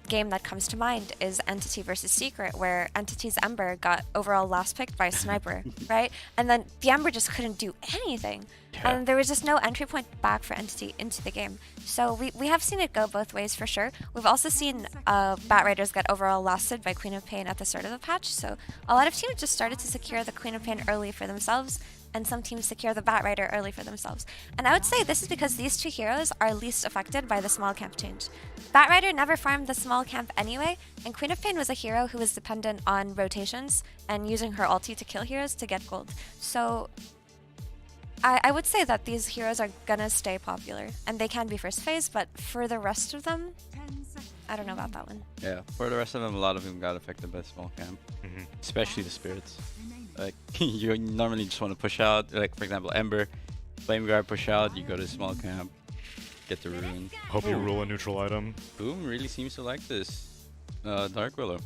Speaker 8: game that comes to mind is Entity versus Secret, where Entity's Ember got overall last picked by a sniper, right? And then the Ember just couldn't do anything. And there was just no entry point back for Entity into the game. So we have seen it go both ways for sure. We've also seen Bat Riders get overall lasted by Queen of Pain at the start of the patch. So a lot of teams just started to secure the Queen of Pain early for themselves, and some teams secure the Bat Rider early for themselves. And I would say this is because these two heroes are least affected by the small camp change. Bat Rider never farmed the small camp anyway, and Queen of Pain was a hero who was dependent on rotations and using her ulti to kill heroes to get gold. So I would say that these heroes are gonna stay popular, and they can be first phase, but for the rest of them, I don't know about that one.
Speaker 13: Yeah, for the rest of them, a lot of them got affected by small camp, especially the spirits. Like you normally just want to push out, like for example, Ember, Flame Guard push out, you go to small camp, get the rune.
Speaker 7: Hope you rule a neutral item.
Speaker 13: Boom really seems to like this Dark Willow.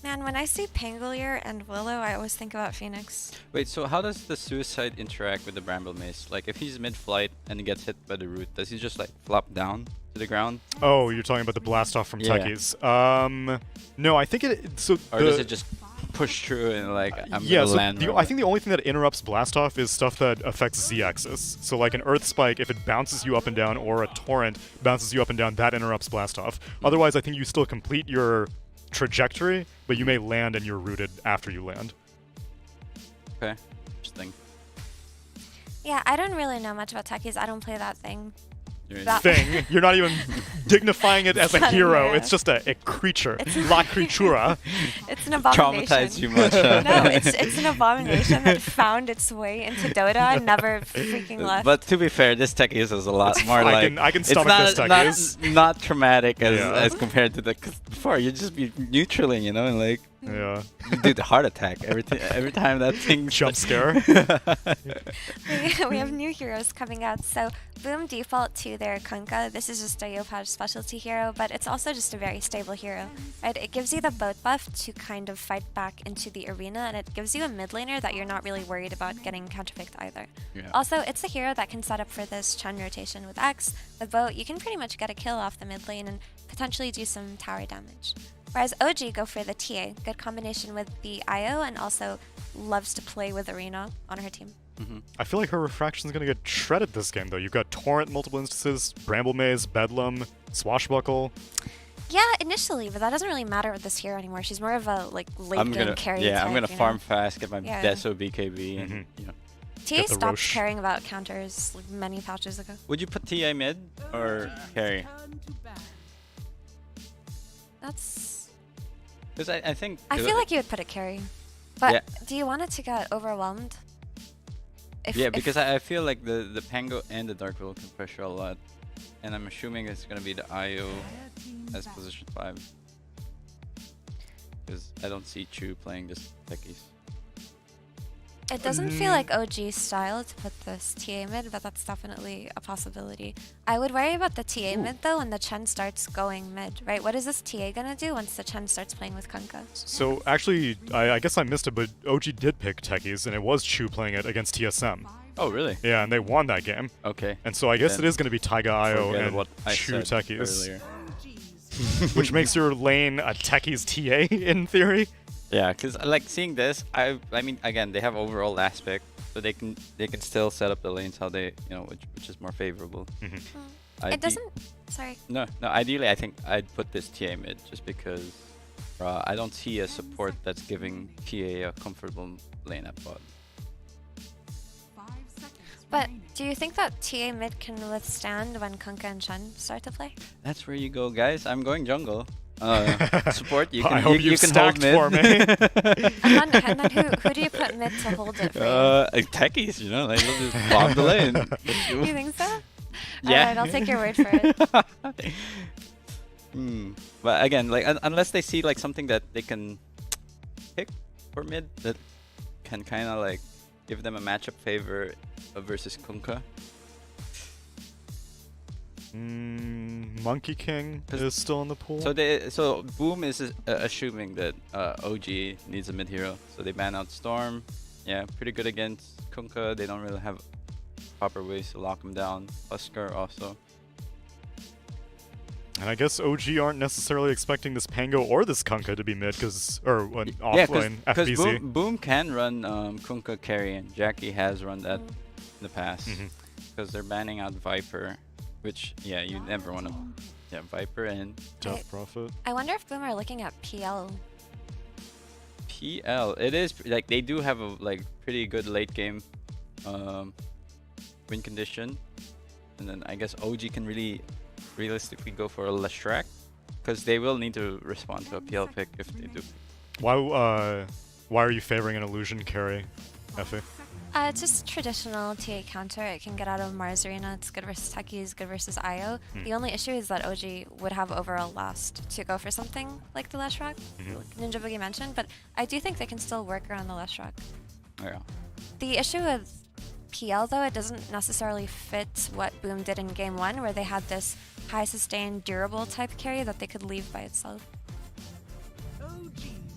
Speaker 8: Man, when I see Pangolier and Willow, I always think about Phoenix.
Speaker 13: Wait, so how does the Suicide interact with the Bramble Mace? Like if he's mid-flight and he gets hit by the root, does he just like flop down to the ground?
Speaker 7: Oh, you're talking about the blast off from Techies. No, I think it. So
Speaker 13: or does it just push through and like I'm
Speaker 7: yeah,
Speaker 13: gonna
Speaker 7: so
Speaker 13: land?
Speaker 7: I think the only thing that interrupts blast off is stuff that affects Z-axis. So like an Earth Spike, if it bounces you up and down, or a Torrent bounces you up and down, that interrupts blast off. Otherwise, I think you still complete your trajectory, but you may land and you're rooted after you land.
Speaker 13: Okay, interesting.
Speaker 8: Yeah, I don't really know much about Techies. I don't play that thing.
Speaker 7: Thing. You're not even dignifying it as a
Speaker 8: not a
Speaker 7: hero.
Speaker 8: hero.
Speaker 7: It's just a creature.
Speaker 8: It's
Speaker 7: La Creatura.
Speaker 8: It's an abomination.
Speaker 13: Traumatized you much, huh?
Speaker 8: No, it's an abomination that found its way into Dota and never freaking left.
Speaker 13: But to be fair, this Techies is a lot more like
Speaker 7: I can
Speaker 13: it's
Speaker 7: stomach this Techies.
Speaker 13: not traumatic as
Speaker 7: Yeah.
Speaker 13: as compared to the 'cause before. You just be neutraling, you know, and like
Speaker 7: yeah,
Speaker 13: you do the heart attack every time that thing
Speaker 7: jump scare.
Speaker 8: We have new heroes coming out. So Boom default to their Kunkka. This is just a Yopaj specialty hero, but it's also just a very stable hero. Right? It gives you the boat buff to kind of fight back into the arena, and it gives you a mid laner that you're not really worried about getting counterpicked either.
Speaker 13: Yeah.
Speaker 8: Also, it's a hero that can set up for this Chen rotation with X. The boat, you can pretty much get a kill off the mid lane and potentially do some tower damage. Whereas OG go for the TA, good combination with the IO, and also loves to play with Arena on her team.
Speaker 7: I feel like her refraction's gonna get shredded this game though. You've got Torrent multiple instances, Bramble Maze, Bedlam, Swashbuckle.
Speaker 8: Yeah, initially, but that doesn't really matter with this hero anymore. She's more of a like late game carry type,
Speaker 13: I'm gonna
Speaker 8: you
Speaker 13: farm
Speaker 8: know?
Speaker 13: fast, get my
Speaker 8: Yeah.
Speaker 13: Deso BKB, and you know.
Speaker 8: TA stopped caring about counters like many patches ago.
Speaker 13: Would you put TA mid or carry?
Speaker 8: That's.
Speaker 13: Because I think
Speaker 8: I feel like you would put it carry, but
Speaker 13: Yeah.
Speaker 8: do you want it to get overwhelmed?
Speaker 13: yeah, because I feel like the Pango and the Dark Willow can pressure a lot, and I'm assuming it's gonna be the IO as position 5. Because I don't see Chu playing this Techies.
Speaker 8: It doesn't feel like OG style to put this TA mid, but that's definitely a possibility. I would worry about the TA mid though when the Chen starts going mid, right? What is this TA gonna do once the Chen starts playing with Kunkka?
Speaker 7: So actually, I guess I missed it, but OG did pick Techies, and it was Chu playing it against TSM.
Speaker 13: Oh, really?
Speaker 7: Yeah, and they won that game.
Speaker 13: Okay.
Speaker 7: And so I guess
Speaker 13: Then
Speaker 7: it is going to be Taiga IO
Speaker 13: forget
Speaker 7: and
Speaker 13: what I
Speaker 7: Chu
Speaker 13: said
Speaker 7: Techies.
Speaker 13: earlier.
Speaker 7: Which makes your lane a Techies TA in theory.
Speaker 13: Yeah, because like seeing this, I mean, again, they have overall last pick, so they can still set up the lanes how they, you know, which is more favorable.
Speaker 8: It doesn't. Sorry.
Speaker 13: No. Ideally, I think I'd put this TA mid just because I don't see a support that's giving TA a comfortable lane at bot.
Speaker 8: But do you think that TA mid can withstand when Kunkka and Chen start to play?
Speaker 13: That's where you go, guys. I'm going jungle. Support, you
Speaker 7: I
Speaker 13: can,
Speaker 7: hope
Speaker 13: you can hold
Speaker 7: stacked
Speaker 13: mid.
Speaker 7: for me.
Speaker 8: And then who do you put mid to hold it for you?
Speaker 13: Techies, you know, like they'll just bomb the lane.
Speaker 8: You think so?
Speaker 13: Yeah.
Speaker 8: Alright, I'll take your word for it.
Speaker 13: But again, like unless they see like something that they can pick for mid that can kind of like give them a matchup favor versus Kunkka.
Speaker 7: Monkey King is still in the pool.
Speaker 13: So Boom is assuming that OG needs a mid hero, so they ban out Storm. Yeah, pretty good against Kunkka. They don't really have proper ways to lock him down. Husker also.
Speaker 7: And I guess OG aren't necessarily expecting this Pango or this Kunkka to be mid, because offlane
Speaker 13: because
Speaker 7: FBZ.
Speaker 13: Boom can run Kunkka carry, and Jackie has run that in the past. Because they're banning out Viper, which you never want to. Yeah, Viper and
Speaker 7: Death Prophet.
Speaker 8: I wonder if Boom are looking at PL.
Speaker 13: PL, it is like they do have a like pretty good late game win condition, and then I guess OG can really realistically go for a Leshrac, because they will need to respond to a PL pick if they do.
Speaker 7: Why are you favoring an illusion carry, Effie?
Speaker 8: It's just traditional TA counter. It can get out of Mars Arena. It's good versus Techies, good versus IO. The only issue is that OG would have overall lost to go for something like the Leshrac, Ninja Boogie mentioned, but I do think they can still work around the Leshrac.
Speaker 13: Yeah.
Speaker 8: The issue with PL, though, it doesn't necessarily fit what Boom did in Game 1, where they had this high sustained durable type carry that they could leave by itself.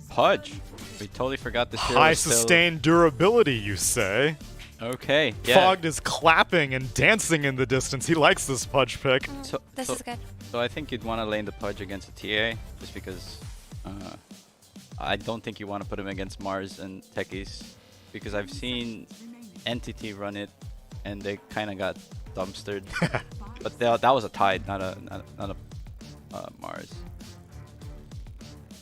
Speaker 13: Pudge. We totally forgot this hero.
Speaker 7: High
Speaker 13: is still-
Speaker 7: sustained durability, you say?
Speaker 13: Okay. Yeah.
Speaker 7: Fogged is clapping and dancing in the distance. He likes this Pudge pick.
Speaker 8: This is good.
Speaker 13: So I think you'd want to lane the Pudge against a TA, just because I don't think you want to put him against Mars and Techies, because I've seen Entity run it and they kind of got dumpstered. But that was a Tide, not a Mars.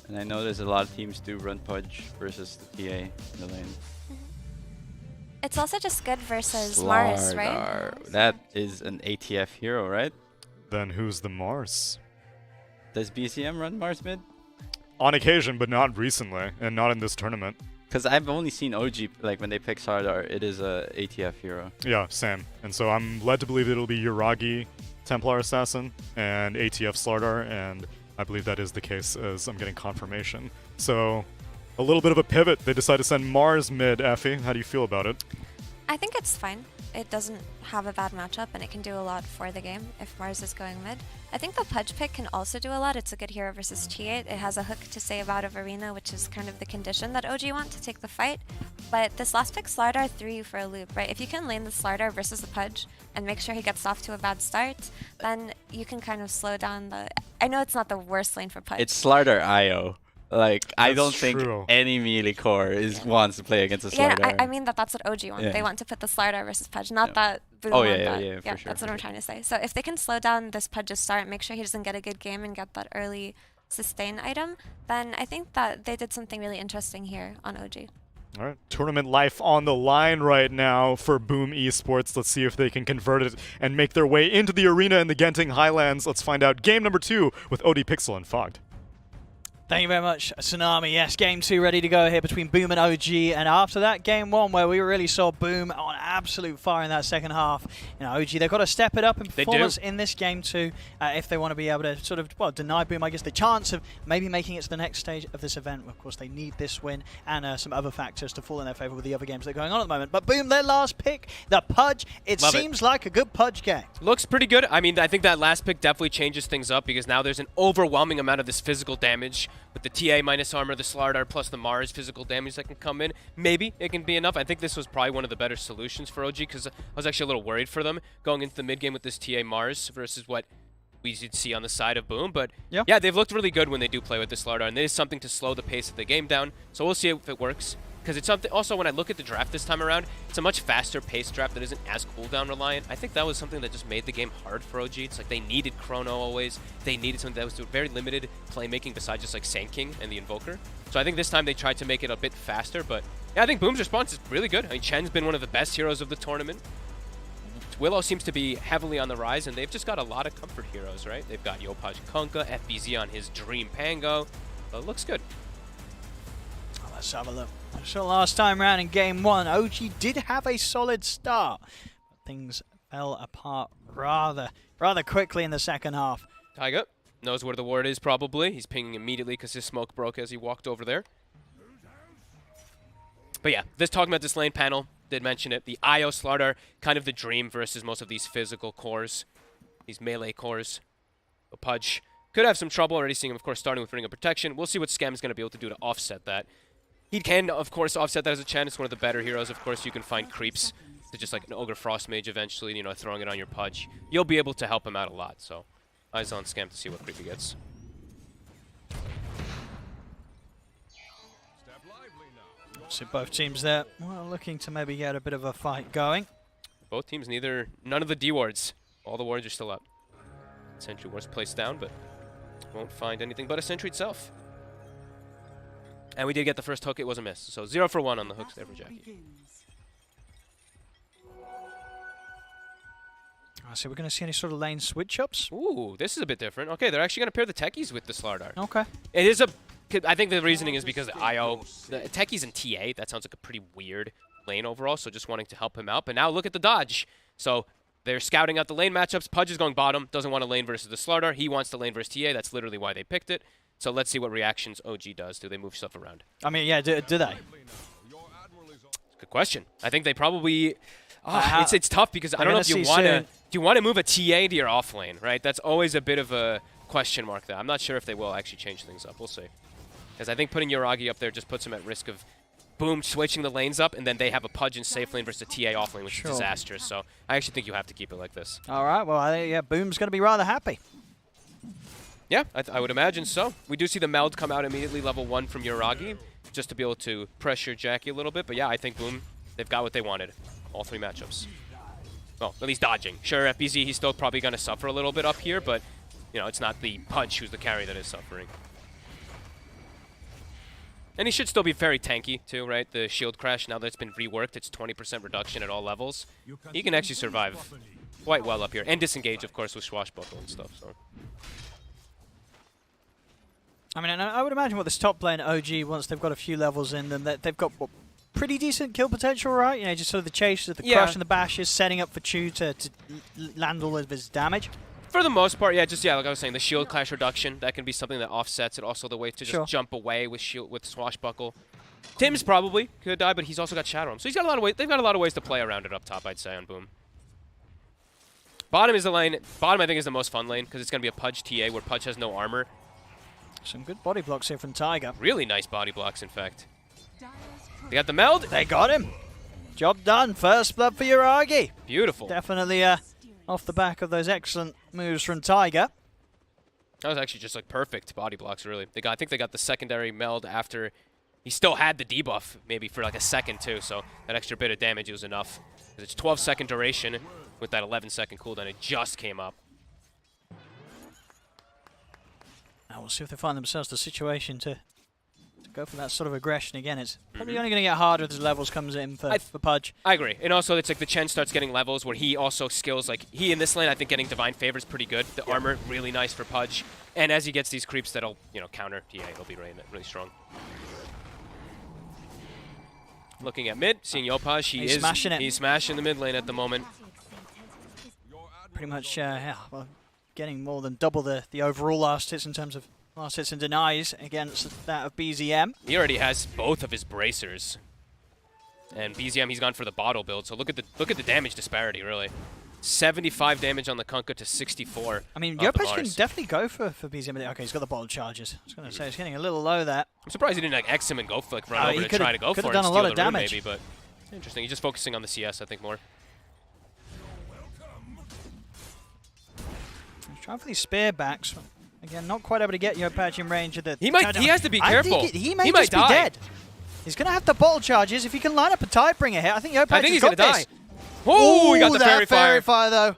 Speaker 13: And I know there's a lot of teams do run Pudge versus the TA in the lane.
Speaker 8: It's also just good versus Mars, right?
Speaker 13: Slardar. That is an ATF hero, right?
Speaker 7: Then who's the Mars?
Speaker 13: Does BCM run Mars mid?
Speaker 7: On occasion, but not recently, and not in this tournament.
Speaker 13: Because I've only seen OG, like when they pick Slardar, it is a ATF hero.
Speaker 7: Yeah, same. And so I'm led to believe that it'll be Yuragi, Templar Assassin, and ATF Slardar, and I believe that is the case as I'm getting confirmation. So a little bit of a pivot. They decide to send Mars mid, Effie. How do you feel about it?
Speaker 8: I think it's fine. It doesn't have a bad matchup, and it can do a lot for the game if Mars is going mid. I think the Pudge pick can also do a lot. It's a good hero versus T8. It has a hook to save out of Arena, which is kind of the condition that OG want to take the fight. But this last pick, Slardar threw you for a loop, right? If you can lane the Slardar versus the Pudge and make sure he gets off to a bad start, then you can kind of slow down the... I know it's not the worst lane for Pudge.
Speaker 13: It's Slardar IO. Like, I
Speaker 7: That's
Speaker 13: don't
Speaker 7: true.
Speaker 13: think any melee core wants to play against a Slardar.
Speaker 8: Yeah, I mean that's what OG want.
Speaker 13: Yeah.
Speaker 8: They want to put the Slardar versus Pudge, not that Boom
Speaker 13: Oh,
Speaker 8: want
Speaker 13: yeah,
Speaker 8: that.
Speaker 13: yeah, for sure,
Speaker 8: That's
Speaker 13: for
Speaker 8: what I'm trying to say. So if they can slow down this Pudge's start, make sure he doesn't get a good game and get that early sustain item, then I think that they did something really interesting here on OG.
Speaker 7: All right, tournament life on the line right now for Boom Esports. Let's see if they can convert it and make their way into the arena in the Genting Highlands. Let's find out game number 2 with OD Pixel and Fogged.
Speaker 15: Thank you very much, Tsunami. Yes, game 2 ready to go here between Boom and OG. And after that game 1, where we really saw Boom on absolute fire in that second half, OG, they've got to step it up in performance in this game 2 if they want to be able to sort of, deny Boom, I guess, the chance of maybe making it to the next stage of this event. Of course, they need this win and some other factors to fall in their favor with the other games that are going on at the moment. But Boom, their last pick, the Pudge, it seems like a good Pudge game.
Speaker 16: Looks pretty good. I mean, I think that last pick definitely changes things up, because now there's an overwhelming amount of this physical damage with the TA minus armor, the Slardar plus the Mars physical damage that can come in. Maybe it can be enough. I think this was probably one of the better solutions for OG, because I was actually a little worried for them going into the mid game with this TA Mars versus what we should see on the side of Boom. But yeah, they've looked really good when they do play with the Slardar, and it is something to slow the pace of the game down. So we'll see if it works. Because it's something. Also, when I look at the draft this time around, it's a much faster paced draft that isn't as cooldown reliant. I think that was something that just made the game hard for OG. It's like they needed Chrono always. They needed something that was very limited playmaking besides just like Sand King and the Invoker. So I think this time they tried to make it a bit faster. But yeah, I think Boom's response is really good. I mean, Chen's been one of the best heroes of the tournament. Willow seems to be heavily on the rise, and they've just got a lot of comfort heroes, right? They've got Yopaj Kunkka, FBZ on his Dream Pango. So it looks good.
Speaker 15: Let's have a look. So last time round in game 1, OG did have a solid start. But things fell apart rather quickly in the second half.
Speaker 16: Taiga knows where the ward is probably. He's pinging immediately because his smoke broke as he walked over there. But yeah, talking about this lane panel, did mention it. The IO Slardar, kind of the dream versus most of these physical cores, these melee cores. Pudge could have some trouble, already seeing him, of course, starting with Ring of Protection. We'll see what Scam's going to be able to do to offset that. He can, of course, offset that as a Chen. It's one of the better heroes. Of course, you can find creeps to just like an Ogre Frost Mage eventually, you know, throwing it on your Pudge. You'll be able to help him out a lot, so eyes on Scam to see what creep he gets.
Speaker 15: See both teams there, well, looking to maybe get a bit of a fight going.
Speaker 16: Both teams, none of the D wards. All the wards are still up. Sentry was placed down, but won't find anything but a Sentry itself. And we did get the first hook, it was a miss. So 0 for 1 on the hooks there for Jackie.
Speaker 15: So we're going to see any sort of lane switch-ups?
Speaker 16: Ooh, this is a bit different. Okay, they're actually going to pair the techies with the Slardar.
Speaker 15: Okay.
Speaker 16: It is I think the reasoning is because the IO, the techies and TA, that sounds like a pretty weird lane overall, so just wanting to help him out. But now look at the dodge. So they're scouting out the lane matchups. Pudge is going bottom, doesn't want a lane versus the Slardar. He wants the lane versus TA. That's literally why they picked it. So let's see what reactions OG does. Do they move stuff around?
Speaker 15: I mean, yeah, do they?
Speaker 16: Good question. I think they probably... it's tough because I don't know if you want to... Do you want to move a TA to your off lane, right? That's always a bit of a question mark there. I'm not sure if they will actually change things up. We'll see. Because I think putting Yoragi up there just puts him at risk of, boom, switching the lanes up, and then they have a Pudge in safe lane versus a TA off lane, which is disastrous. So I actually think you have to keep it like this.
Speaker 15: All right, well, yeah, Boom's going to be rather happy.
Speaker 16: Yeah, I would imagine so. We do see the meld come out immediately, level 1 from Yoragi, just to be able to pressure Jackie a little bit. But yeah, I think Boom, they've got what they wanted. All 3 matchups. Well, at least dodging. Sure, FBZ, he's still probably going to suffer a little bit up here, but, you know, it's not the Pudge who's the carry that is suffering. And he should still be very tanky, too, right? The shield crash, now that it's been reworked, it's 20% reduction at all levels. He can actually survive quite well up here. And disengage, of course, with Swashbuckle and stuff, so...
Speaker 15: I mean, I would imagine what this top lane OG, once they've got a few levels in them, that they've got pretty decent kill potential, right? You know, just sort of the chases, the crush and the bashes, setting up for Chu to land all of his damage.
Speaker 16: For the most part, like I was saying, the shield clash reduction, that can be something that offsets it. Also the way to just jump away with Swashbuckle. Tim's probably could die, but he's also got Shadow Realm. So he's got a lot of ways, they've got a lot of ways to play around it up top, I'd say, on Boom. Bottom is the lane. Bottom, I think, is the most fun lane, because it's going to be a Pudge TA where Pudge has no armor.
Speaker 15: Some good body blocks here from Tiger.
Speaker 16: Really nice body blocks, in fact. They got the meld.
Speaker 15: They got him. Job done. First blood for Yoragi.
Speaker 16: Beautiful.
Speaker 15: Definitely off the back of those excellent moves from Tiger.
Speaker 16: That was actually just like perfect body blocks, really. I think they got the secondary meld after he still had the debuff, maybe for like a second too. So that extra bit of damage was enough. It's 12-second duration with that 11-second cooldown. It just came up.
Speaker 15: Now we'll see if they find themselves the situation to go for that sort of aggression again. It's probably only going to get harder as levels comes in for Pudge.
Speaker 16: I agree. And also, it's like the Chen starts getting levels where he also skills, like, he in this lane, I think getting Divine Favor is pretty good. The armor, really nice for Pudge. And as he gets these creeps that'll, you know, counter TA, he'll be really strong. Looking at mid, seeing Yopaj, he's smashing it. He's smashing the mid lane at the moment.
Speaker 15: Pretty much, well, getting more than double the overall last hits in terms of last hits and denies against that of BZM.
Speaker 16: He already has both of his bracers. And BZM, he's gone for the bottle build. So look at the damage disparity, really. 75 damage on the Kunkka to 64.
Speaker 15: I mean, Yopaj can definitely go for BZM. Okay, he's got the bottle charges. I was going to say, he's getting a little low there.
Speaker 16: I'm surprised he didn't like X him and go for, like, run over to try to go for it.
Speaker 15: Could have done a lot of damage.
Speaker 16: Maybe, but interesting. He's just focusing on the CS, I think, more.
Speaker 15: He's trying for these spear backs. Again, not quite able to get Yopaj in range of the...
Speaker 16: He has to be careful.
Speaker 15: I think he may just be dead. He's going to have the bottle charges. If he can line up a Tidebringer here, I think Yopaj has got this.
Speaker 16: Oh, he got the
Speaker 15: fairy fire though.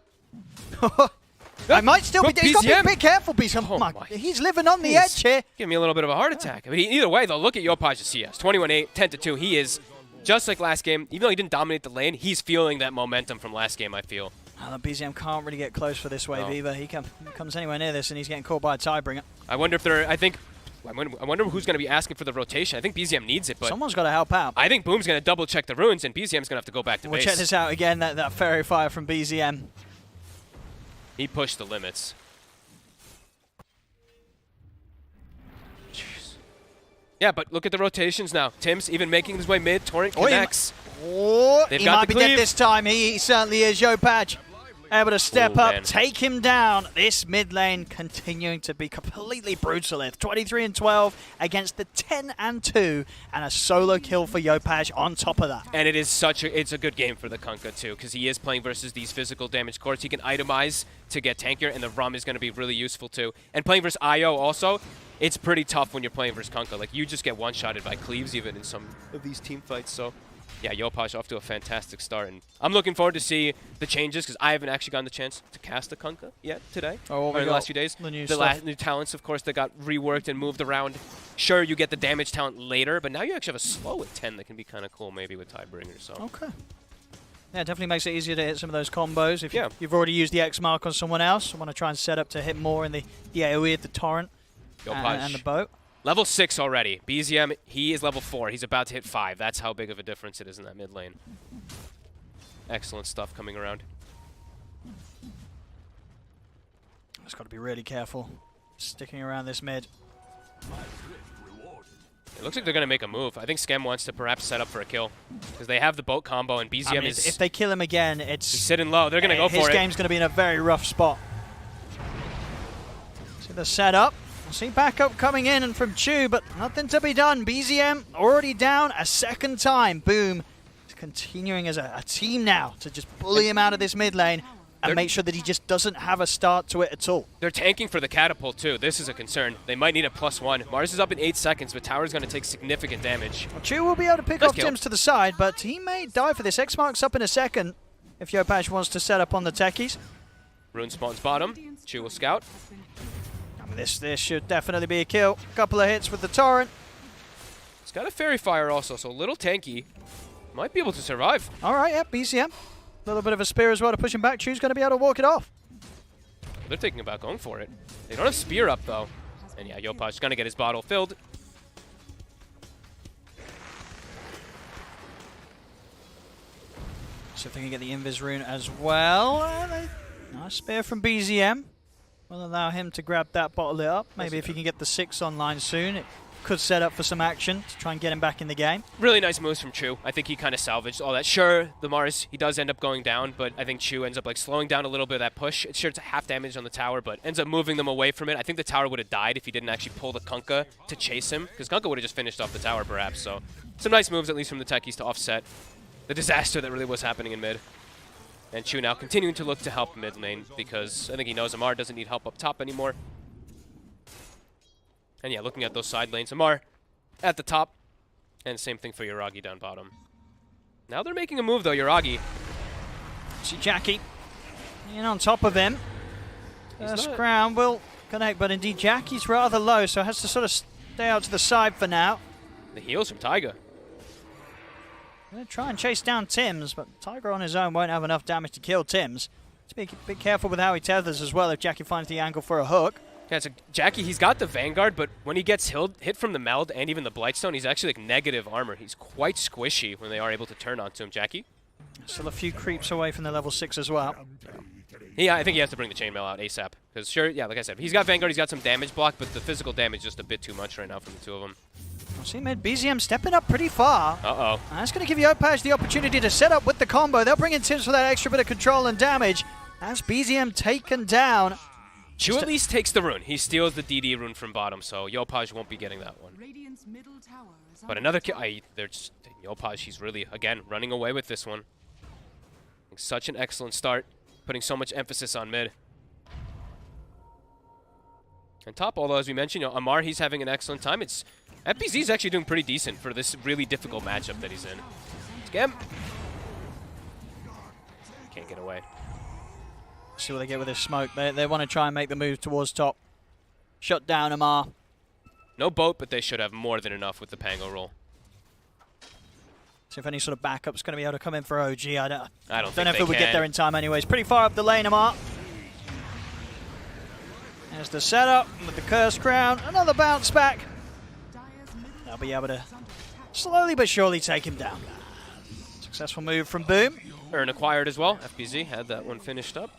Speaker 15: I might still be. He's got to be a bit careful, BZM. Oh my. He's living on the edge here.
Speaker 16: Giving me a little bit of a heart attack. I mean, either way, though, look at Yopaj's CS. 21-8, 10-2. He is just like last game. Even though he didn't dominate the lane, he's feeling that momentum from last game, I feel.
Speaker 15: BZM can't really get close for this wave either. He comes anywhere near this and he's getting caught by a Tidebringer.
Speaker 16: I wonder if they're, I wonder who's going to be asking for the rotation. I think BZM needs it, but
Speaker 15: someone's got to help out.
Speaker 16: I think Boom's going to double check the runes, and BZM's going to have to go back to
Speaker 15: We'll
Speaker 16: base.
Speaker 15: check this out again, that Fairy Fire from BZM.
Speaker 16: He pushed the limits. Jeez. Yeah, but look at the rotations now. Tim's even making his way mid. Torrent connects. They've
Speaker 15: He
Speaker 16: got
Speaker 15: might
Speaker 16: the
Speaker 15: be dead
Speaker 16: cleave.
Speaker 15: this time. He certainly is. Yopaj able to step
Speaker 16: Oh,
Speaker 15: up,
Speaker 16: man.
Speaker 15: take him down. This mid lane continuing to be completely brutal. 23-12 against the 10-2, and a solo kill for Yopaj on top of that.
Speaker 16: And it is it's a good game for the Kunkka too, because he is playing versus these physical damage cores. He can itemize to get tankier, and the Rum is going to be really useful too. And playing versus IO also, it's pretty tough when you're playing versus Kunkka. Like, you just get one-shotted by cleaves even in some of these team fights, so... Yeah, Yopaj off to a fantastic start, and I'm looking forward to see the changes, because I haven't actually gotten the chance to cast a Kunkka yet today, or in the last few days.
Speaker 15: The new
Speaker 16: new talents, of course, that got reworked and moved around. Sure, you get the damage talent later, but now you actually have a slow at 10 that can be kind of cool, maybe with Tidebringer. So.
Speaker 15: Okay. Yeah, it definitely makes it easier to hit some of those combos. If you've already used the X mark on someone else, want to try and set up to hit more in the AoE at the Torrent and the boat.
Speaker 16: Level 6 already. BZM, he is level 4. He's about to hit 5. That's how big of a difference it is in that mid lane. Excellent stuff coming around.
Speaker 15: Just got to be really careful sticking around this mid.
Speaker 16: It looks like they're going to make a move. I think Scam wants to perhaps set up for a kill, because they have the boat combo, and BZM is...
Speaker 15: If they kill him again, it's...
Speaker 16: He's sitting low. They're going to go for it.
Speaker 15: His game's going to be in a very rough spot. See the setup. See backup coming in and from Chu, but nothing to be done. BZM already down a second time. Boom. It's continuing as a team now to just bully him out of this mid lane and make sure that he just doesn't have a start to it at all.
Speaker 16: They're tanking for the catapult, too. This is a concern. They might need a +1. Mars is up in 8 seconds, but Tower's going to take significant damage.
Speaker 15: Well, Chu will be able to pick off Tims to the side, but he may die for this. X-Mark's up in a second if Yopaj wants to set up on the techies.
Speaker 16: Rune spawns bottom. Chu will scout.
Speaker 15: This should definitely be a kill. Couple of hits with the Torrent.
Speaker 16: It's got a Fairy Fire also, so a little tanky. Might be able to survive.
Speaker 15: All right, yeah, BZM. A little bit of a spear as well to push him back. Chu's going to be able to walk it off.
Speaker 16: They're thinking about going for it. They don't have Spear up, though. And yeah, Yopaj's going to get his bottle filled.
Speaker 15: See if they can get the Invis rune as well. Nice spear from BZM. Will allow him to grab that bottle lit up. Maybe if he can get the 6 online soon, it could set up for some action to try and get him back in the game.
Speaker 16: Really nice moves from Chu. I think he kind of salvaged all that. Sure, the Mars, he does end up going down, but I think Chu ends up like slowing down a little bit of that push. It's sure it's half damage on the tower, but ends up moving them away from it. I think the tower would have died if he didn't actually pull the Kunkka to chase him, because Kunkka would have just finished off the tower perhaps. So some nice moves, at least from the techies, to offset the disaster that really was happening in mid. And Chu now continuing to look to help mid lane, because I think he knows Amar doesn't need help up top anymore. And yeah, looking at those side lanes, Amar at the top, and same thing for Yuragi down bottom. Now they're making a move though, Yuragi.
Speaker 15: See Jackie in on top of him. First crown will connect, but indeed Jackie's rather low, so has to sort of stay out to the side for now.
Speaker 16: The heals from Taiga.
Speaker 15: Gonna try and chase down Tims, but Tiger on his own won't have enough damage to kill Tims. Just be a bit careful with how he tethers as well if Jackie finds the angle for a hook.
Speaker 16: Yeah, so Jackie, he's got the Vanguard, but when he gets hit from the Meld and even the Blightstone, he's actually like negative armor. He's quite squishy when they are able to turn onto him. Jackie?
Speaker 15: Still a few creeps away from the level 6 as well.
Speaker 16: Yeah, I think he has to bring the chainmail out ASAP. Because sure, yeah, like I said, he's got Vanguard, he's got some damage block, but the physical damage is just a bit too much right now from the two of them.
Speaker 15: We'll see mid BZM stepping up pretty far.
Speaker 16: Uh-oh.
Speaker 15: And that's going to give Yopaj the opportunity to set up with the combo. They'll bring in Tims for that extra bit of control and damage. As BZM taken down.
Speaker 16: Chu at least takes the rune. He steals the DD rune from bottom, so Yopaj won't be getting that one. But another kill. Yopaj, he's really, again, running away with this one. Such an excellent start, putting so much emphasis on mid. And top, although as we mentioned, Amar, he's having an excellent time. FBZ's actually doing pretty decent for this really difficult matchup that he's in. Scam. Can't get away.
Speaker 15: See what they get with this smoke. They want to try and make the move towards top. Shut down Amar.
Speaker 16: No boat, but they should have more than enough with the Pango roll.
Speaker 15: See if any sort of backup's going to be able to come in for OG. I don't
Speaker 16: think
Speaker 15: know if
Speaker 16: they
Speaker 15: it would get
Speaker 16: can.
Speaker 15: there in time anyways. Pretty far up the lane, Amar. There's the setup with the Cursed Crown. Another bounce back. They'll be able to slowly but surely take him down. Successful move from Boom.
Speaker 16: Urn acquired as well. FBZ had that one finished up.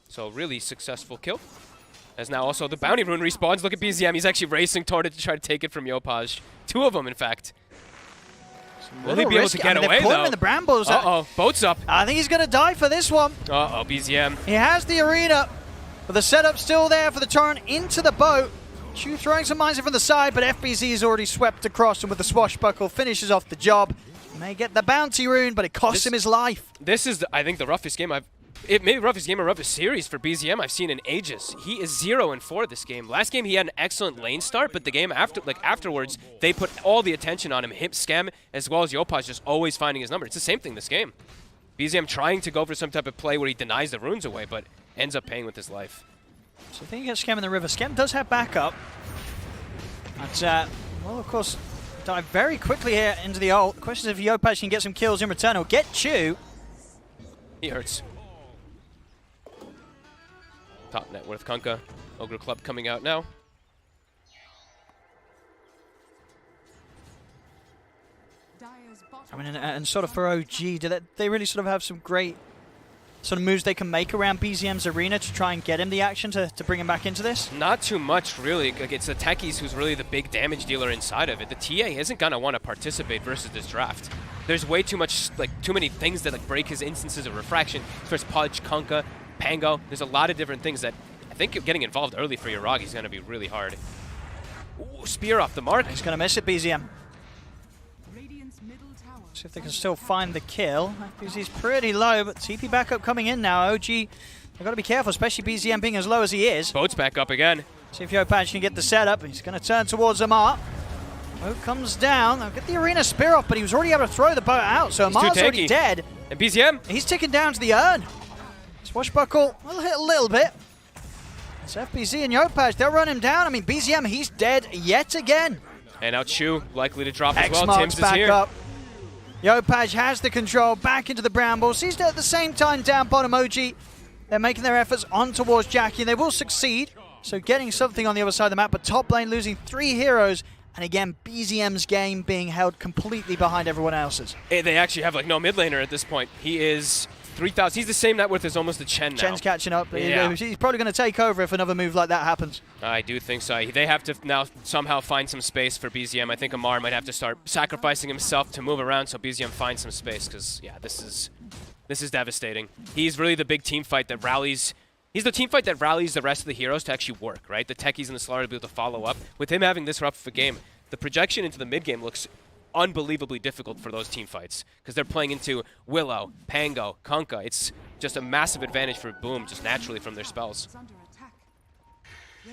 Speaker 16: So really successful kill. As now also the Bounty Rune respawns. Look at BZM. He's actually racing toward it to try to take it from Yopaj. 2 of them, in fact. Will he be able to get away,
Speaker 15: They've caught him
Speaker 16: though?
Speaker 15: in the brambles.
Speaker 16: Uh-oh. Boat's up.
Speaker 15: I think he's going to die for this one.
Speaker 16: Uh-oh, BZM.
Speaker 15: He has the arena, but the setup's still there for the turn into the boat. Chu throwing some mines in from the side, but FBZ is already swept across, and with the swashbuckle finishes off the job. May get the bounty rune, but it costs him his life.
Speaker 16: This is, I think, the roughest game it may be roughest game or roughest series for BZM I've seen in ages. He is 0-4 this game. Last game he had an excellent lane start, but the game afterwards, they put all the attention on him. Hip Scam as well as Yopaj just always finding his number. It's the same thing this game. BZM trying to go for some type of play where he denies the runes away, but ends up paying with his life.
Speaker 15: So I think he gets Scam in the river. Scam does have backup. But, well, of course, dive very quickly here into the ult. The question is if Yopaj can get some kills in return or get Chu.
Speaker 16: He hurts. Top net worth Kunkka. Ogre Club coming out now.
Speaker 15: I mean, and sort of for OG, do they really sort of have some great sort of moves they can make around BZM's arena to try and get him the action to bring him back into this?
Speaker 16: Not too much, really. Like, it's the techies who's really the big damage dealer inside of it. The TA isn't going to want to participate versus this draft. There's way too much, too many things that break his instances of refraction. First Pudge, Kunkka, Pango. There's a lot of different things that I think getting involved early for Yuragi is going to be really hard. Ooh, spear off the mark.
Speaker 15: He's going to miss it, BZM. See if they can still find the kill. He's pretty low, but TP backup coming in now. OG, they've got to be careful, especially BZM being as low as he is.
Speaker 16: Boat's back up again.
Speaker 15: See if Yopaj can get the setup. He's going to turn towards Amar. Boat comes down. They'll get the arena spear off, but he was already able to throw the boat out, so Amar's already dead.
Speaker 16: And BZM?
Speaker 15: He's ticking down to the urn. Swashbuckle will hit a little bit. It's FBZ and Yopaj, they'll run him down. I mean, BZM, he's dead yet again.
Speaker 16: And now Chu likely to drop as well.
Speaker 15: X-Mark's
Speaker 16: Tim's is
Speaker 15: back
Speaker 16: here.
Speaker 15: up. Yopaj has the control back into the brambles. He's at the same time down bottom. OG, they're making their efforts on towards Jackie, and they will succeed. So getting something on the other side of the map, but top lane losing 3 heroes. And again, BZM's game being held completely behind everyone else's.
Speaker 16: They actually have no mid laner at this point. He is 3,000. He's the same net worth as almost the Chen now.
Speaker 15: Chen's catching up.
Speaker 16: Yeah.
Speaker 15: He's probably going to take over if another move like that happens.
Speaker 16: I do think so. They have to now somehow find some space for BZM. I think Amar might have to start sacrificing himself to move around so BZM finds some space because, yeah, this is devastating. He's really the big team fight that rallies. He's the team fight that rallies the rest of the heroes to actually work, right? The techies and the Slaughter to be able to follow up. With him having this rough of a game, the projection into the mid game looks unbelievably difficult for those team fights because they're playing into Willow, Pango, Kunkka. It's just a massive advantage for Boom just naturally from their spells.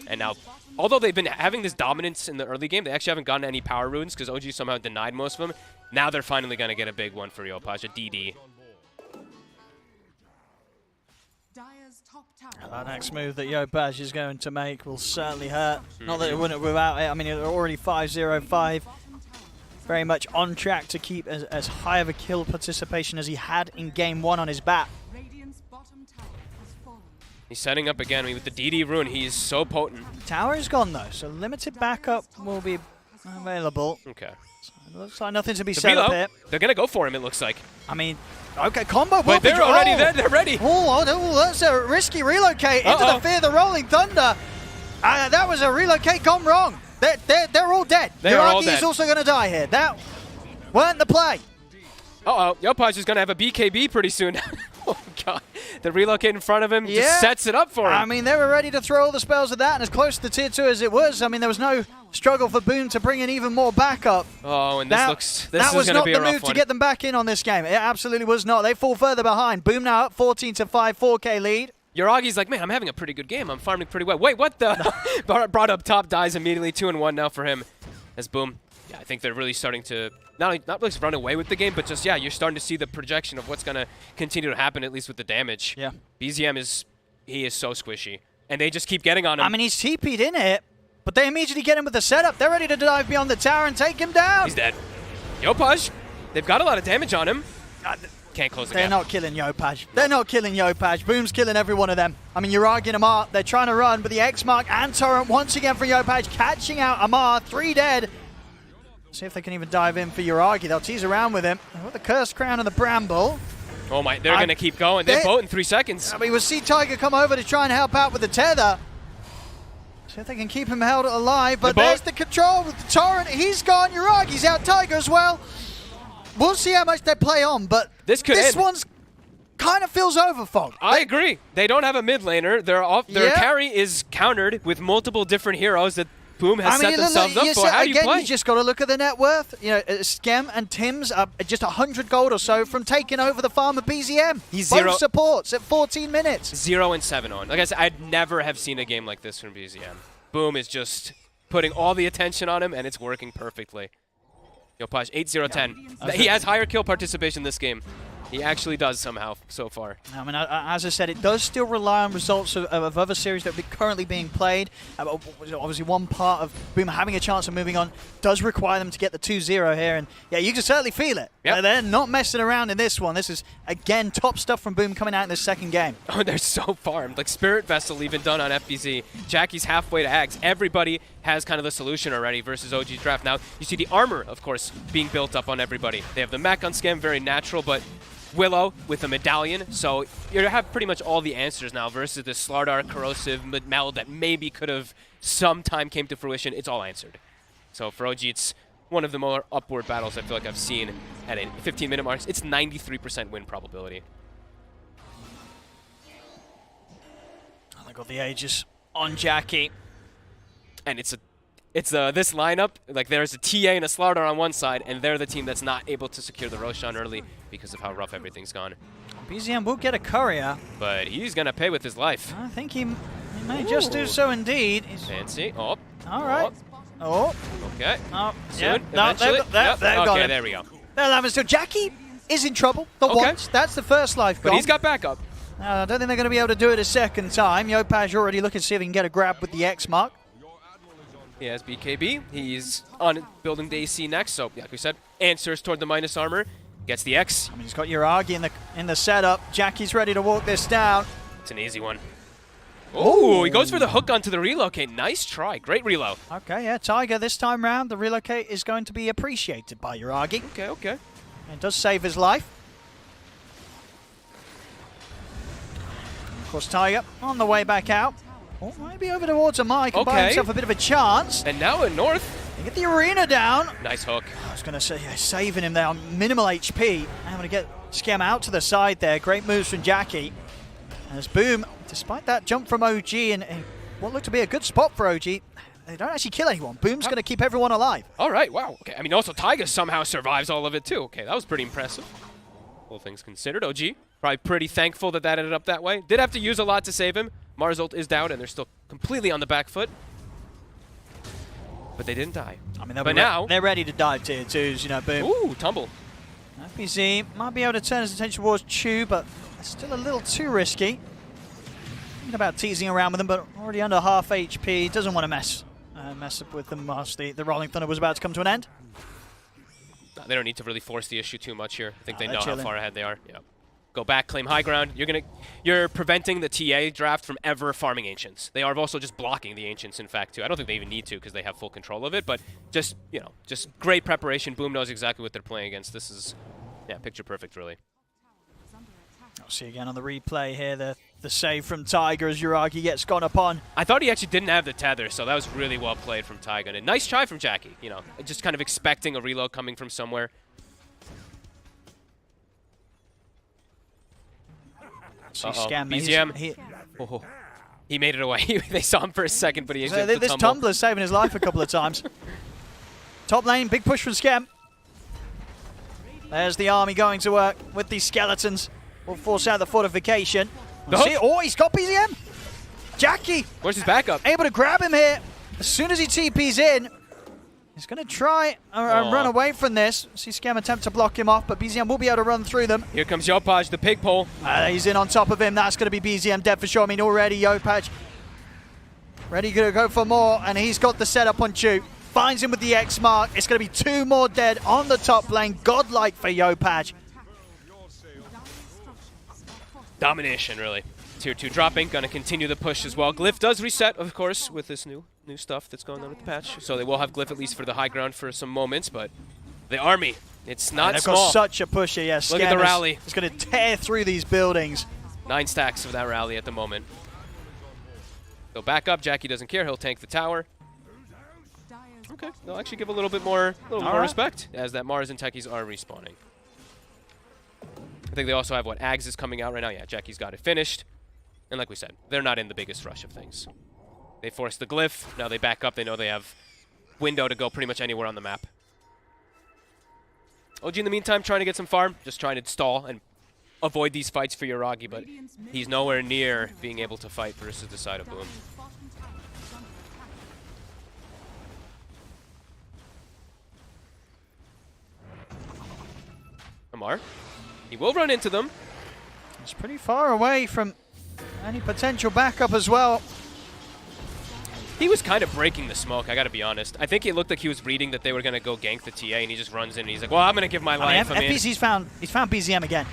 Speaker 16: And now, although they've been having this dominance in the early game, they actually haven't gotten any power runes because OG somehow denied most of them. Now they're finally going to get a big one for Yopaj, a DD.
Speaker 15: That next move that Yopaj is going to make will certainly hurt. Not that it wouldn't without it. I mean, they're already 5-0-5. Very much on track to keep as high of a kill participation as he had in game 1 on his back.
Speaker 16: He's setting up again. I mean, with the DD rune, he's so potent.
Speaker 15: Tower is gone though, so limited backup will be available.
Speaker 16: Okay.
Speaker 15: So it looks like nothing to be
Speaker 16: The
Speaker 15: set up
Speaker 16: reload,
Speaker 15: here.
Speaker 16: they're going to go for him, it looks like.
Speaker 15: I mean, okay, combo.
Speaker 16: But they're already there. They're ready.
Speaker 15: Oh, that's a risky relocate into the Fear the Rolling Thunder. That was a relocate gone wrong. They're all dead.
Speaker 16: They are all
Speaker 15: Yuragi
Speaker 16: dead.
Speaker 15: is also going to die here. That weren't the play.
Speaker 16: Uh-oh, Yopaj is going to have a BKB pretty soon. Oh, God. The relocate in front of him just sets it up for him.
Speaker 15: I mean, they were ready to throw all the spells at that, and as close to tier 2 as it was, I mean, there was no struggle for Boom to bring in even more backup.
Speaker 16: Oh, and this is going to be a rough one.
Speaker 15: That was not the move to get them back in on this game. It absolutely was not. They fall further behind. Boom now up 14-5, 4K lead.
Speaker 16: Yuragi's like, man, I'm having a pretty good game. I'm farming pretty well. Wait, what the? Brought up top, dies immediately. 2-1 now for him. As Boom, yeah, I think they're really starting to not just run away with the game, but just, yeah, you're starting to see the projection of what's going to continue to happen, at least with the damage.
Speaker 15: Yeah.
Speaker 16: BZM is so squishy. And they just keep getting on him.
Speaker 15: I mean, he's TP'd in it, but they immediately get him with the setup. They're ready to dive beyond the tower and take him down.
Speaker 16: He's dead. Yopaj. They've got a lot of damage on him. Can't close the
Speaker 15: They're
Speaker 16: gap.
Speaker 15: not killing Yopaj. They're not killing Yopaj. Boom's killing every one of them. I mean, Yuragi and Amar, they're trying to run, but the X-Mark and Torrent once again from Yopaj, catching out Amar, 3 dead. See if they can even dive in for Yuragi. They'll tease around with him. With the Cursed Crown and the Bramble.
Speaker 16: Oh my, they're going to keep going. They're both in 3 seconds.
Speaker 15: I mean, we'll see Tiger come over to try and help out with the tether. See if they can keep him held alive, but there's the control with the Torrent. He's gone. Yuragi's out. Tiger as well. We'll see how much they play on, but
Speaker 16: this
Speaker 15: one's kind of feels overfogged.
Speaker 16: I agree. They don't have a mid laner. Their carry is countered with multiple different heroes that Boom has set themselves up for. How do you play?
Speaker 15: You just got to look at the net worth. You know, Skem and Tim's are just 100 gold or so from taking over the farm of BZM.
Speaker 16: He's
Speaker 15: both
Speaker 16: zero
Speaker 15: supports at 14 minutes.
Speaker 16: 0 and 7 on. Like I said, I'd never have seen a game like this from BZM. Boom is just putting all the attention on him, and it's working perfectly. Yopaj, 8-0-10. He has higher kill participation this game. He actually does somehow so far.
Speaker 15: I mean, as I said, it does still rely on results of other series that are currently being played. Obviously, one part of Boom having a chance of moving on does require them to get the 2-0 here. And yeah, you can certainly feel it.
Speaker 16: Yep.
Speaker 15: They're not messing around in this one. This is, again, top stuff from Boom coming out in this second game.
Speaker 16: Oh, they're so farmed. Like Spirit Vessel even done on FBZ. Jackie's halfway to Ags. Everybody has kind of the solution already versus OG Draft. Now, you see the armor, of course, being built up on everybody. They have the mech on Scam, very natural, but Willow with a medallion, so you have pretty much all the answers now versus the Slardar corrosive meld that maybe could have sometime came to fruition. It's all answered. So for OG, it's one of the more upward battles I feel like I've seen at a 15-minute marks. It's 93% win probability.
Speaker 15: They got the Aegis on Jackie.
Speaker 16: And it's this lineup, like there's a TA and a Slardar on one side, and they're the team that's not able to secure the Roshan early because of how rough everything's gone.
Speaker 15: BZM will get a courier.
Speaker 16: But he's going to pay with his life.
Speaker 15: I think he may just do so indeed.
Speaker 16: Fancy. Oh.
Speaker 15: All right. Oh.
Speaker 16: Okay.
Speaker 15: Oh.
Speaker 16: Soon,
Speaker 15: Yeah.
Speaker 16: eventually.
Speaker 15: They've got
Speaker 16: Okay,
Speaker 15: him.
Speaker 16: there we go.
Speaker 15: They'll have him still. Jackie is in trouble. Once. That's the first life gone.
Speaker 16: But he's got backup.
Speaker 15: I don't think they're going to be able to do it a second time. Yopaj already looking to see if he can get a grab with the X mark.
Speaker 16: He has BKB. He's on building the AC next, so like we said, answers toward the minus armor. Gets the X.
Speaker 15: I mean, he's got Yuragi in the setup. Jackie's ready to walk this down.
Speaker 16: It's an easy one. Oh, he goes for the hook onto the relocate. Nice try. Great reload.
Speaker 15: Okay, yeah, Tiger this time round, the relocate is going to be appreciated by Yuragi.
Speaker 16: Okay.
Speaker 15: It does save his life. Of course, Tiger on the way back out. Oh, maybe over towards a mic and buy himself a bit of a chance.
Speaker 16: And now in North.
Speaker 15: They get the arena down.
Speaker 16: Nice hook.
Speaker 15: I was going to say, saving him there on minimal HP. I'm going to get Scam out to the side there. Great moves from Jackie. As Boom, despite that jump from OG and what looked to be a good spot for OG, they don't actually kill anyone. Boom's going to keep everyone alive.
Speaker 16: All right, wow. Okay, I mean, also Tiger somehow survives all of it too. Okay, that was pretty impressive. All things considered, OG probably pretty thankful that ended up that way. Did have to use a lot to save him. Mars ult is down, and they're still completely on the back foot. But they didn't die.
Speaker 15: I mean,
Speaker 16: now
Speaker 15: they're ready to dive tier 2s, you know, Boom.
Speaker 16: Ooh, tumble.
Speaker 15: FBZ might be able to turn his attention towards Chu, but it's still a little too risky. Thinking about teasing around with them, but already under half HP. Doesn't want to mess up with them whilst the Rolling Thunder was about to come to an end.
Speaker 16: They don't need to really force the issue too much here. I think they
Speaker 15: they're
Speaker 16: know
Speaker 15: chilling.
Speaker 16: how far ahead they are. Yeah. Go back, claim high ground. You're preventing the TA draft from ever farming Ancients. They are also just blocking the Ancients, in fact, too. I don't think they even need to because they have full control of it, but just great preparation. Boom knows exactly what they're playing against. This is, picture perfect, really.
Speaker 15: I'll see again on the replay here the save from Tiger as Yuragi gets gone upon.
Speaker 16: I thought he actually didn't have the tether, so that was really well played from Tiger. And a nice try from Jackie, just kind of expecting a reload coming from somewhere.
Speaker 15: Scam.
Speaker 16: BZM. He made it away. They saw him for a second, but he
Speaker 15: So this tumbler's saving his life a couple of times. Top lane, big push from Scam. There's the army going to work with these skeletons. Will force out the fortification. Oh, he's got BZM. Jackie.
Speaker 16: Where's his backup?
Speaker 15: Able to grab him here. As soon as he TPs in, he's going to try and run away from this. See Scam attempt to block him off, but BZM will be able to run through them.
Speaker 16: Here comes Yopaj, the pig pole.
Speaker 15: He's in on top of him. That's going to be BZM dead for sure. I mean, already Yopaj ready to go for more, and he's got the setup on Chu. finds him with the X mark. It's going to be 2 more dead on the top lane. Godlike for Yopaj.
Speaker 16: Domination, really. Tier 2 dropping, gonna continue the push as well. Glyph does reset, of course, with this new stuff that's going on with the patch. So they will have Glyph at least for the high ground for some moments, but the army, it's not
Speaker 15: They've
Speaker 16: small.
Speaker 15: got such a push here, yeah.
Speaker 16: Look at the rally.
Speaker 15: It's going to tear through these buildings.
Speaker 16: 9 stacks of that rally at the moment. So back up, Jackie doesn't care, he'll tank the tower. Okay, they'll actually give a little bit more, respect as that Mars and Techies are respawning. I think they also have, what, Ags is coming out right now? Yeah, Jackie's got it finished. And like we said, they're not in the biggest rush of things. They force the Glyph, now they back up, they know they have window to go pretty much anywhere on the map. OG in the meantime trying to get some farm, just trying to stall and avoid these fights for Yuragi, but he's nowhere near being able to fight versus the side of Boom. Amar, he will run into them.
Speaker 15: It's pretty far away from any potential backup as well.
Speaker 16: He was kind of breaking the smoke, I gotta be honest. I think it looked like he was reading that they were gonna go gank the TA, and he just runs in and he's like, well, I'm gonna give my life.
Speaker 15: FBZ's found BZM again.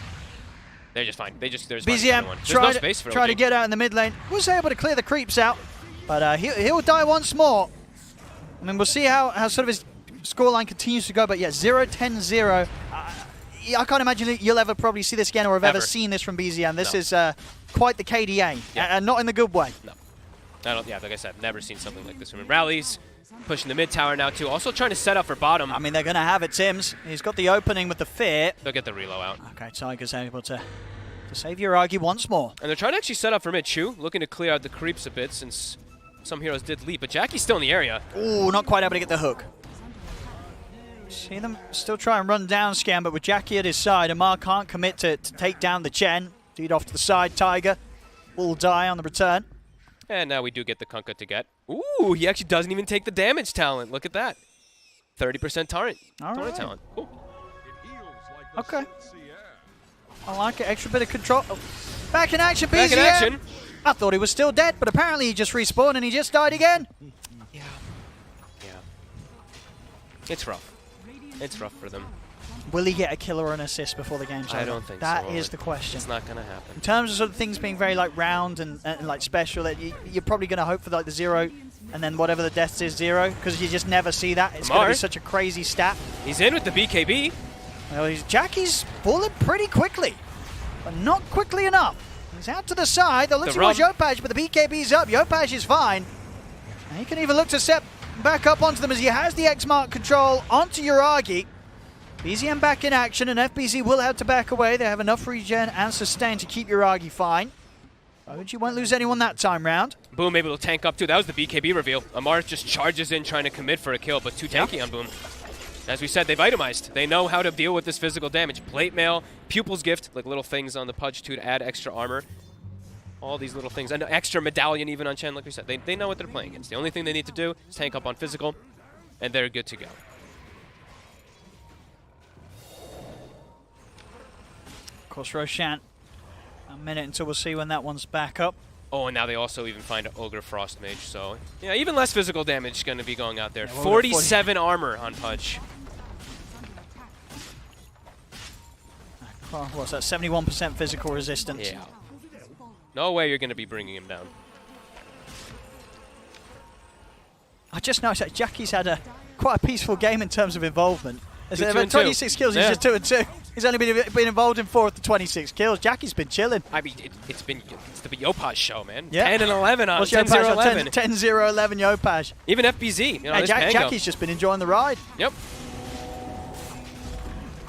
Speaker 16: They're just fine. There's
Speaker 15: BZM
Speaker 16: no space for
Speaker 15: tried
Speaker 16: OG.
Speaker 15: to get out in the mid lane. Was able to clear the creeps out, but he'll die once more. I mean, we'll see how sort of his scoreline continues to go, but yeah, 0-10-0. I can't imagine that you'll ever probably see this again or have ever seen this from BZM. This is quite the KDA, and not in the good way.
Speaker 16: No. Yeah, like I said, never seen something like this from him. Rallies, pushing the mid tower now too. Also trying to set up for bottom.
Speaker 15: I mean, they're going to have it, Tims. He's got the opening with the fear.
Speaker 16: They'll get the reload out.
Speaker 15: Okay, Tiger's able to save Yuragi once more.
Speaker 16: And they're trying to actually set up for mid. Chu looking to clear out the creeps a bit since some heroes did leap, but Jackie's still in the area.
Speaker 15: Ooh, not quite able to get the hook. See them still try and run down Scan, but with Jackie at his side, Amar can't commit to take down the Chen. Lead off to the side, Tiger will die on the return.
Speaker 16: And now we do get the Kunkka to get. Ooh, he actually doesn't even take the damage talent. Look at that. 30% torrent talent. Cool.
Speaker 15: Okay. I like it. Extra bit of control. Oh. Back in action, BZM.
Speaker 16: Back in action.
Speaker 15: I thought he was still dead, but apparently he just respawned and he just died again.
Speaker 16: Yeah. It's rough. It's rough for them.
Speaker 15: Will he get a kill or an assist before the game's over?
Speaker 16: I don't think so.
Speaker 15: That is the question.
Speaker 16: It's not going to happen.
Speaker 15: In terms of sort of things being very like round and like special, that you're probably going to hope for like the 0 and then whatever the deaths is 0, because you just never see that. It's going to be such a crazy stat.
Speaker 16: He's in with the BKB.
Speaker 15: Well, Jackie's falling pretty quickly, but not quickly enough. He's out to the side. They're looking towards Yopaj, but the BKB's up. Yopaj is fine. And he can even look to step back up onto them as he has the X mark control onto Yuragi. BZM back in action, and FBZ will have to back away. They have enough regen and sustain to keep Yuragi fine. OG won't lose anyone that time round.
Speaker 16: Boom able to tank up too. That was the BKB reveal. Amar just charges in trying to commit for a kill, but too tanky on Boom. As we said, they've itemized. They know how to deal with this physical damage. Plate mail, Pupil's Gift, like little things on the Pudge too to add extra armor. All these little things. And extra medallion even on Chen, like we said. They know what they're playing against. The only thing they need to do is tank up on physical, and they're good to go.
Speaker 15: Of course, Roshan, a minute until we'll see when that one's back up.
Speaker 16: Oh, and now they also even find an Ogre Frost Mage, so yeah, even less physical damage going to be going out there.
Speaker 15: Yeah,
Speaker 16: 47 armor on Pudge.
Speaker 15: What's that, 71% physical resistance?
Speaker 16: Yeah. No way you're going to be bringing him down.
Speaker 15: I just noticed that Jackie's had quite a peaceful game in terms of involvement. As
Speaker 16: 26
Speaker 15: kills, he's just 2-2. He's only been involved in 4 of the 26 kills. Jackie's been chilling.
Speaker 16: I mean, it's the Yopaj show, man.
Speaker 15: Yeah.
Speaker 16: 10 and 11 on 10-0-11.
Speaker 15: 10-0-11 Yopaj.
Speaker 16: Even FBZ. You know,
Speaker 15: Jackie's just been enjoying the ride.
Speaker 16: Yep.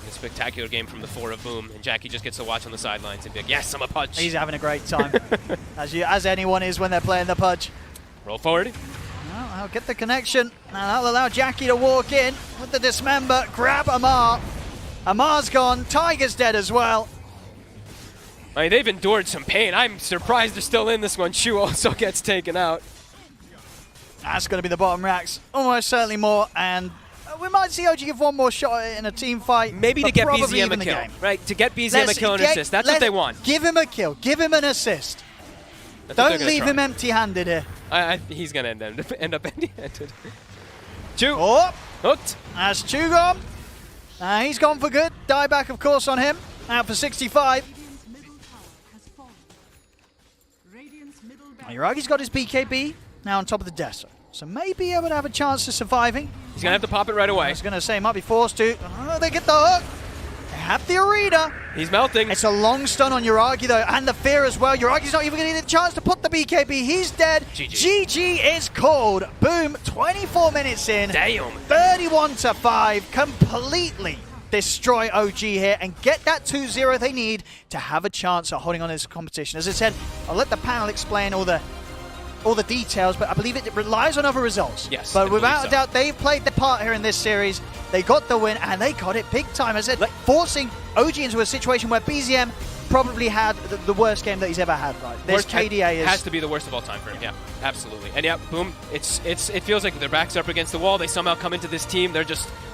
Speaker 16: A spectacular game from the 4 of Boom, and Jackie just gets to watch on the sidelines and be like, yes, I'm a Pudge.
Speaker 15: He's having a great time, as anyone is when they're playing the Pudge.
Speaker 16: Roll forward.
Speaker 15: Well, I'll get the connection, and that'll allow Jackie to walk in with the dismember, grab Amar. Amar's gone, Tiger's dead as well.
Speaker 16: I mean, they've endured some pain. I'm surprised they're still in this one. Chu also gets taken out.
Speaker 15: That's going to be the bottom racks. Almost certainly more, and we might see OG give one more shot in a team fight.
Speaker 16: Maybe to get BZM a kill, right? To get BZM a kill and assist. That's what they want.
Speaker 15: Give him a kill. Give him an assist. Don't leave him empty-handed here.
Speaker 16: He's going to end up empty-handed. Chu.
Speaker 15: Oh,
Speaker 16: Hooked.
Speaker 15: that's Chu gone. He's gone for good. Dieback, of course, on him. Out for 65. Yuragi's got his BKB now on top of the desert. So maybe able to have a chance of surviving.
Speaker 16: He's going to have to pop it right away.
Speaker 15: I was going to say, might be forced to. Oh, they get the hook. They have the arena.
Speaker 16: He's melting.
Speaker 15: It's a long stun on Yuragi, though, and the fear as well. Yuragi's not even going to get a chance to put the BKB. He's dead. GG is called. Boom. 24 minutes in.
Speaker 16: Damn.
Speaker 15: 31-5. Completely destroy OG here and get that 2-0 they need to have a chance at holding on this competition. As I said, I'll let the panel explain all the details, but I believe it relies on other results.
Speaker 16: Yes,
Speaker 15: but
Speaker 16: I
Speaker 15: without
Speaker 16: believe
Speaker 15: a doubt, they've played their part here in this series. They got the win, and they got it big time. As I said, forcing OG into a situation where BZM probably had the worst game that he's ever had. Right, this
Speaker 16: Worst,
Speaker 15: KDA
Speaker 16: has to be the worst of all time for him. Yeah, absolutely. And yeah, boom. It feels like their backs up against the wall. They somehow come into this team.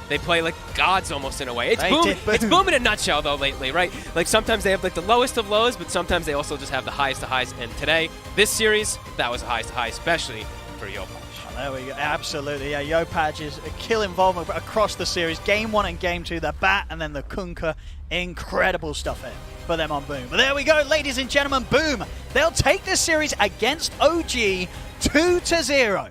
Speaker 16: They play like gods almost in a way. It's boom. It's boom in a nutshell though lately, right? Like sometimes they have like the lowest of lows, but sometimes they also just have the highest of highs. And today, this series, that was the highest of highs, especially for Yopaj.
Speaker 15: Oh, there we go. Absolutely. Yeah, Yopaj is a kill involvement across the series. Game 1 and Game 2, the bat and then the Kunkka. Incredible stuff here for them on Boom. But there we go, ladies and gentlemen. Boom. They'll take this series against OG 2-0.